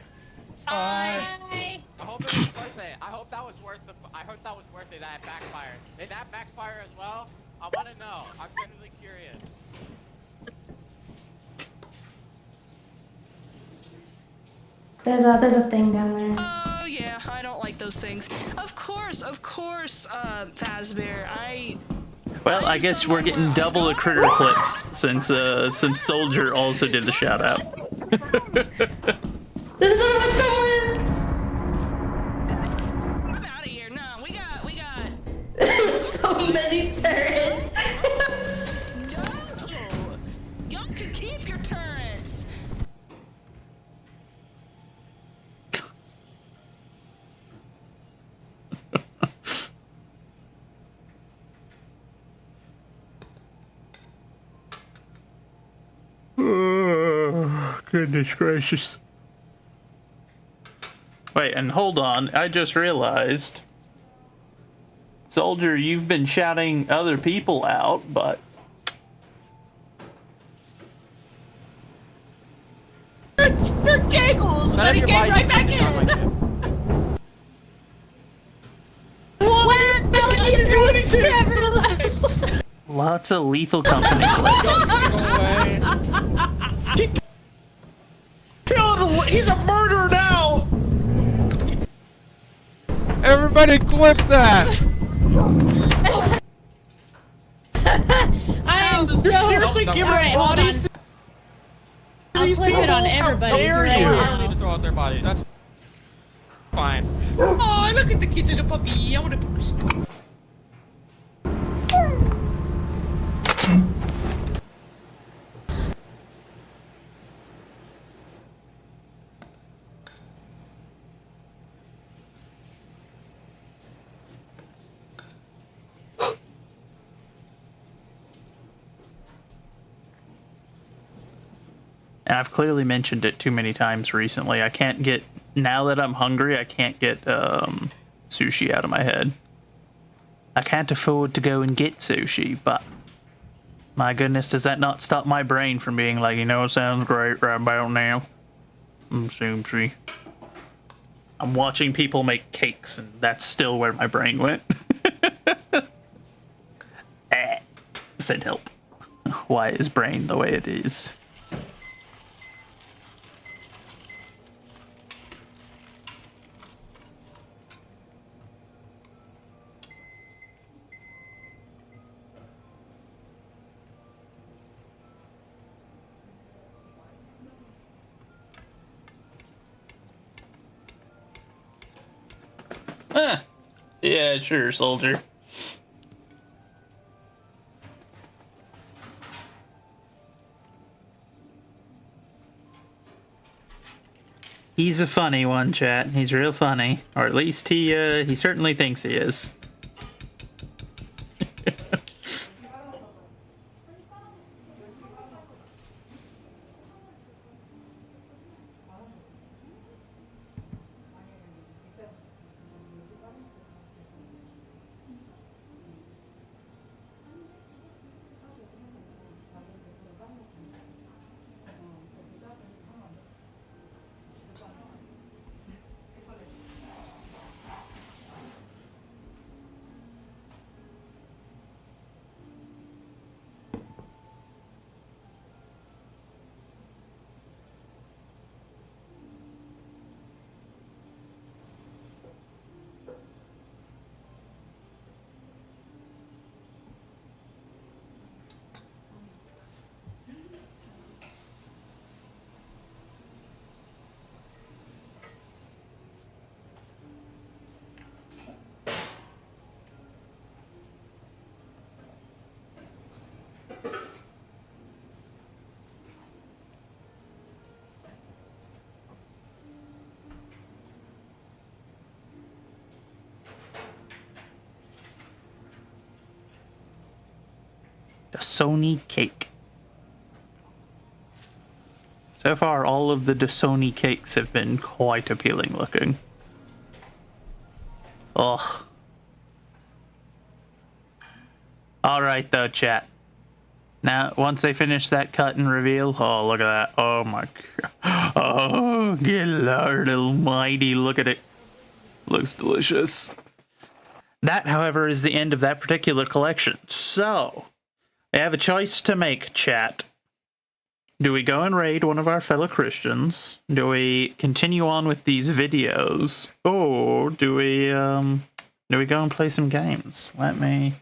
[SPEAKER 5] Aye.
[SPEAKER 16] I hope it was worth it. I hope that was worth it. I hope that was worth it. That backfired. Did that backfire as well? I want to know. I'm genuinely curious.
[SPEAKER 17] There's a thing down there.
[SPEAKER 15] Oh yeah, I don't like those things. Of course, Fazbear.
[SPEAKER 1] Well, I guess we're getting double the critter clicks since Soldier also did the shout out.
[SPEAKER 17] There's another one somewhere.
[SPEAKER 15] I'm out of here. No, we got.
[SPEAKER 17] So many turrets.
[SPEAKER 15] No, y'all can keep your turrets.
[SPEAKER 1] Oh, goodness gracious. Wait, and hold on. I just realized. Soldier, you've been shouting other people out, but...
[SPEAKER 15] For giggles, let me get right back in.
[SPEAKER 1] Lots of Lethal Company clicks.
[SPEAKER 6] He's a murderer now!
[SPEAKER 11] Everybody clip that!
[SPEAKER 5] I am so
[SPEAKER 6] seriously giving
[SPEAKER 5] Alright, hold
[SPEAKER 6] bodies
[SPEAKER 5] on.
[SPEAKER 6] to these
[SPEAKER 5] I'll flip
[SPEAKER 6] people?
[SPEAKER 5] it on everybody
[SPEAKER 6] How dare
[SPEAKER 5] right
[SPEAKER 6] you?
[SPEAKER 16] I don't need
[SPEAKER 5] now.
[SPEAKER 16] to throw out their bodies. That's fine.
[SPEAKER 15] Oh, look at the cute little puppy. I want to poop a snoot.
[SPEAKER 1] And I've clearly mentioned it too many times recently. I can't get, now that I'm hungry, I can't get sushi out of my head. I can't afford to go and get sushi, but My goodness, does that not stop my brain from being like, you know, it sounds great right about now? Tree. I'm watching people make cakes, and that's still where my brain went. Send help. Why is brain the way it is? Yeah, sure, soldier. He's a funny one, chat. He's real funny. Or at least he certainly thinks he is. Dasani cake. So far, all of the Dasani cakes have been quite appealing looking. Ugh. Alright though, chat. Now, once they finish that cut and reveal, oh, look at that. Oh my god. Oh, good Lord almighty, look at it. Looks delicious. That, however, is the end of that particular collection. So, I have a choice to make, chat. Do we go and raid one of our fellow Christians? Do we continue on with these videos? Or do we go and play some games? Let me...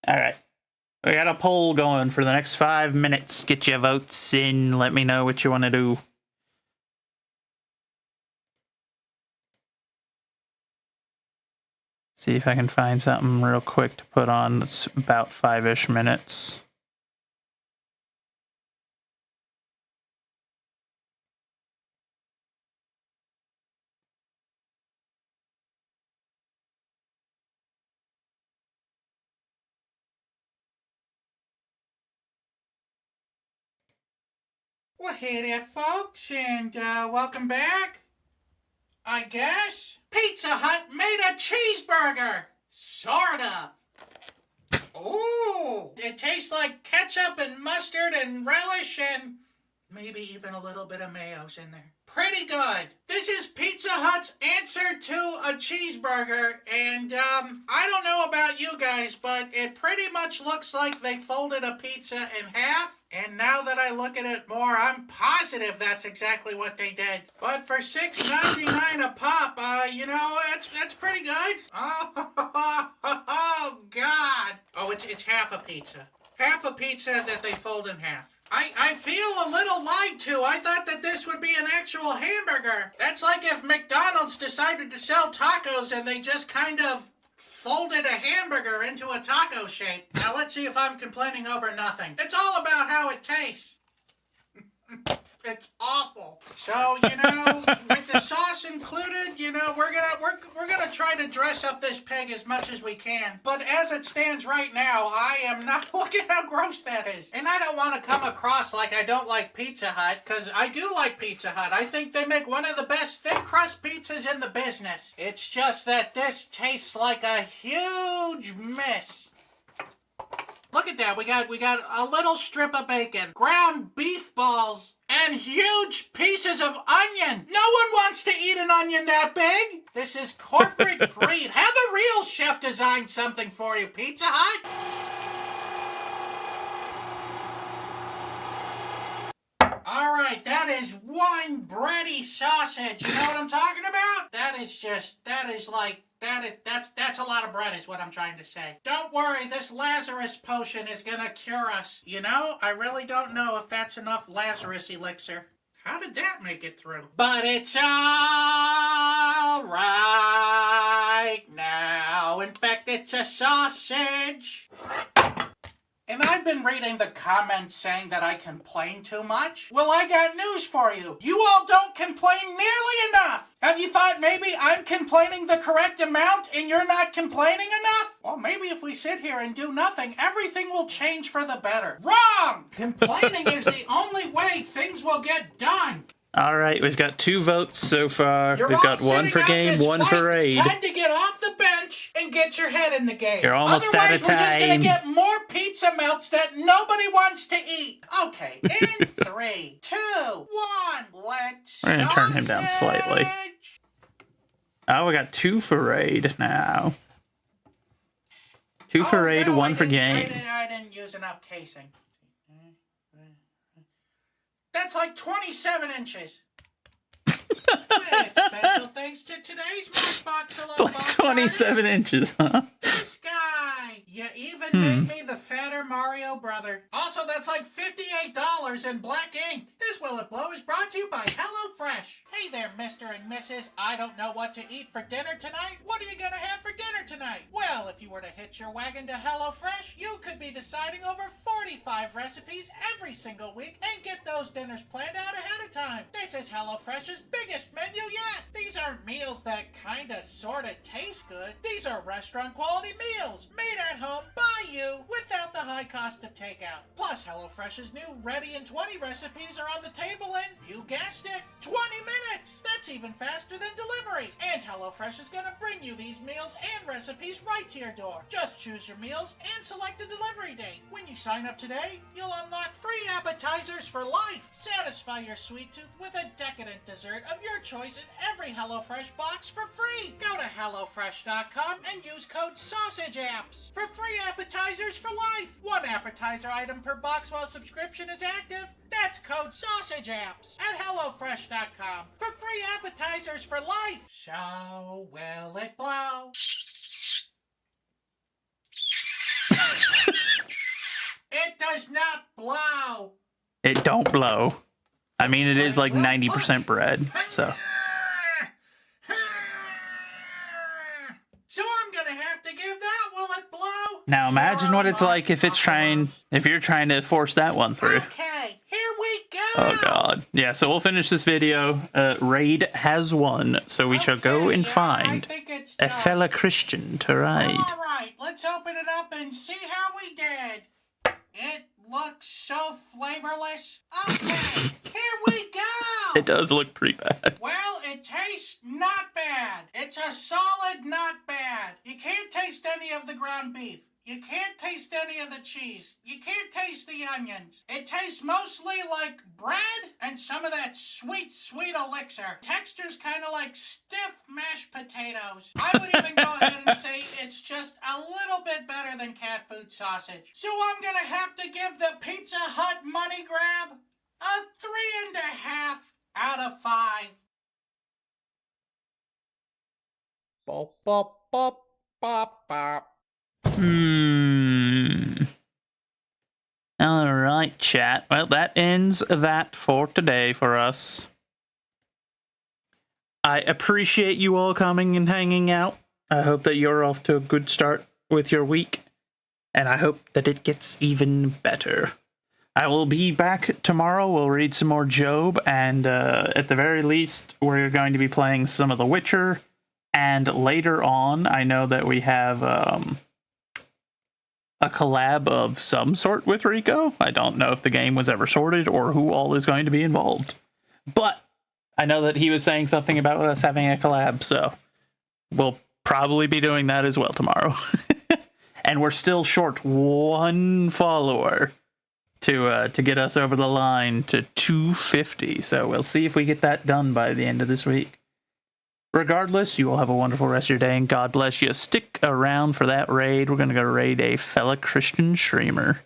[SPEAKER 1] Alright. We got a poll going for the next 5 minutes. Get your votes in. Let me know what you want to do. See if I can find something real quick to put on that's about 5-ish minutes.
[SPEAKER 18] Well, hey there, folks, and welcome back. I guess Pizza Hut made a cheeseburger. Sort of. Ooh, it tastes like ketchup and mustard and relish and maybe even a little bit of mayo's in there. Pretty good. This is Pizza Hut's answer to a cheeseburger, and I don't know about you guys, but it pretty much looks like they folded a pizza in half. And now that I look at it more, I'm positive that's exactly what they did. But for $6.99 a pop, you know, that's pretty good. Oh, God. Oh, it's half a pizza. Half a pizza that they fold in half. I feel a little lied to. I thought that this would be an actual hamburger. That's like if McDonald's decided to sell tacos and they just kind of folded a hamburger into a taco shape. Now let's see if I'm complaining over nothing. It's all about how it tastes. It's awful. So, you know, with the sauce included, you know, Well, we're gonna try to dress up this pig as much as we can. But as it stands right now, I am not. Look at how gross that is. And I don't want to come across like I don't like Pizza Hut, because I do like Pizza Hut. I think they make one of the best thin crust pizzas in the business. It's just that this tastes like a huge miss. Look at that. We got a little strip of bacon, ground beef balls, and huge pieces of onion. No one wants to eat an onion that big. This is corporate greed. Have a real chef design something for you, Pizza Hut. All right, that is one bready sausage. You know what I'm talking about? That's a lot of bread is what I'm trying to say. Don't worry, this Lazarus potion is gonna cure us. You know, I really don't know if that's enough Lazarus elixir. How did that make it through? But it's all right now. In fact, it's a sausage. And I've been reading the comments saying that I complain too much. Well, I got news for you. You all don't complain nearly enough. Have you thought maybe I'm complaining the correct amount and you're not complaining enough? Well, maybe if we sit here and do nothing, everything will change for the better. Wrong! Complaining is the only way things will get done.
[SPEAKER 1] All right, we've got 2 votes so far.
[SPEAKER 18] You're
[SPEAKER 1] We've
[SPEAKER 18] all
[SPEAKER 1] got 1 for
[SPEAKER 18] sitting out
[SPEAKER 1] game,
[SPEAKER 18] this
[SPEAKER 1] 1
[SPEAKER 18] fight.
[SPEAKER 1] for raid.
[SPEAKER 18] It's time to get off the bench and get your head in the game.
[SPEAKER 1] You're almost
[SPEAKER 18] Otherwise,
[SPEAKER 1] out of
[SPEAKER 18] we're just gonna
[SPEAKER 1] time.
[SPEAKER 18] get more pizza melts that nobody wants to eat. Okay, in 3, 2, 1, let's.
[SPEAKER 1] We're gonna turn him down slightly. Oh, we got 2 for raid now. 2 for raid, 1 for game.
[SPEAKER 18] I didn't use enough casing. That's like 27 inches. With special thanks to today's Matchbox Hello
[SPEAKER 1] Like 27 inches, huh?
[SPEAKER 18] This guy. You even made me the fatter Mario brother. Also, that's like $58 in black ink. This Will It Blow is brought to you by HelloFresh. Hey there, Mr. and Mrs. I don't know what to eat for dinner tonight. What are you gonna have for dinner tonight? Well, if you were to hitch your wagon to HelloFresh, you could be deciding over 45 recipes every single week and get those dinners planned out ahead of time. This is HelloFresh's biggest menu yet. These aren't meals that kinda sorta taste good. These are restaurant quality meals made at home by you without the high cost of takeout. Plus, HelloFresh's new Ready in 20 recipes are on the table in, you guessed it, 20 minutes. That's even faster than delivery. And HelloFresh is gonna bring you these meals and recipes right to your door. Just choose your meals and select a delivery date. When you sign up today, you'll unlock free appetizers for life. Satisfy your sweet tooth with a decadent dessert of your choice in every HelloFresh box for free. Go to HelloFresh.com and use code SAUSAGEAPPS for free appetizers for life. 1 appetizer item per box while subscription is active. That's code SAUSAGEAPPS at HelloFresh.com for free appetizers for life. So will it blow? It does not blow.
[SPEAKER 1] It don't blow. I mean, it is like 90% bread, so.
[SPEAKER 18] So I'm gonna have to give that Will It Blow?
[SPEAKER 1] Now imagine what it's like if you're trying to force that one through.
[SPEAKER 18] Okay, here we go.
[SPEAKER 1] Oh god. Yeah, so we'll finish this video. Raid has won, so we shall go and find a fellow Christian to raid.
[SPEAKER 18] Alright, let's open it up and see how we did. It looks so flavorless. Okay, here we go.
[SPEAKER 1] It does look pretty bad.
[SPEAKER 18] Well, it tastes not bad. It's a solid not bad. You can't taste any of the ground beef. You can't taste any of the cheese. You can't taste the onions. It tastes mostly like bread and some of that sweet, sweet elixir. Texture's kind of like stiff mashed potatoes. I would even go ahead and say it's just a little bit better than cat food sausage. So I'm gonna have to give the Pizza Hut money grab a 3.5 out of 5. Bop, bop, bop, bop, bop.
[SPEAKER 1] Alright, chat. Well, that ends that for today for us. I appreciate you all coming and hanging out. I hope that you're off to a good start with your week. And I hope that it gets even better. I will be back tomorrow. We'll read some more Job. And at the very least, we're going to be playing some of The Witcher. And later on, I know that we have a collab of some sort with Rico. I don't know if the game was ever sorted or who all is going to be involved. But I know that he was saying something about us having a collab, so we'll probably be doing that as well tomorrow. And we're still short one follower to get us over the line to 250. So we'll see if we get that done by the end of this week. Regardless, you all have a wonderful rest of your day, and God bless you. Stick around for that raid. We're going to go raid a fella Christian streamer.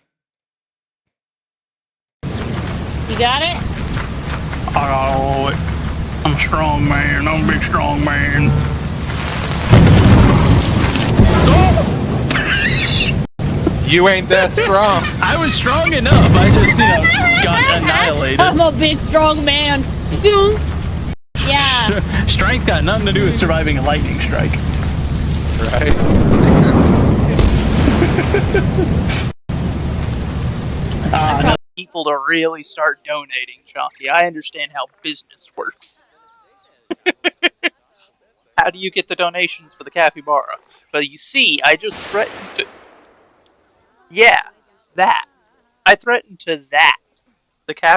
[SPEAKER 5] You got it?
[SPEAKER 1] Oh, I'm a strong man. I'm a big strong man.
[SPEAKER 11] You ain't that strong.
[SPEAKER 1] I was strong enough. I just, got annihilated.
[SPEAKER 5] I'm a big strong man. Yeah.
[SPEAKER 1] Strength got nothing to do with surviving a lightning strike.
[SPEAKER 11] Right.
[SPEAKER 1] People to really start donating, Chonky. I understand how business works. How do you get the donations for the capybara? But you see, I just threatened to... Yeah, that. I threatened to that. The cap